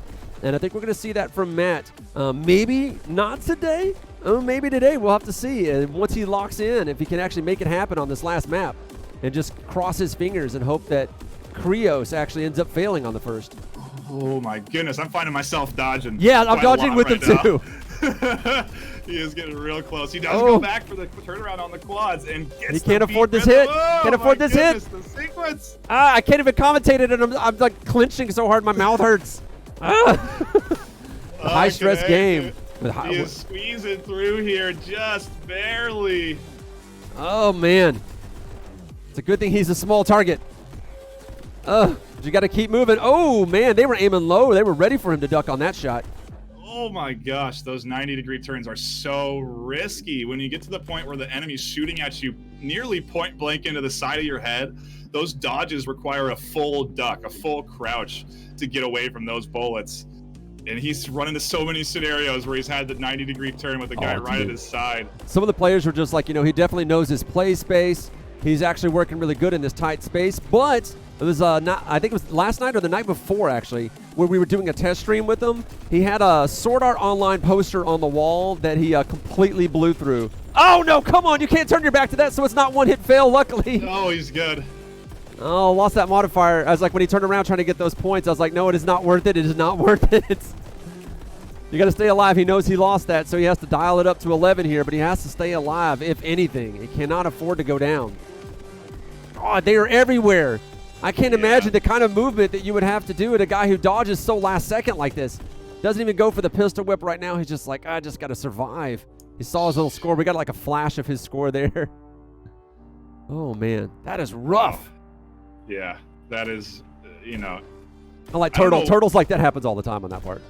And I think we're going to see that from Matt. Maybe not today. Maybe today. We'll have to see. And once he locks in, if he can actually make it happen on this last map and just cross his fingers and hope that Krios actually ends up failing on the first. Oh, my goodness. I'm finding myself dodging. Yeah, I'm dodging with him, too. He is getting real close. He does go back for the turnaround on the quads and gets he can't afford this hit. Can't afford this hit. The sequence. I can't even commentate it, and I'm like clenching so hard my mouth hurts. High stress game. He is squeezing through here just barely. Oh man, it's a good thing he's a small target. You got to keep moving. Oh man, they were aiming low. They were ready for him to duck on that shot. Oh my gosh, those 90-degree turns are so risky. When you get to the point where the enemy's shooting at you nearly point blank into the side of your head, those dodges require a full duck, a full crouch to get away from those bullets. And he's run into so many scenarios where he's had the 90-degree turn with the guy right at his side. Some of the players were just like, he definitely knows his play space. He's actually working really good in this tight space. But it was I think it was last night or the night before, actually, where we were doing a test stream with him. He had a Sword Art Online poster on the wall that he completely blew through. Oh, no, come on. You can't turn your back to that, so it's not one-hit fail, luckily. Oh, he's good. Oh, lost that modifier. I was like, when he turned around trying to get those points, I was like, no, it is not worth it. It is not worth it. You got to stay alive. He knows he lost that, so he has to dial it up to 11 here, but he has to stay alive, if anything. He cannot afford to go down. Oh, they are everywhere. I can't imagine the kind of movement that you would have to do at a guy who dodges so last second like this. Doesn't even go for the pistol whip right now. He's just like, I just got to survive. He saw his little score. We got like a flash of his score there. Oh, man. That is rough. Yeah, that is, I like I don't Turtle. know. Turtles like that happens all the time on that part.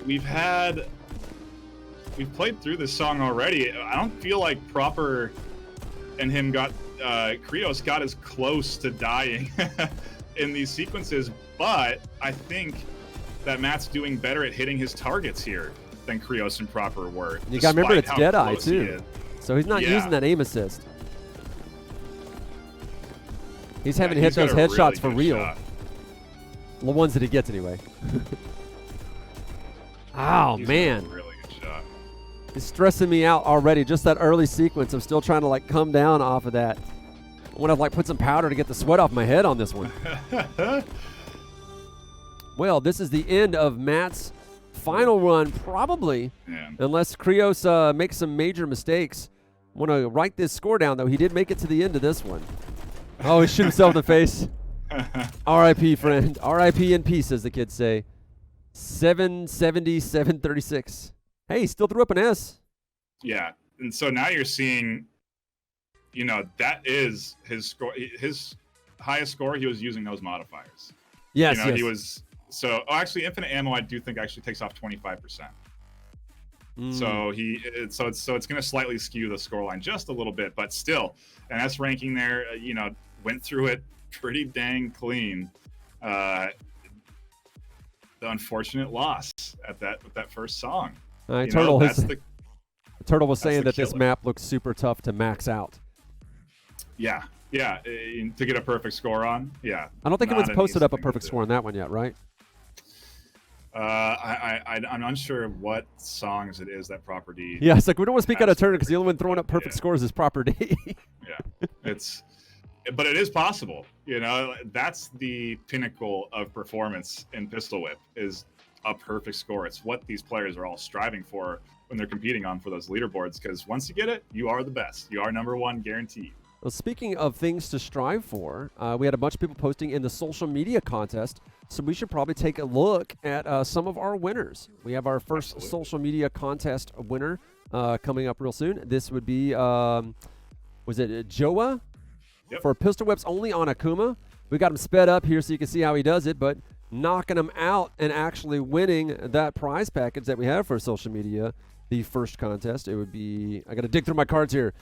We've played through this song already. I don't feel like Proper and him Krios got as close to dying in these sequences, but I think that Matt's doing better at hitting his targets here than Krios and Proper were. You gotta remember it's despite how Deadeye close he too, is. so he's not Yeah. using that aim assist. He's having to Yeah, hit he's those got a headshots really for good real. shot. The ones that he gets anyway. Oh, He's got man. a really good shot. It's stressing me out already. Just that early sequence. I'm still trying to like come down off of that. I want to like put some powder to get the sweat off my head on this one. Well, this is the end of Matt's final run, probably, Yeah. unless Krios makes some major mistakes. I want to write this score down, though. He did make it to the end of this one. Oh, he shot himself in the face. R.I.P., friend. R.I.P. in peace, as the kids say. 770, 736. Hey, he still threw up an S. Yeah, and so now you're seeing, that is his score. His highest score, he was using those modifiers. Yes, yes. He was. So, actually, infinite ammo, I do think actually takes off 25%. So it's going to slightly skew the scoreline just a little bit, but still, an S ranking there. Went through it pretty dang clean. The unfortunate loss with that first song. Turtle, Turtle was saying that this killer. map looks super tough to max out. Yeah, to get a perfect score on. Yeah, I don't think not anyone's an posted easy up a thing to perfect do. score on that one yet, right? I'm unsure what songs it is that Proper D. Yeah, it's like we don't want to speak out of turn Absolutely. because the only one throwing up perfect Yeah. scores is Proper D. Yeah, but it is possible. That's the pinnacle of performance in Pistol Whip is a perfect score. It's what these players are all striving for when they're competing for those leaderboards. Because once you get it, you are the best. You are number one, guaranteed. Well, speaking of things to strive for, we had a bunch of people posting in the social media contest, so we should probably take a look at some of our winners. We have our first social media contest winner coming up real soon. This would be, was it Joa? Yep. For Pistol Whips only on Akuma. We got him sped up here so you can see how he does it, but knocking him out and actually winning that prize package that we have for social media. The first contest, it would be, I got to dig through my cards here.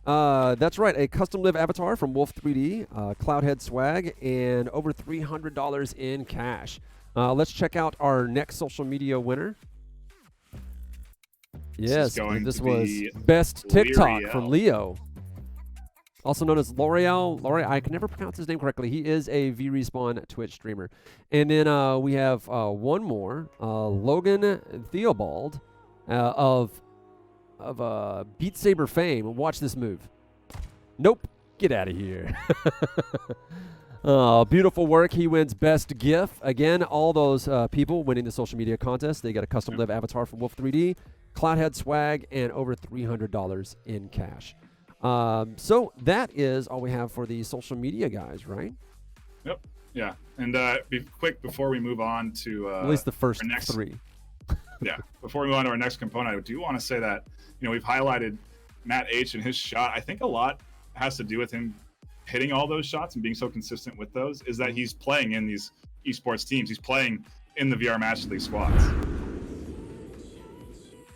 That's right, a custom live avatar from Wolf 3D, Cloudhead swag, and over $300 in cash. Let's check out our next social media winner. Yes, this was Best TikTok from Leo, also known as L'Oreal. I can never pronounce his name correctly. He is a V-Respawn Twitch streamer. And then we have one more, Logan Theobald. Of Beat Saber fame. Watch this move. Nope. Get out of here. Beautiful work. He wins Best GIF. Again, all those people winning the social media contest, they got a custom live avatar from Wolf 3D, Cloudhead swag, and over $300 in cash. So that is all we have for the social media guys, right? Yep. Yeah. And be quick before we move on to at least the first our next three. Yeah. Before we move on to our next component, I do want to say that, we've highlighted Matt H and his shot. I think a lot has to do with him hitting all those shots and being so consistent with those, is that he's playing in these esports teams. He's playing in the VR Master League squads.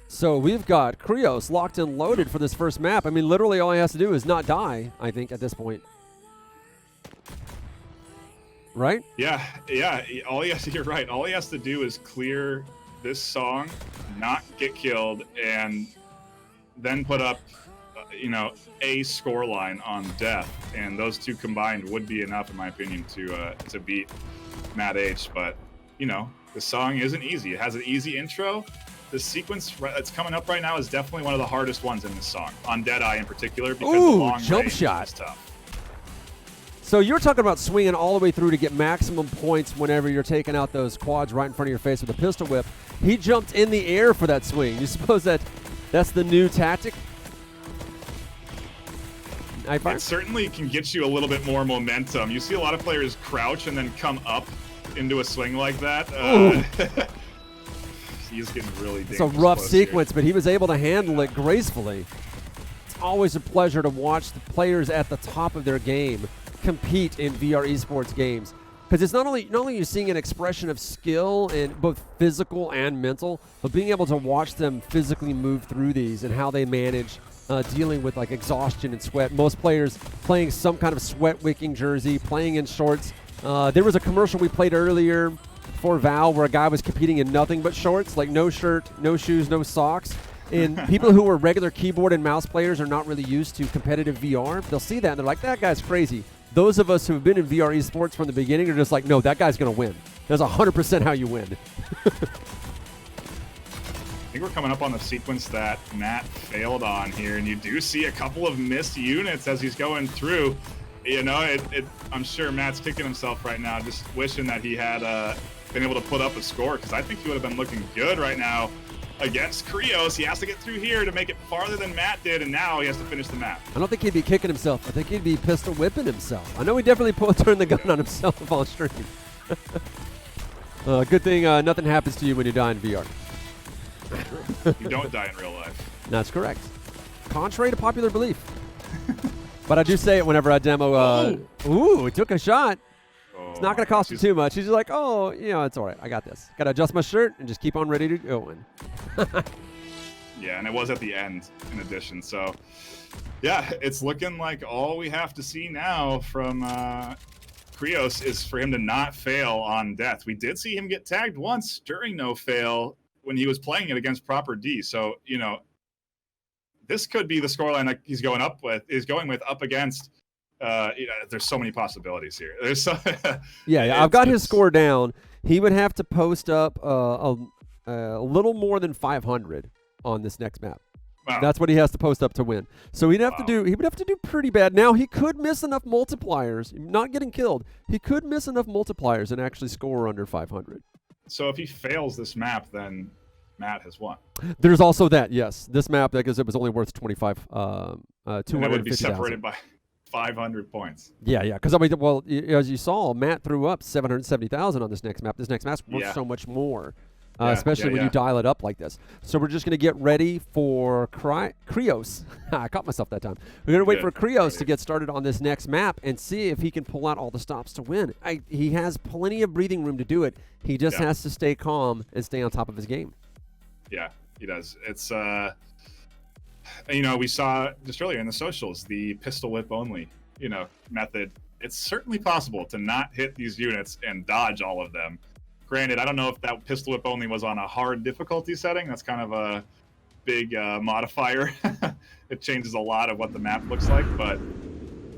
So we've got Krios locked and loaded for this first map. I mean, literally all he has to do is not die, I think, at this point. Right? Yeah. You're right. All he has to do is clear this song, not get killed, and then put up, a score line on death, and those two combined would be enough, in my opinion, to beat Matt H. But the song isn't easy. It has an easy intro. The sequence that's coming up right now is definitely one of the hardest ones in this song, on Deadeye in particular, because the long jump range shot. is tough. So you're talking about swinging all the way through to get maximum points whenever you're taking out those quads right in front of your face with a pistol whip. He jumped in the air for that swing. You suppose that's the new tactic? It certainly can get you a little bit more momentum. You see a lot of players crouch and then come up into a swing like that. He's getting really dangerous. It's a rough close sequence, here. but he was able to handle it gracefully. always a pleasure to watch the players at the top of their game compete in VR esports games. Because it's not only you're seeing an expression of skill in both physical and mental, but being able to watch them physically move through these and how they manage dealing with like exhaustion and sweat. Most players playing some kind of sweat wicking jersey, playing in shorts. There was a commercial we played earlier for VAL where a guy was competing in nothing but shorts, like no shirt, no shoes, no socks. And people who are regular keyboard and mouse players are not really used to competitive VR. They'll see that and they're like, that guy's crazy. Those of us who have been in VR esports from the beginning are just like, no, that guy's going to win. That's 100% how you win. I think we're coming up on the sequence that Matt failed on here, and you do see a couple of missed units as he's going through. You know, I'm sure Matt's kicking himself right now, just wishing that he had been able to put up a score, because I think he would have been looking good right now against Krios. He has to get through here to make it farther than Matt did, and now he has to finish the map. I don't think he'd be kicking himself. I think he'd be pistol whipping himself. I know he definitely turned the gun on himself on stream. Good thing nothing happens to you when you die in VR. You don't die in real life. That's correct. Contrary to popular belief. But I do say it whenever I demo. Ooh, he took a shot. It's not going to cost you too much. He's just like, oh, you know, it's all right. I got this. Got to adjust my shirt and just keep on ready to go in. Yeah, and it was at the end in addition. So, yeah, it's looking like all we have to see now from Krios is for him to not fail on death. We did see him get tagged once during no fail when he was playing it against Proper D. So, you know, this could be the scoreline that he's going with up against. You know, there's so many possibilities here. There's so yeah, I've got his score down. He would have to post up a little more than 500 on this next map. Wow. That's what he has to post up to win. So he would have to do pretty bad. Now he could miss enough multipliers, not getting killed. He could miss enough multipliers and actually score under 500. So if he fails this map, then Matt has won. There's also that, yes. This map, because it was only worth 25, 250,000. It would be separated by 500 points. Yeah. Because I mean, well, as you saw, Matt threw up 770,000 on this next map. This next map's worth so much more, especially when you dial it up like this. So we're just going to get ready for Krios. I caught myself that time. We're going to wait for Krios to get started on this next map and see if he can pull out all the stops to win. He has plenty of breathing room to do it. He just has to stay calm and stay on top of his game. Yeah, he does. It's you know, we saw just earlier in the socials the pistol whip only, you know, method. It's certainly possible to not hit these units and dodge all of them. Granted, I don't know if that pistol whip only was on a hard difficulty setting. That's kind of a big modifier. It changes a lot of what the map looks like, but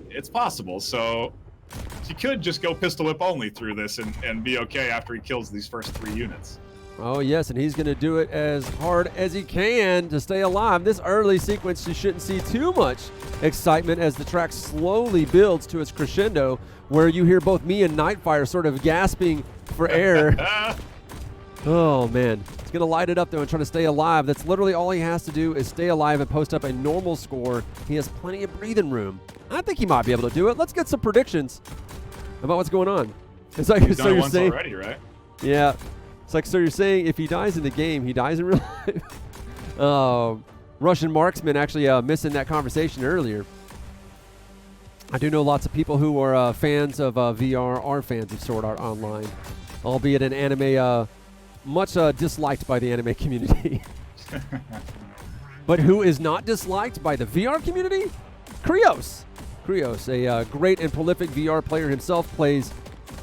it's possible. So he could just go pistol whip only through this and be okay after he kills these first 3 units. Oh, yes, and he's going to do it as hard as he can to stay alive. This early sequence, you shouldn't see too much excitement as the track slowly builds to its crescendo, where you hear both me and Nightfire sort of gasping for air. Oh, man. He's going to light it up, though, and try to stay alive. That's literally all he has to do is stay alive and post up a normal score. He has plenty of breathing room. I think he might be able to do it. Let's get some predictions about what's going on. It's like, He's done it once already, right? Yeah. It's like, so you're saying if he dies in the game, he dies in real life? Russian marksman actually missing that conversation earlier. I do know lots of people who are fans of VR are fans of Sword Art Online, albeit an anime much disliked by the anime community. But who is not disliked by the VR community? Krios. Krios, a great and prolific VR player himself, plays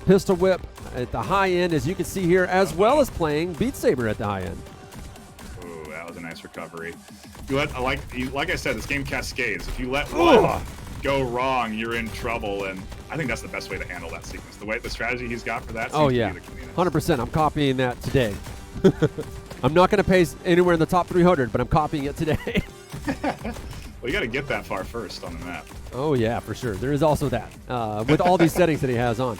Pistol Whip at the high end, as you can see here, as well as playing Beat Saber at the high end. Ooh, that was a nice recovery. Like I said, this game cascades. If you let one go wrong, you're in trouble, and I think that's the best way to handle that sequence. The strategy he's got for that. Oh yeah, 100%. I'm copying that today. I'm not going to pace anywhere in the top 300, but I'm copying it today. Well, you got to get that far first on the map. Oh yeah, for sure. There is also that with all these settings that he has on.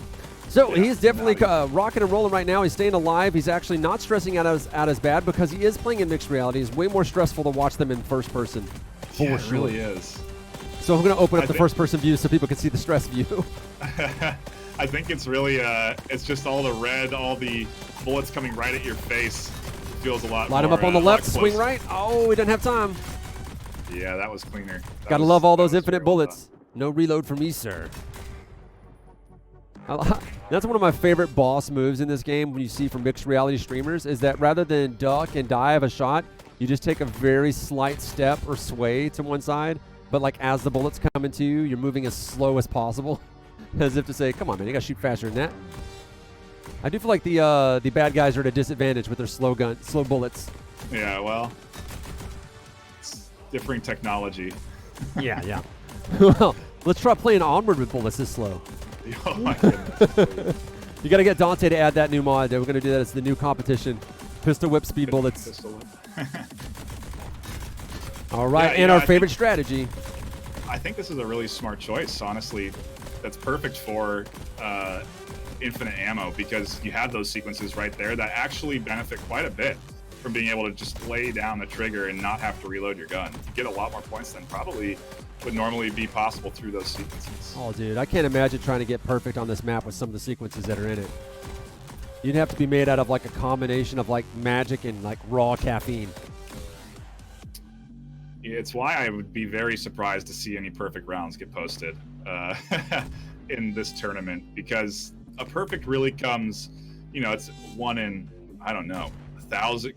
So he's definitely rocking and rolling right now. He's staying alive. He's actually not stressing out as bad because he is playing in mixed reality. It's way more stressful to watch them in first person. Yeah, it really is. So I'm going to open up the first person view so people can see the stress view. I think it's really, it's just all the red, all the bullets coming right at your face. Feels a lot Line more, him up on the left, close. swing right. Oh, he doesn't have time. Yeah, that was cleaner. Gotta love all those infinite bullets. No reload for me, sir. That's one of my favorite boss moves in this game when you see from mixed reality streamers is that rather than duck and die of a shot, you just take a very slight step or sway to one side, but like as the bullets come into you, you're moving as slow as possible, as if to say, come on, man, you gotta shoot faster than that. I do feel like the bad guys are at a disadvantage with their slow bullets. Yeah, well, it's differing technology. Yeah. Well, let's try playing Onward with bullets this slow. Oh my goodness. You got to get Dante to add that new mod. We're going to do that as the new competition. Pistol Whip Speed Bullets. Pistol Whip. All right, Yeah, and our I favorite strategy. I think this is a really smart choice, honestly. That's perfect for infinite ammo because you have those sequences right there that actually benefit quite a bit from being able to just lay down the trigger and not have to reload your gun. You get a lot more points than probably would normally be possible through those sequences. Oh, dude, I can't imagine trying to get perfect on this map with some of the sequences that are in it. You'd have to be made out of like a combination of like magic and like raw caffeine. It's why I would be very surprised to see any perfect rounds get posted in this tournament, because a perfect really comes, it's one in, I don't know,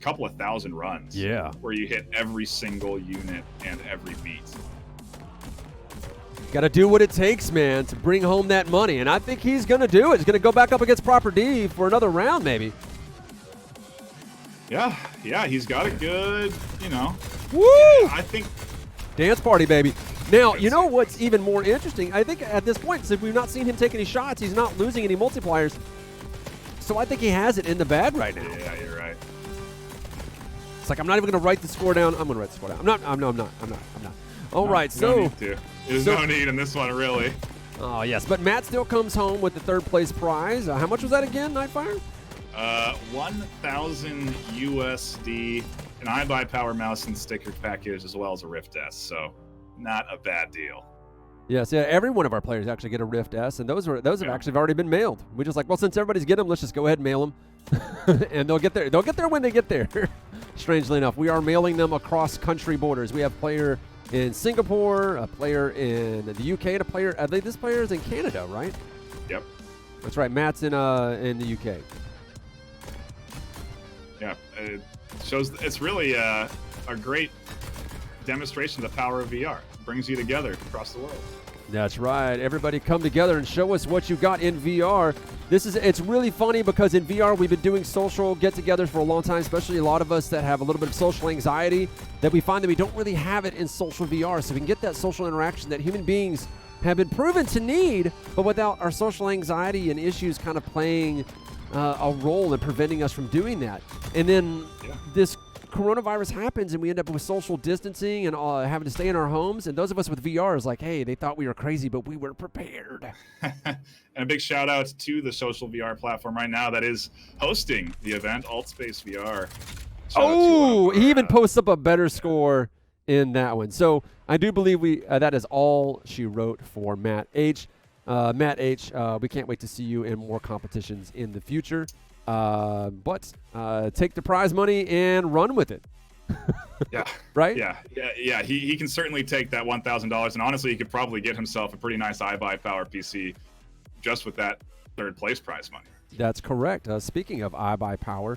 couple of thousand runs. Yeah. Where you hit every single unit and every beat. Got to do what it takes, man, to bring home that money. And I think he's going to do it. He's going to go back up against Proper D for another round, maybe. Yeah, he's got a good, Woo! I think. Dance party, baby. Now, you know what's even more interesting? I think at this point, since we've not seen him take any shots, he's not losing any multipliers. So I think he has it in the bag right now. Yeah, you're right. It's like, I'm not even going to write the score down. I'm going to write the score down. I'm not. All right, no need to. There's no need in this one, really. Oh, yes. But Matt still comes home with the third place prize. How much was that again, Nightfire? 1,000 USD, an iBuyPower mouse and sticker package, as well as a Rift S. So, not a bad deal. Yes, yeah. Every one of our players actually get a Rift S, and those have actually already been mailed. We just like, well, since everybody's getting them, let's just go ahead and mail them, and they'll get there. They'll get there when they get there. Strangely enough, we are mailing them across country borders. We have a player in Singapore, a player in the UK, and a player. I think this player is in Canada, right? Yep. That's right. Matt's in the UK. Yeah, it shows. It's really a great demonstration of the power of VR. It brings you together across the world. That's right. Everybody come together and show us what you got in VR. It's really funny because in VR we've been doing social get-togethers for a long time, especially a lot of us that have a little bit of social anxiety, that we find that we don't really have it in social VR. So we can get that social interaction that human beings have been proven to need, but without our social anxiety and issues kind of playing a role in preventing us from doing that. And then this coronavirus happens and we end up with social distancing and having to stay in our homes. And those of us with VR is like, hey, they thought we were crazy, but we were prepared. And a big shout out to the social VR platform right now that is hosting the event, AltSpace VR. He even posts up a better score in that one. So I do believe that is all she wrote for Matt H. Matt H., we can't wait to see you in more competitions in the future. But take the prize money and run with it. Yeah. Right? Yeah. He can certainly take that $1,000, and honestly, he could probably get himself a pretty nice iBuyPower PC just with that third place prize money. That's correct. Speaking of iBuyPower,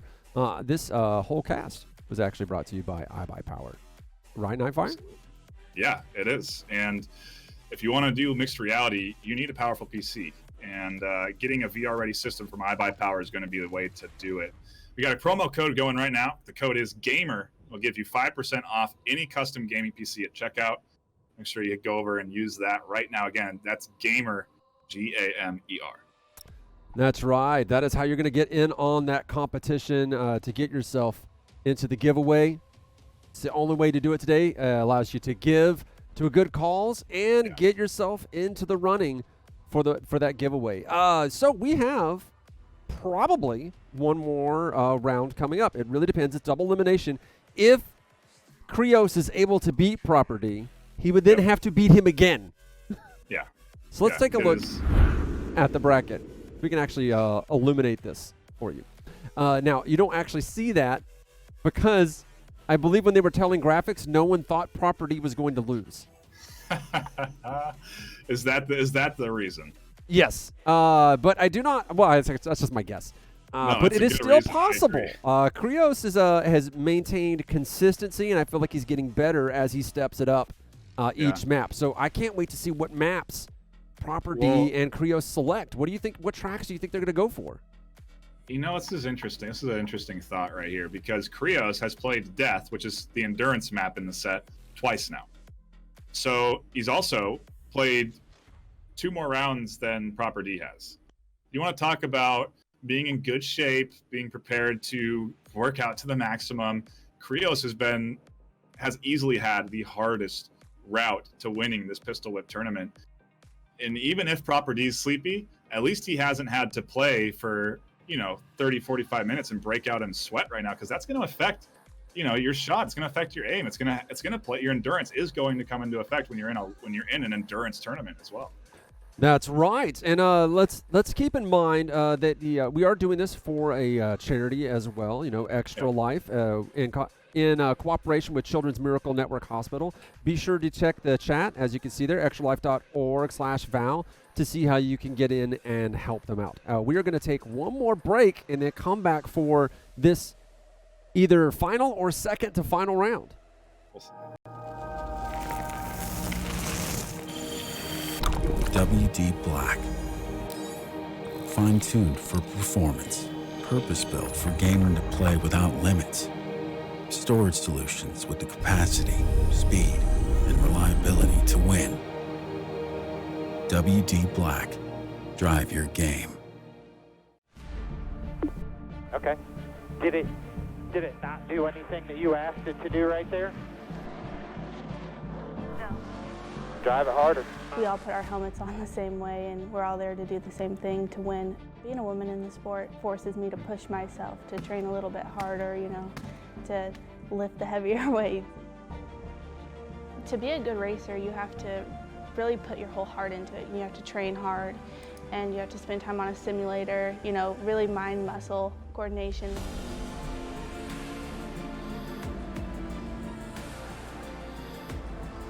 this whole cast was actually brought to you by iBuyPower. Right, Nightfire? Yeah, it is. And if you want to do mixed reality, you need a powerful PC. And getting a VR-ready system from iBuyPower is going to be the way to do it. We got a promo code going right now. The code is GAMER. It'll give you 5% off any custom gaming PC at checkout. Make sure you go over and use that right now. Again, that's GAMER, G-A-M-E-R. That's right. That is how you're going to get in on that competition to get yourself into the giveaway. It's the only way to do it today. Allows you to give to a good cause and get yourself into the running for that giveaway. So we have probably one more round coming up. It really depends. It's double elimination. If Krios is able to beat Proper D, he would then have to beat him again. Yeah. So let's take a look at the bracket. We can actually illuminate this for you. Now, you don't actually see that because I believe when they were telling graphics, no one thought Proper D was going to lose. Is that the reason? Yes, but I do not. Well, that's just my guess. No, but it's it a is good still reason. I possible. agree. Krios has maintained consistency, and I feel like he's getting better as he steps it up each map. So I can't wait to see what maps Proper D and Krios select. What do you think? What tracks do you think they're going to go for? You know, this is interesting. This is an interesting thought right here because Krios has played Death, which is the endurance map in the set, twice now. So he's also played 2 more rounds than Proper D has. You want to talk about being in good shape, being prepared to work out to the maximum. Krios has easily had the hardest route to winning this Pistol Whip tournament. And even if Proper D is sleepy, at least he hasn't had to play for 30, 45 minutes and break out in sweat right now, because that's going to affect, your shot. It's going to affect your aim. It's going to play. Your endurance is going to come into effect when you're in an endurance tournament as well. That's right, and let's keep in mind that we are doing this for a charity as well. Extra Life in cooperation with Children's Miracle Network Hospital. Be sure to check the chat, as you can see there, extralife.org/VAL, to see how you can get in and help them out. We are going to take one more break and then come back for this either final or second to final round. WD Black. Fine-tuned for performance. Purpose-built for gaming to play without limits. Storage solutions with the capacity, speed, and reliability to win. WD Black. Drive your game. Okay. Did it not do anything that you asked it to do right there? No. Drive it harder. We all put our helmets on the same way, and we're all there to do the same thing to win. Being a woman in the sport forces me to push myself, to train a little bit harder, to lift the heavier weights. To be a good racer, you have to really put your whole heart into it. You have to train hard, and you have to spend time on a simulator, really mind-muscle coordination.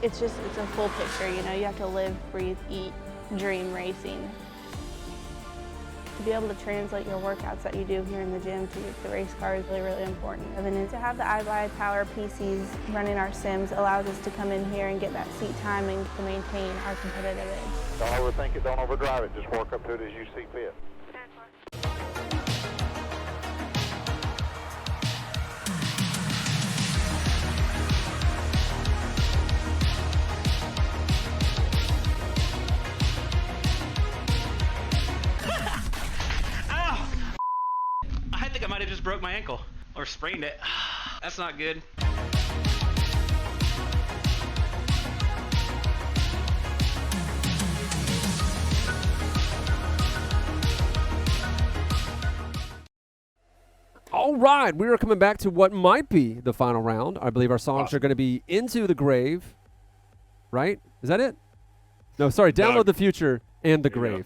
It's a full picture, you have to live, breathe, eat, dream racing. To be able to translate your workouts that you do here in the gym to the race car is really, really important. And then to have the iBuyPower PCs running our sims allows us to come in here and get that seat time and to maintain our competitive edge. Don't overthink it, don't overdrive it, just work up to it as you see fit. I think I might have just broke my ankle or sprained it. That's not good. All right, we are coming back to what might be the final round. I believe our songs are going to be Into the Grave, right? Is that it? No, sorry, Download the Future and The Grave.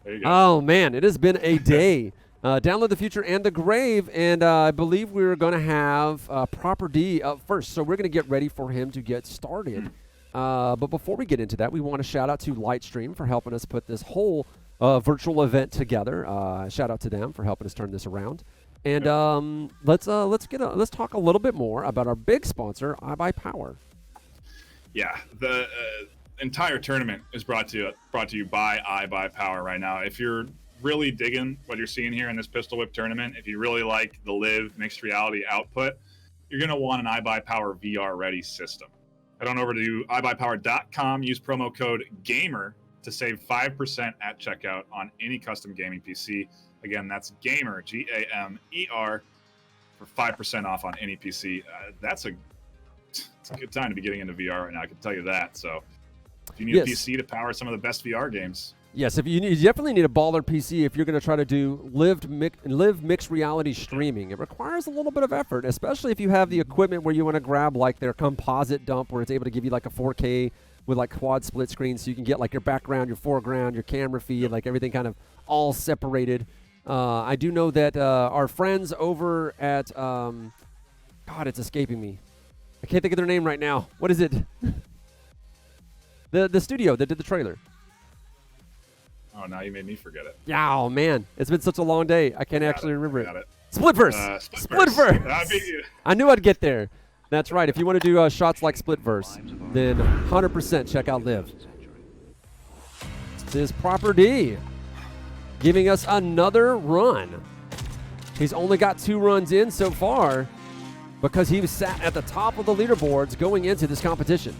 There you go. Oh, man, it has been a day. Download the Future and The Grave, and I believe we're going to have Proper D up first. So we're going to get ready for him to get started. But before we get into that, we want to shout out to Lightstream for helping us put this whole virtual event together. Shout out to them for helping us turn this around. And let's talk a little bit more about our big sponsor, iBuyPower. Yeah, the entire tournament is brought to you by iBuyPower right now. If you're really digging what you're seeing here in this Pistol Whip tournament, if you really like the live mixed reality output, you're going to want an iBuyPower VR ready system. Head on over to iBuyPower.com, use promo code GAMER to save 5% at checkout on any custom gaming PC. Again, that's GAMER, G-A-M-E-R, for 5% off on any PC. It's a good time to be getting into VR right now, I can tell you that. So if you need a PC to power some of the best VR games. Yes, you definitely need a baller PC if you're going to try to do live mixed reality streaming. It requires a little bit of effort, especially if you have the equipment where you want to grab like their composite dump where it's able to give you like a 4K with like quad split screen, so you can get like your background, your foreground, your camera feed, like everything kind of all separated. I do know that our friends over at God, it's escaping me. I can't think of their name right now. What is it? The studio that did the trailer. Oh, now you made me forget it. Yeah, oh man, it's been such a long day. I can't actually remember Got it. Splitverse. Splitverse. I knew I'd get there. That's right. If you want to do shots like Splitverse, then 100% check out Liv. This is Proper D giving us another run. He's only got 2 runs in so far because he was sat at the top of the leaderboards going into this competition.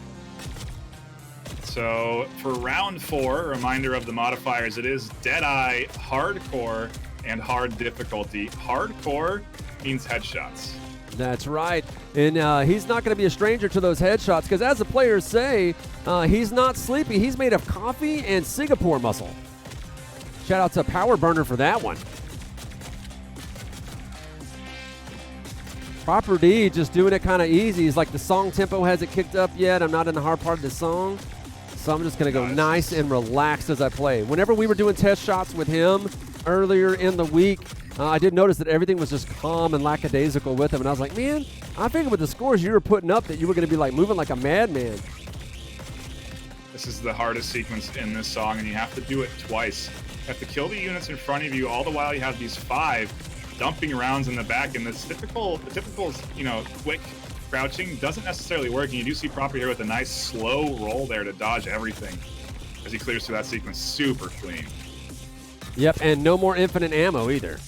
So for round 4, a reminder of the modifiers, it is Deadeye, Hardcore, and Hard difficulty. Hardcore means headshots. That's right. And he's not going to be a stranger to those headshots because as the players say, he's not sleepy. He's made of coffee and Singapore muscle. Shout out to Power Burner for that one. Proper D just doing it kind of easy. He's like, the song tempo hasn't kicked up yet. I'm not in the hard part of the song. So I'm just going to go nice and relaxed as I play. Whenever we were doing test shots with him earlier in the week, I did notice that everything was just calm and lackadaisical with him. And I was like, man, I figured with the scores you were putting up that you were going to be like moving like a madman. This is the hardest sequence in this song, and you have to do it twice. You have to kill the units in front of you, all the while you have these 5 dumping rounds in the back. And the typical, quick crouching doesn't necessarily work. And you do see Proper here with a nice slow roll there to dodge everything as he clears through that sequence super clean. Yep, and no more infinite ammo either.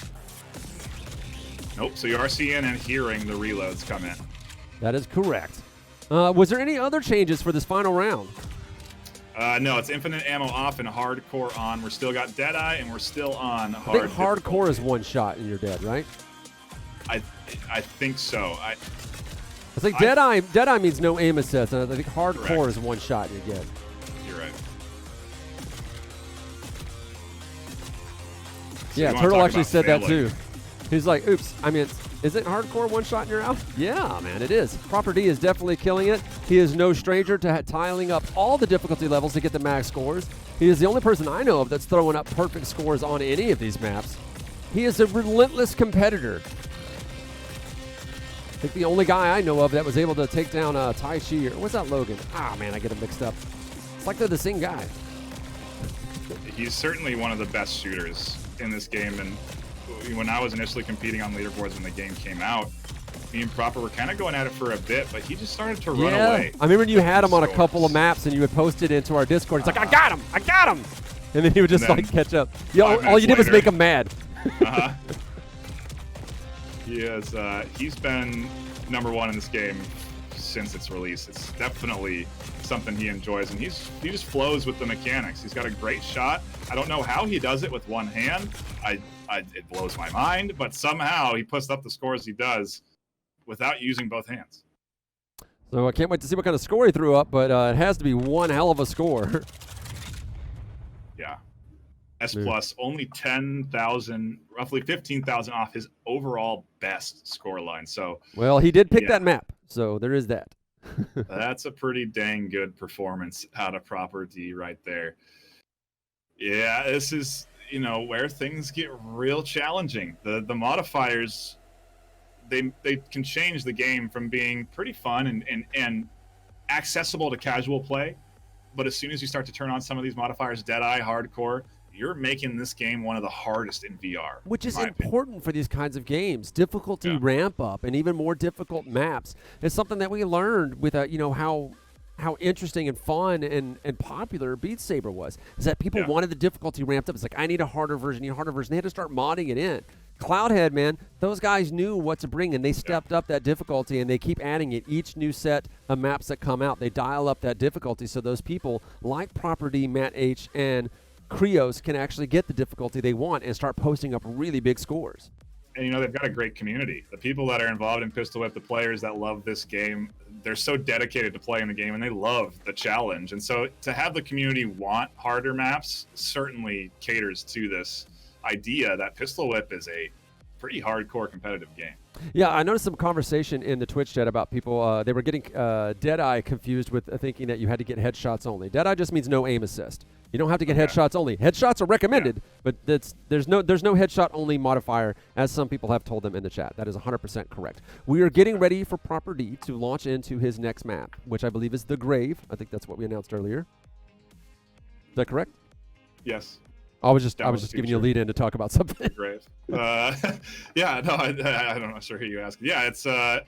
Nope, so you are seeing and hearing the reloads come in. That is correct. Was there any other changes for this final round? No, it's infinite ammo off and hardcore on. We're still got Deadeye, and we're still on hard. I think hardcore is 1 shot and you're dead, right? I think so. It's like Deadeye means no aim assist, and I think hardcore is 1 shot and you're dead. You're right. So yeah, Turtle actually said that too. He's like, oops, I mean, is it hardcore 1 shot and you're out? Yeah, man, it is. Proper D is definitely killing it. He is no stranger to tiling up all the difficulty levels to get the max scores. He is the only person I know of that's throwing up perfect scores on any of these maps. He is a relentless competitor. I think the only guy I know of that was able to take down Tai Chi, or what's that, Logan? Ah, man, I get them mixed up. It's like they're the same guy. He's certainly one of the best shooters in this game, and when I was initially competing on leaderboards when the game came out, me and Proper were kind of going at it for a bit, but he just started to run away. I remember you had him on a couple of maps, and you had posted into our Discord. He's like, I got him! I got him! And then he would just like catch up. All you did was make him mad. Uh-huh. He's been #1 in this game since its release. It's definitely something he enjoys, and he just flows with the mechanics. He's got a great shot. I don't know how he does it with 1 hand. It blows my mind, but somehow he puts up the scores he does without using both hands. So I can't wait to see what kind of score he threw up, but it has to be one hell of a score. Yeah. S plus, only 10,000, roughly 15,000 off his overall best score line. So, well, he did pick that map, so there is that. That's a pretty dang good performance out of Proper D right there. Yeah, this is, where things get real challenging. The modifiers, they can change the game from being pretty fun and accessible to casual play, but as soon as you start to turn on some of these modifiers, Deadeye, Hardcore, you're making this game one of the hardest in VR. Which is important for these kinds of games. Difficulty ramp up and even more difficult maps is something that we learned with how interesting and fun and popular Beat Saber was. Is that people wanted the difficulty ramped up. It's like, I need a harder version, They had to start modding it in. Cloudhead, man, those guys knew what to bring, and they stepped up that difficulty, and they keep adding it. Each new set of maps that come out, they dial up that difficulty so those people like Proper D, Matt H, and Krios can actually get the difficulty they want and start posting up really big scores. And, they've got a great community. The people that are involved in Pistol Whip, the players that love this game, they're so dedicated to playing the game, and they love the challenge. And so to have the community want harder maps certainly caters to this idea that Pistol Whip is a pretty hardcore competitive game. Yeah, I noticed some conversation in the Twitch chat about people, they were getting Deadeye confused with thinking that you had to get headshots only. Deadeye just means no aim assist. You don't have to get Okay. headshots only. Headshots are recommended, but there's no headshot only modifier, as some people have told them in the chat. That is 100% correct. We are getting ready for Proper D to launch into his next map, which I believe is the Grave. I think that's what we announced earlier. Is that corr't? Yes. I was just Down with just the giving you a future. lead in to talk about something. Great. Yeah, no, I'm not sure who you asked. Yeah, it's this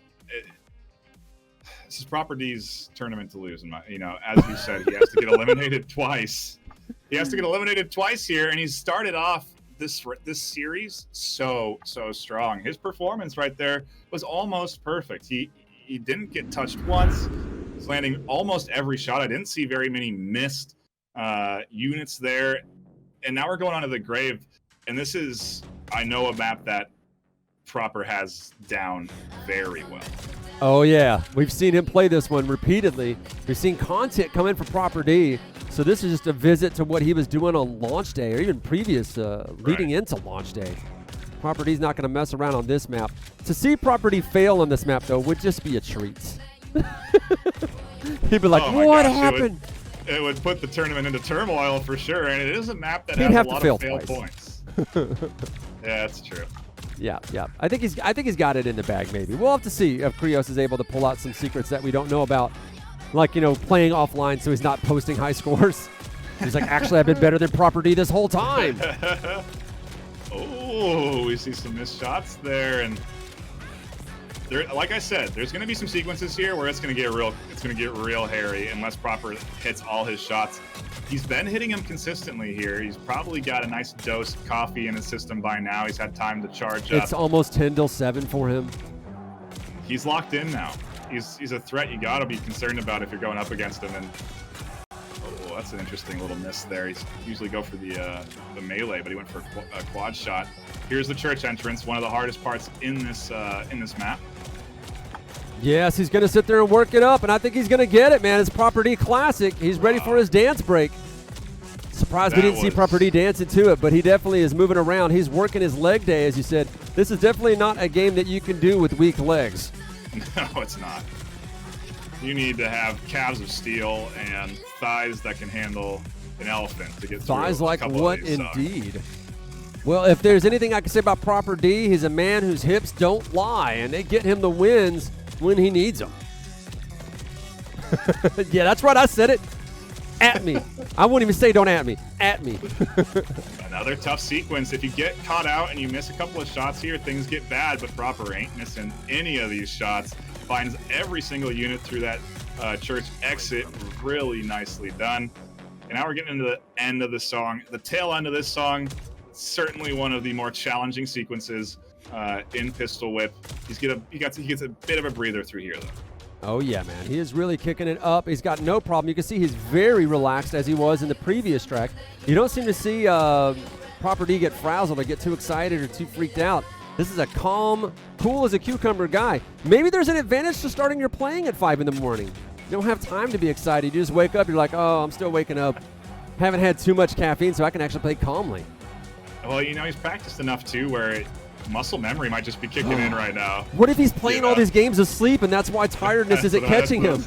is Proper D's tournament to lose. As you said, he has to get eliminated twice. He has to get eliminated twice here, and he's started off this series so strong. His performance right there was almost perfect. He didn't get touched once. He's landing almost every shot. I didn't see very many missed units there. And now we're going on to the Grave, and this is, I know, a map that Proper has down very well. Oh, yeah. We've seen him play this one repeatedly. We've seen content come in for Proper D. So this is just a visit to what he was doing on launch day, or even previous, leading into launch day. Proper D's not going to mess around on this map. To see Proper D fail on this map, though, would just be a treat. He'd be like, Oh my what gosh, happened? It would put the tournament into turmoil for sure, and it is a map that He'd has have a to lot fail of fail twice. points. Yeah, that's true. Yeah. I think he's got it in the bag. Maybe we'll have to see if Krios is able to pull out some secrets that we don't know about, like playing offline, so he's not posting high scores. He's like, actually, I've been better than Proper D this whole time. Oh, we see some missed shots there, and there, like I said, there's going to be some sequences here where it's going to get real hairy unless Proper hits all his shots. He's been hitting them consistently here. He's probably got a nice dose of coffee in his system by now. He's had time to charge up. It's almost 10 till 7 for him. He's locked in now. He's a threat you got to be concerned about if you're going up against him. And oh, that's an interesting little miss there. He's usually go for the melee, but he went for a quad shot. Here's the church entrance, one of the hardest parts in this map. Yes, he's going to sit there and work it up, and I think he's going to get it, man. It's Proper D classic. He's ready for his dance break. Surprised we didn't see Proper D dance into it, but he definitely is moving around. He's working his leg day, as you said. This is definitely not a game that you can do with weak legs. No, it's not. You need to have calves of steel and thighs that can handle an elephant to get through. Thighs like a couple what of these indeed? Well, if there's anything I can say about Proper D, he's a man whose hips don't lie, and they get him the wins when he needs them. Yeah, that's right. I said it. At me. I won't even say don't at me. At me. Another tough sequence. If you get caught out and you miss a couple of shots here, things get bad, but Proper ain't missing any of these shots. Finds every single unit through that church exit. Really nicely done. And now we're getting into the end of the song. The tail end of this song, certainly one of the more challenging sequences in Pistol Whip. He gets a bit of a breather through here, though. Oh, yeah, man. He is really kicking it up. He's got no problem. You can see he's very relaxed as he was in the previous track. You don't seem to see Proper D get frazzled or get too excited or too freaked out. This is a calm, cool as a cucumber guy. Maybe there's an advantage to starting your playing at 5 in the morning. You don't have time to be excited. You just wake up. You're like, oh, I'm still waking up. Haven't had too much caffeine, so I can actually play calmly. Well, he's practiced enough, too, where muscle memory might just be kicking in right now. What if he's playing all these games asleep, and that's why tiredness isn't catching him?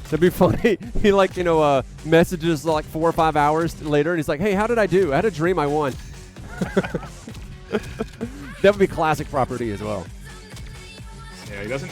That'd be funny. He messages like 4 or 5 hours later, and he's like, hey, how did I do? I had a dream I won. That would be classic Proper D as well. Yeah, he doesn't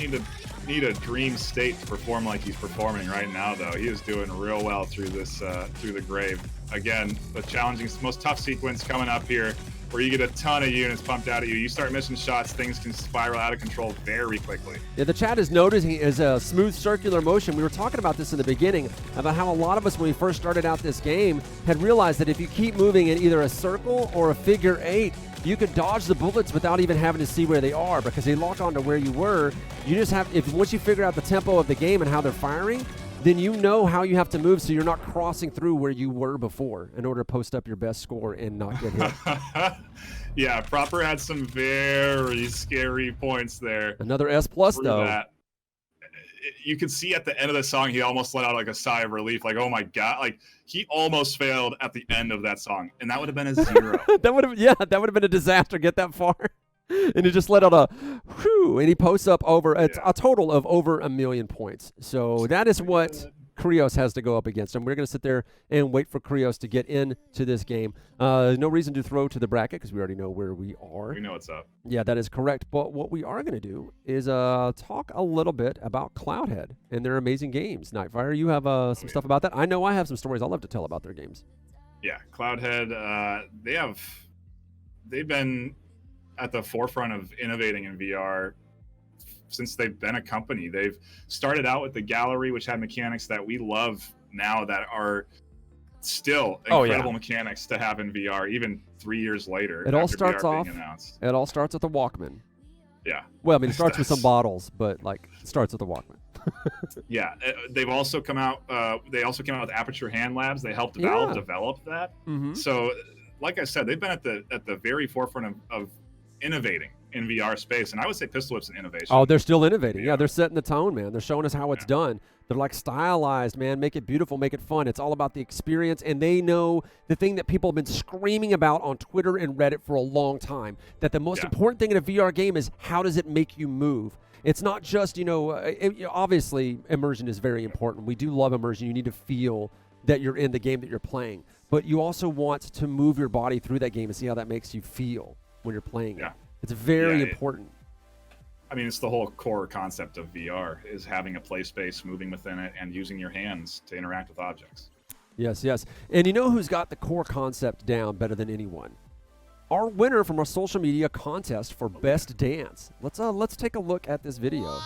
need a dream state to perform like he's performing right now, though. He is doing real well through this through the Grave. Again, the challenging, most tough sequence coming up here, where you get a ton of units pumped out at you. You start missing shots, things can spiral out of control very quickly. Yeah, the chat is noticing is a smooth circular motion. We were talking about this in the beginning, about how a lot of us, when we first started out this game, had realized that if you keep moving in either a circle or a figure 8, you could dodge the bullets without even having to see where they are, because they lock onto where you were. You just have, once you figure out the tempo of the game and how they're firing, then you know how you have to move so you're not crossing through where you were before in order to post up your best score and not get hit. Yeah, Proper had some very scary points there. Another S+, though. That. You could see at the end of the song, he almost let out like a sigh of relief, like, oh my God. Like, he almost failed at the end of that song, and that would have been a 0. that would have been a disaster, get that far. And he just let out a whew, and he posts up over a total of over 1 million points. So that is what Krios has to go up against him. We're going to sit there and wait for Krios to get into this game. No reason to throw to the bracket because we already know where we are. We know what's up. Yeah, that is correct. But what we are going to do is talk a little bit about Cloudhead and their amazing games. Nightfire, you have some stuff about that? I know I have some stories I'd love to tell about their games. Yeah, Cloudhead, they've been at the forefront of innovating in VR since they've been a company. They've started out with the gallery, which had mechanics that we love now that are still incredible mechanics to have in VR, even 3 years later. It all starts VR off. being announced. It all starts with the Walkman. Yeah. Well, I mean, it starts with some bottles, but like it starts with the Walkman. Yeah, they've also come out. They also came out with Aperture Hand Labs. They helped Valve develop that. Mm-hmm. So, like I said, they've been at the very forefront of innovating in VR space, and I would say Pistol Whip's an innovation. Oh, they're still innovating. Yeah, they're setting the tone, man. They're showing us how it's done. They're like stylized, man. Make it beautiful, make it fun. It's all about the experience, and they know the thing that people have been screaming about on Twitter and Reddit for a long time, that the most important thing in a VR game is how does it make you move? It's not just, obviously immersion is very important. We do love immersion. You need to feel that you're in the game that you're playing, but you also want to move your body through that game and see how that makes you feel when you're playing it. It's very important. I mean, it's the whole core concept of VR is having a play space, moving within it, and using your hands to interact with objects. Yes, yes. And you know who's got the core concept down better than anyone? Our winner from our social media contest for Best Dance. Let's take a look at this video.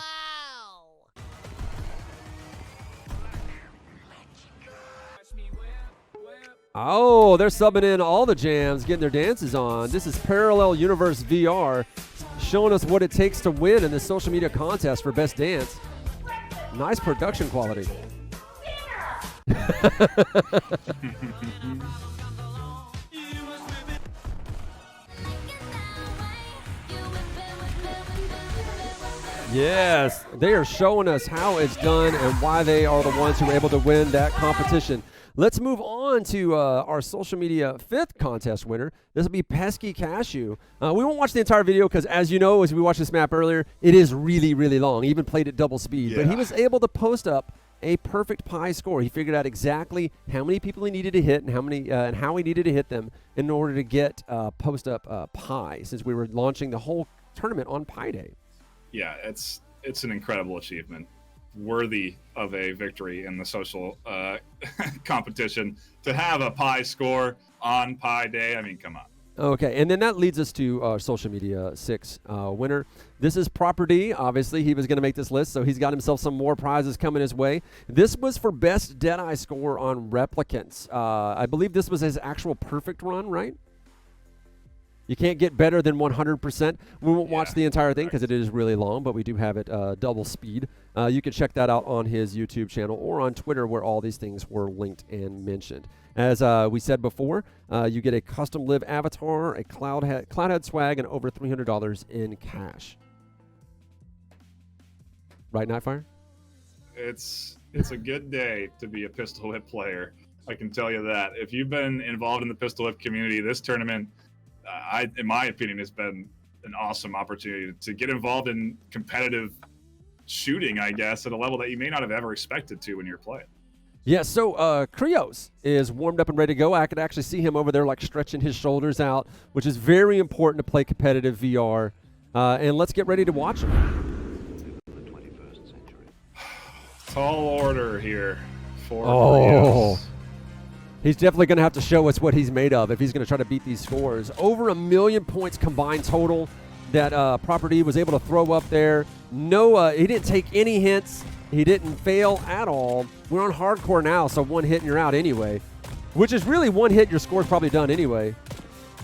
Oh, they're subbing in all the jams, getting their dances on. This is Parallel Universe VR, showing us what it takes to win in this social media contest for Best Dance. Nice production quality. Yes, they are showing us how it's done and why they are the ones who were able to win that competition. Let's move on to our social media fifth contest winner. This will be Pesky Cashew. We won't watch the entire video because, as you know, as we watched this map earlier, it is really, really long. He even played at double speed. But he was able to post up a perfect pie score. He figured out exactly how many people he needed to hit and how he needed to hit them in order to get post up pie, since we were launching the whole tournament on Pi Day. Yeah, it's an incredible achievement, worthy of a victory in the social competition. To have a pie score on Pi Day, I mean, come on. Okay, and then that leads us to our social media 6 winner. This is Proper D. Obviously, he was going to make this list, so he's got himself some more prizes coming his way. This was for best Deadeye score on Replicants. I believe this was his actual perfect run, right? You can't get better than 100%. We won't watch the entire thing because it is really long, but we do have it double speed. You can check that out on his YouTube channel or on Twitter, where all these things were linked and mentioned. As we said before, you get a custom live avatar, a Cloudhead swag, and over $300 in cash. Right, Nightfire? It's a good day to be a Pistol Whip player. I can tell you that. If you've been involved in the Pistol Whip community, this tournament, in my opinion, has been an awesome opportunity to get involved in competitive shooting, I guess, at a level that you may not have ever expected to when you're playing. Yeah, so Krios is warmed up and ready to go. I could actually see him over there like stretching his shoulders out, which is very important to play competitive VR. And let's get ready to watch him. Tall order here for Krios. Krios. He's definitely going to have to show us what he's made of if he's going to try to beat these scores. Over 1 million points combined total that Proper D was able to throw up there. No, he didn't take any hints. He didn't fail at all. We're on hardcore now, so one hit and you're out anyway. Which is really one hit, your score's probably done anyway.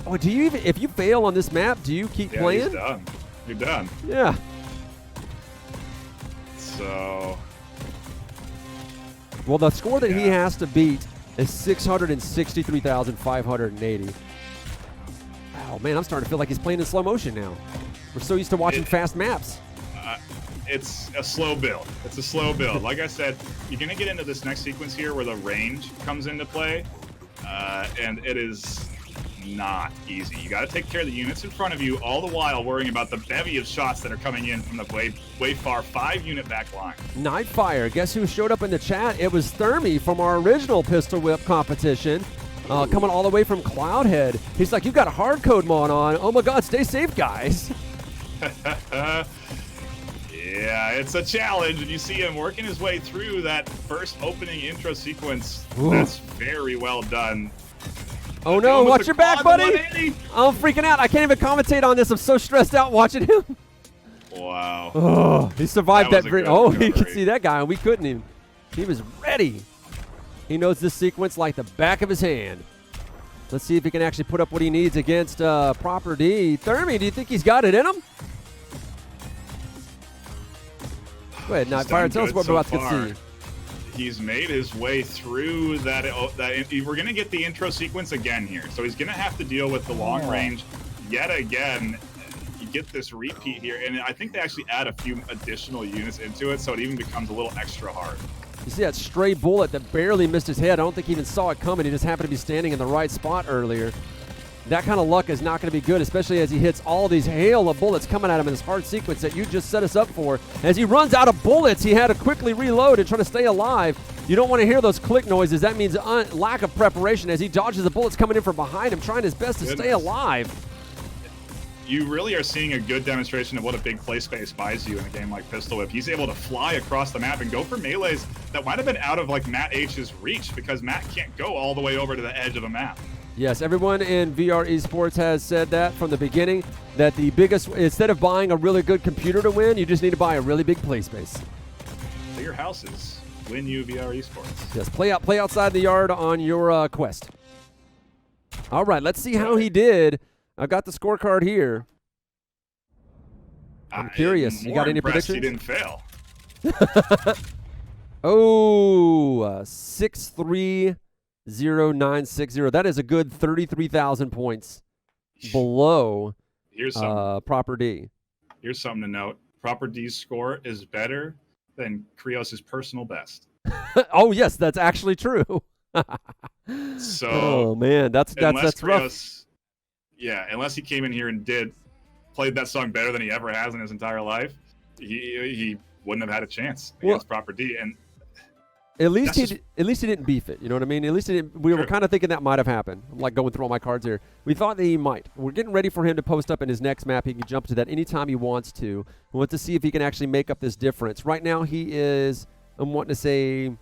Oh, do you even, if you fail on this map, do you keep playing? He's done. You're done. Yeah. So. Well, the score that he has to beat is 663,580. Oh, man, I'm starting to feel like he's playing in slow motion now. We're so used to watching fast maps. It's a slow build. It's a slow build. Like I said, you're going to get into this next sequence here where the range comes into play. And it is not easy. You got to take care of the units in front of you, all the while worrying about the bevy of shots that are coming in from the way far 5-unit back line. Nightfire. Guess who showed up in the chat? It was Thermy from our original Pistol Whip competition, coming all the way from Cloudhead. He's like, "You got a hard code mod on. Oh my God, stay safe, guys." Yeah, it's a challenge, and you see him working his way through that first opening intro sequence. Ooh. That's very well done. Oh no, watch your back, buddy. 180. I'm freaking out. I can't even commentate on this. I'm so stressed out watching him. Wow. Oh, he survived that. Oh, recovery. you can see that guy, and we couldn't even. He was ready. He knows this sequence like the back of his hand. Let's see if he can actually put up what he needs against Proper D. Thermy, do you think he's got it in him? Go ahead, Nightfire. Tell us what we're about to see. He's made his way through that. We're going to get the intro sequence again here. So he's going to have to deal with the long range yet again. You get this repeat here. And I think they actually add a few additional units into it, so it even becomes a little extra hard. You see that stray bullet that barely missed his head. I don't think he even saw it coming. He just happened to be standing in the right spot earlier. That kind of luck is not going to be good, especially as he hits all these hail of bullets coming at him in this hard sequence that you just set us up for. As he runs out of bullets, he had to quickly reload and try to stay alive. You don't want to hear those click noises. That means lack of preparation as he dodges the bullets coming in from behind him, trying his best to stay alive. You really are seeing a good demonstration of what a big play space buys you in a game like Pistol Whip. He's able to fly across the map and go for melees that might have been out of like Matt H's reach because Matt can't go all the way over to the edge of a map. Yes, everyone in VR Esports has said that from the beginning, that the biggest, instead of buying a really good computer to win, you just need to buy a really big play space. Bigger houses win you VR Esports. Yes, play outside the yard on your quest. All right, let's see how he did. I've got the scorecard here. I'm curious. You got any predictions? He didn't fail. Oh, 630,960. That is a good 33,000 points below Here's Proper D. Here's something to note. Proper D's score is better than Krios' personal best. Oh, yes, that's actually true. So, oh, man, that's Krios, rough. Yeah, unless he came in here and played that song better than he ever has in his entire life, he wouldn't have had a chance against Proper D. And at least he didn't beef it. You know what I mean? At least he didn't. We were kind of thinking that might have happened. I'm like going through all my cards here. We thought that he might. We're getting ready for him to post up in his next map. He can jump to that anytime he wants to. We want to see if he can actually make up this difference. Right now he is, I'm wanting to say,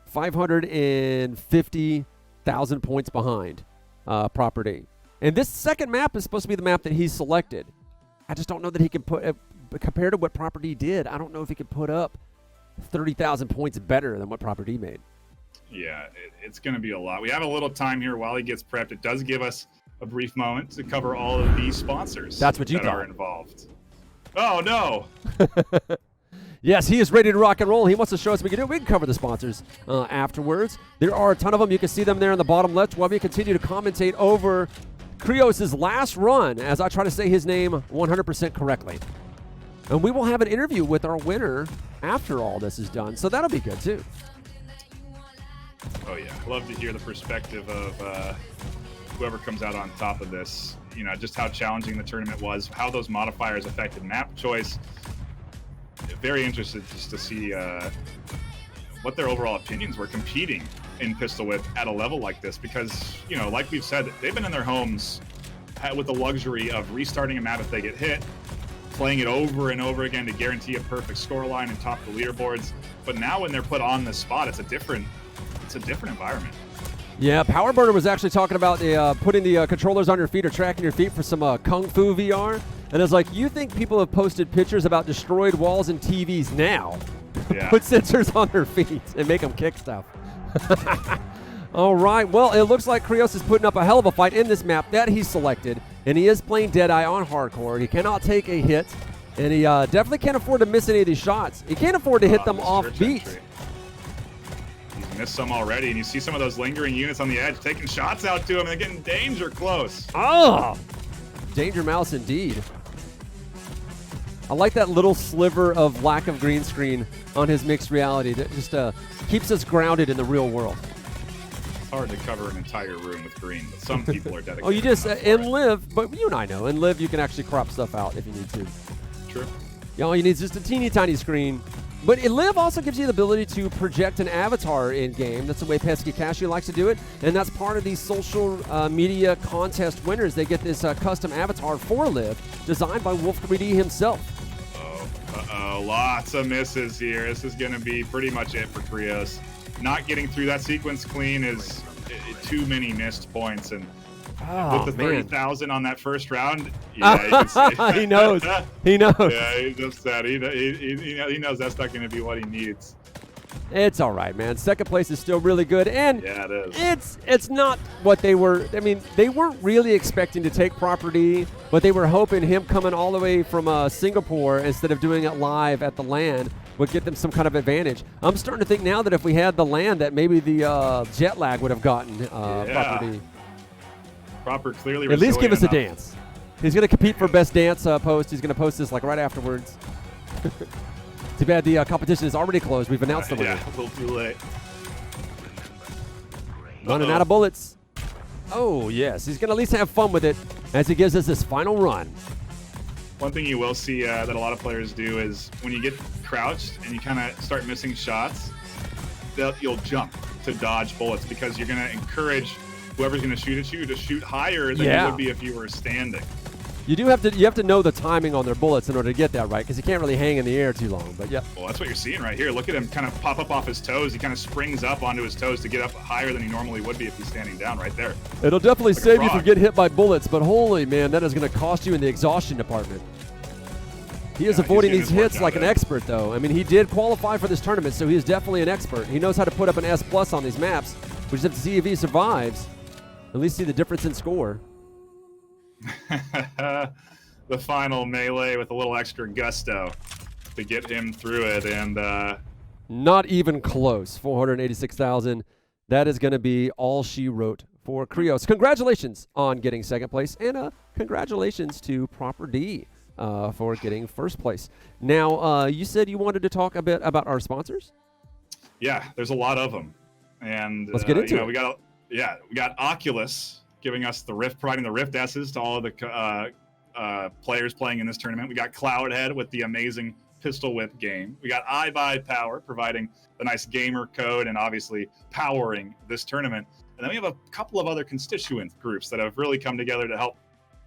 550,000 points behind Proper D. And this second map is supposed to be the map that he's selected. I just don't know that he can put, compared to what Proper D did, I don't know if he could put up 30,000 points better than what Proper D made. Yeah, it's going to be a lot. We have a little time here while he gets prepped. It does give us a brief moment to cover all of the sponsors that are involved. Oh, no. Yes, he is ready to rock and roll. He wants to show us we can do it. We can cover the sponsors afterwards. There are a ton of them. You can see them there in the bottom left while we continue to commentate over Krios' last run as I try to say his name 100% correctly. And we will have an interview with our winner after all this is done, so that'll be good too. Oh yeah, I love to hear the perspective of whoever comes out on top of this. You know, just how challenging the tournament was, how those modifiers affected map choice. Very interested just to see what their overall opinions were competing in Pistol Whip at a level like this, because, you know, like we've said, they've been in their homes with the luxury of restarting a map if they get hit, playing it over and over again to guarantee a perfect scoreline and top the leaderboards. But now when they're put on the spot, it's a different environment. Yeah, Powerburner was actually talking about putting the controllers on your feet or tracking your feet for some Kung Fu VR. And it's like, you think people have posted pictures about destroyed walls and TVs now? Yeah. Put sensors on their feet and make them kick stuff. All right, well, it looks like Krios is putting up a hell of a fight in this map that he selected, and he is playing Deadeye on hardcore. He cannot take a hit, and he definitely can't afford to miss any of these shots. He can't afford to hit them off beat. He's missed some already, and you see some of those lingering units on the edge taking shots out to him, and they're getting danger close. Oh, Danger Mouse indeed. I like that little sliver of lack of green screen on his mixed reality that just keeps us grounded in the real world. It's hard to cover an entire room with green, but some people are dedicated. Oh, you just enough for in it. Live, but you and I know in Live you can actually crop stuff out if you need to. True. Yeah, all you need is just a teeny tiny screen. But in Live also gives you the ability to project an avatar in game. That's the way Pesky Cashew likes to do it, and that's part of these social media contest winners. They get this custom avatar for Live, designed by Wolf 3D himself. Uh-oh, lots of misses here. This is going to be pretty much it for Krios. Not getting through that sequence clean is too many missed points, and with the 30,000 on that first round, yeah, you can see. He knows. He knows. Yeah, he's upset. He knows that's not going to be what he needs. It's all right, man. Second place is still really good, and Yeah, it is. it's not what they were. I mean, they weren't really expecting to take Property, but they were hoping him coming all the way from Singapore instead of doing it live at the LAN would get them some kind of advantage. I'm starting to think now that if we had the LAN, that maybe the jet lag would have gotten Property. Proper clearly. At least give us a resilient dance. He's going to compete for best dance post. He's going to post this like right afterwards. Too bad the competition is already closed. We've announced the winner. Yeah, a little too late. Running out of bullets. Oh, yes. He's going to at least have fun with it as he gives us this final run. One thing you will see that a lot of players do is when you get crouched and you kind of start missing shots, you'll jump to dodge bullets because you're going to encourage whoever's going to shoot at you to shoot higher than you would be if you were standing. You have to know the timing on their bullets in order to get that right, because you can't really hang in the air too long. But yeah. Well, that's what you're seeing right here. Look at him kind of pop up off his toes. He kind of springs up onto his toes to get up higher than he normally would be if he's standing down right there. It'll definitely Like a save you frog. from getting hit by bullets, but holy man, that is going to cost you in the exhaustion department. He is Yeah, avoiding he's these getting his hits work like out an of it. expert, though. I mean, he did qualify for this tournament, so he is definitely an expert. He knows how to put up an S+ on these maps. We just have to see if he survives. At least see the difference in score. The final melee with a little extra gusto to get him through it, and Not even close. 486,000. That is going to be all she wrote for Krios. Congratulations on getting second place, and congratulations to Proper D for getting first place. Now, you said you wanted to talk a bit about our sponsors? yeah, there's a lot of them, and Let's get into it. We got Oculus giving us the Rift, providing the Rift S's to all of the players playing in this tournament. We got Cloudhead with the amazing Pistol Whip game. We got iBuyPower providing the nice gamer code and obviously powering this tournament. And then we have a couple of other constituent groups that have really come together to help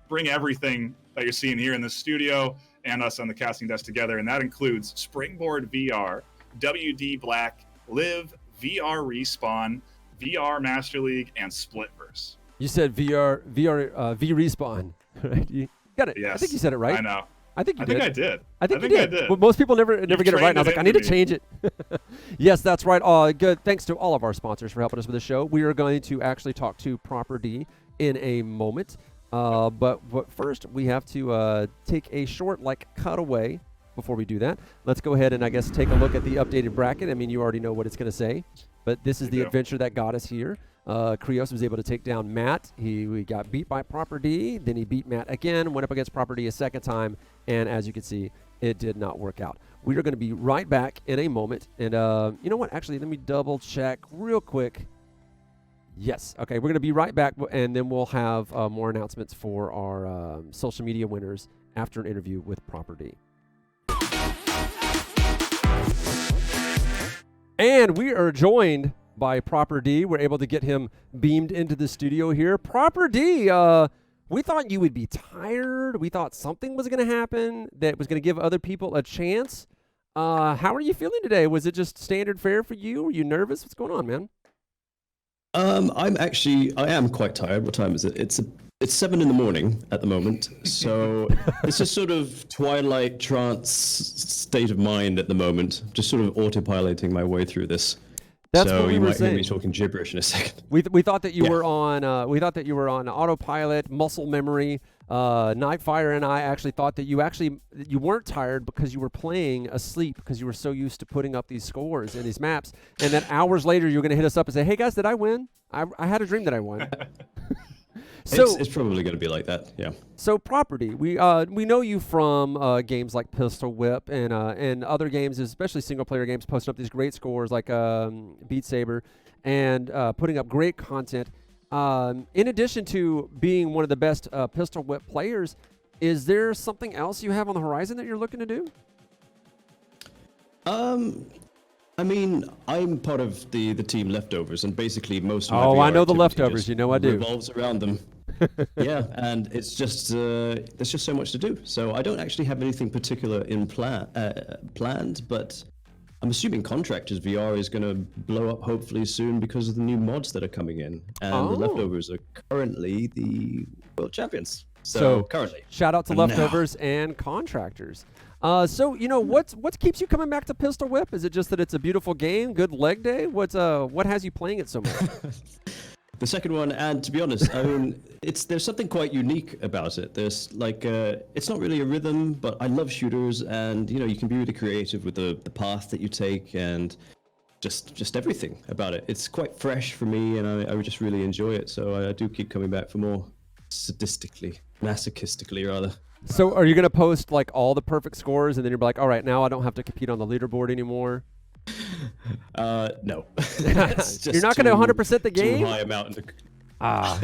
bring everything that you're seeing here in the studio and us on the casting desk together. And that includes Springboard VR, WD Black, Live, VR Respawn, VR Master League, and Splitverse. You said V Respawn, right? You got it. Yes. I think you said it right. I know. I think you I did. think I did. I think you did. But most people never get it right. And I was like, I need to change it. Yes, that's right. Good. Thanks to all of our sponsors for helping us with the show. We are going to actually talk to Proper D in a moment. But first, we have to take a short cutaway. Before we do that, let's go ahead and I guess take a look at the updated bracket. I mean, you already know what it's going to say, but this is the adventure that got us here. Krios was able to take down Matt. We got beat by Proper D. Then he beat Matt again, went up against Proper D a second time, and as you can see, it did not work out. We are going to be right back in a moment. And you know what? Actually, let me double check real quick. Yes. Okay, we're going to be right back, and then we'll have more announcements for our social media winners after an interview with Proper D. And we are joined by Proper D. We're able to get him beamed into the studio here. Proper D, we thought you would be tired. We thought something was going to happen that was going to give other people a chance. How are you feeling today? Was it just standard fare for you? Were you nervous? What's going on, man? I am quite tired. What time is it? It's 7 a.m. at the moment. So it's a sort of twilight trance state of mind at the moment. Just sort of autopiloting my way through this. That's so what we you were might hear saying. me talking gibberish in a second. We thought that you were on. We thought that you were on autopilot, muscle memory. Nightfire and I actually thought that you weren't tired because you were playing asleep because you were so used to putting up these scores in these maps. And then hours later, you were going to hit us up and say, "Hey guys, did I win? I had a dream that I won." So it's probably going to be like that. Yeah. So Property, we know you from games like Pistol Whip and other games, especially single player games, posting up these great scores like Beat Saber and putting up great content. In addition to being one of the best Pistol Whip players, is there something else you have on the horizon that you're looking to do? I mean, I'm part of the team Leftovers, and basically most of my Oh, I VR know the activity Leftovers. just You know I do. revolves around them. Yeah, and it's just there's just so much to do. So I don't actually have anything particular in planned, but I'm assuming Contractors VR is going to blow up hopefully soon because of the new mods that are coming in, and the Leftovers are currently the world champions. So currently, shout out to Leftovers and Contractors. So you know what keeps you coming back to Pistol Whip? Is it just that it's a beautiful game, good leg day? What has you playing it so much? The second one, and to be honest, I mean, there's something quite unique about it. There's like it's not really a rhythm, but I love shooters, and you know you can be really creative with the path that you take and just everything about it. It's quite fresh for me, and I just really enjoy it. So I do keep coming back for more, masochistically rather. So are you going to post like all the perfect scores and then you're like, all right, now I don't have to compete on the leaderboard anymore? No. You're not going to 100% the game? Too high amount.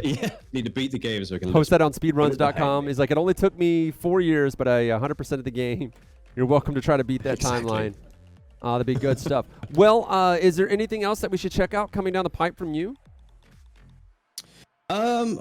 Yeah, need to beat the game so I can post that on speedruns.com. He's like, it only took me 4 years, but I 100% of the game. You're welcome to try to beat that timeline. That'd be good stuff. Well, is there anything else that we should check out coming down the pipe from you? I'm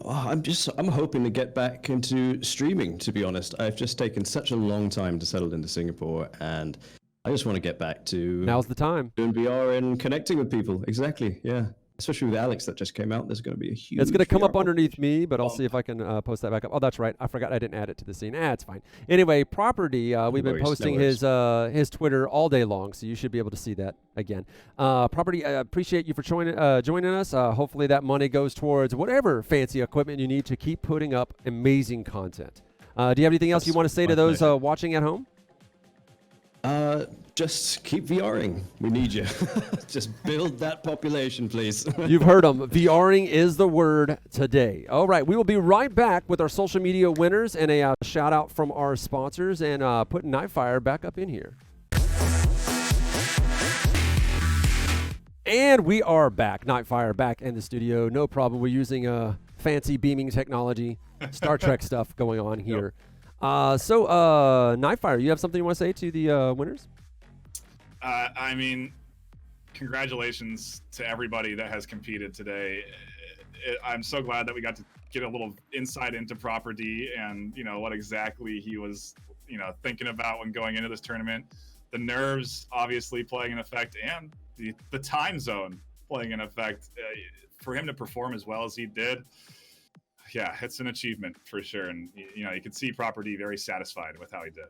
hoping to get back into streaming, to be honest. I've just taken such a long time to settle into Singapore, and I just want to get back to now's the time doing VR and connecting with people. Exactly, yeah. Especially with Alex that just came out, there's going to be a huge. It's going to come VR up underneath me, but I'll see if I can post that back up. Oh, that's right. I forgot I didn't add it to the scene. It's fine. Anyway, Property, we've been posting his Twitter all day long, so you should be able to see that again. Property, I appreciate you for joining us. Hopefully that money goes towards whatever fancy equipment you need to keep putting up amazing content. Do you have anything else you want to say to those watching at home? Just keep VRing. We need you. Just build that population, please. You've heard them. VRing is the word today. All right, we will be right back with our social media winners and a shout out from our sponsors and putting Nightfire back up in here. And we are back. Nightfire back in the studio. No problem. We're using fancy beaming technology, Star Trek stuff going on here. So, Nightfire, you have something you want to say to the winners? I mean, congratulations to everybody that has competed today. I'm so glad that we got to get a little insight into Property and, you know, what exactly he was, you know, thinking about when going into this tournament. The nerves obviously playing an effect, and the time zone playing an effect. For him to perform as well as he did, yeah, it's an achievement for sure. And, you know, you can see Property very satisfied with how he did.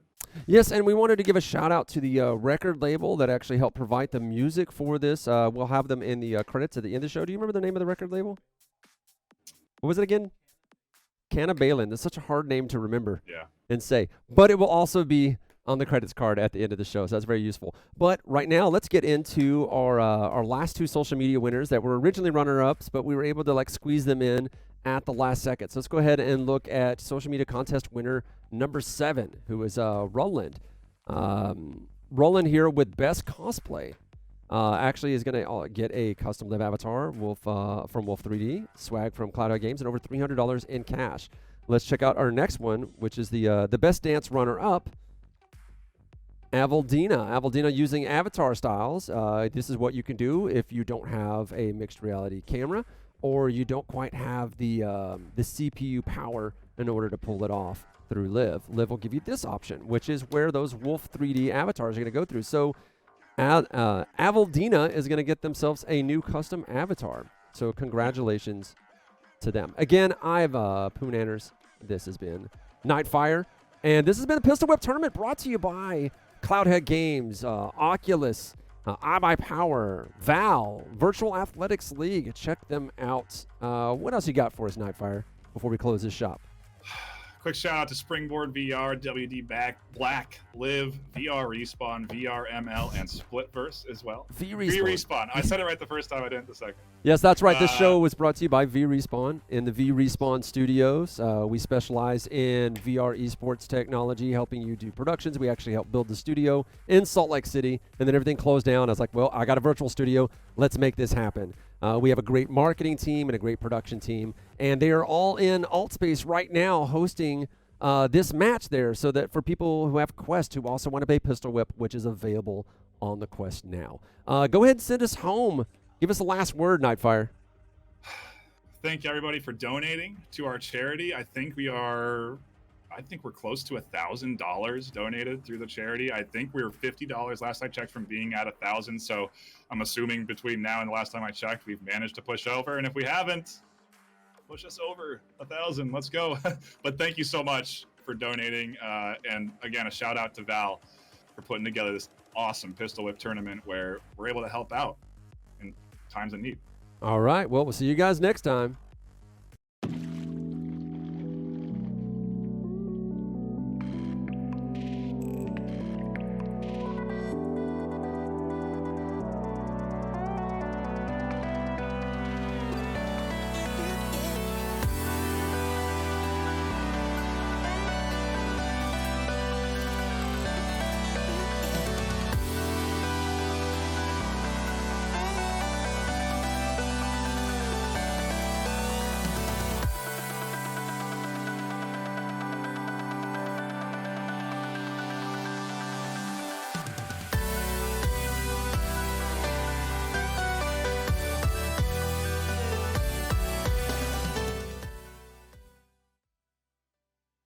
Yes, and we wanted to give a shout out to the record label that actually helped provide the music for this. We'll have them in the credits at the end of the show. Do you remember the name of the record label? What was it again? Cannabalin. That's such a hard name to remember and say. But it will also be on the credits card at the end of the show, so that's very useful. But right now, let's get into our last two social media winners that were originally runner-ups, but we were able to like squeeze them in at the last second. So let's go ahead and look at social media contest winner number 7, who is Roland. Roland here with Best Cosplay. Actually is going to get a custom live avatar from Wolf 3D, swag from Cloudhead Games, and over $300 in cash. Let's check out our next one, which is the Best Dance runner-up, Avaldina. Avaldina using avatar styles. This is what you can do if you don't have a mixed reality camera or you don't quite have the CPU power in order to pull it off through Live. Live will give you this option, which is where those Wolf 3D avatars are going to go through. So Avaldina is going to get themselves a new custom avatar. So congratulations to them. Again, I've Poonanners. This has been Nightfire. And this has been the Pistol Whip Tournament brought to you by Cloudhead Games, Oculus, iBuyPower, VAL, Virtual Athletics League. Check them out. What else you got for us, Nightfire, before we close this shop? Quick shout out to Springboard VR, WD Black, Live, VR Respawn, VR ML, and Splitverse as well. V Respawn. I said it right the first time, I didn't the second. Yes, that's right. This show was brought to you by V Respawn in the V Respawn studios. We specialize in VR esports technology, helping you do productions. We actually helped build the studio in Salt Lake City, and then everything closed down. I was like, well, I got a virtual studio. Let's make this happen. We have a great marketing team and a great production team, and they are all in Altspace right now hosting this match there, so that for people who have Quest who also want to play Pistol Whip, which is available on the Quest now. Go ahead and send us home. Give us a last word, Nightfire. Thank you, everybody, for donating to our charity. I think we're close to $1,000 donated through the charity. I think we were $50 last I checked from being at 1,000. So I'm assuming between now and the last time I checked, we've managed to push over. And if we haven't, push us over 1,000. Let's go. But thank you so much for donating. And again, a shout out to VAL for putting together this awesome Pistol Whip tournament where we're able to help out in times of need. All right. Well, we'll see you guys next time.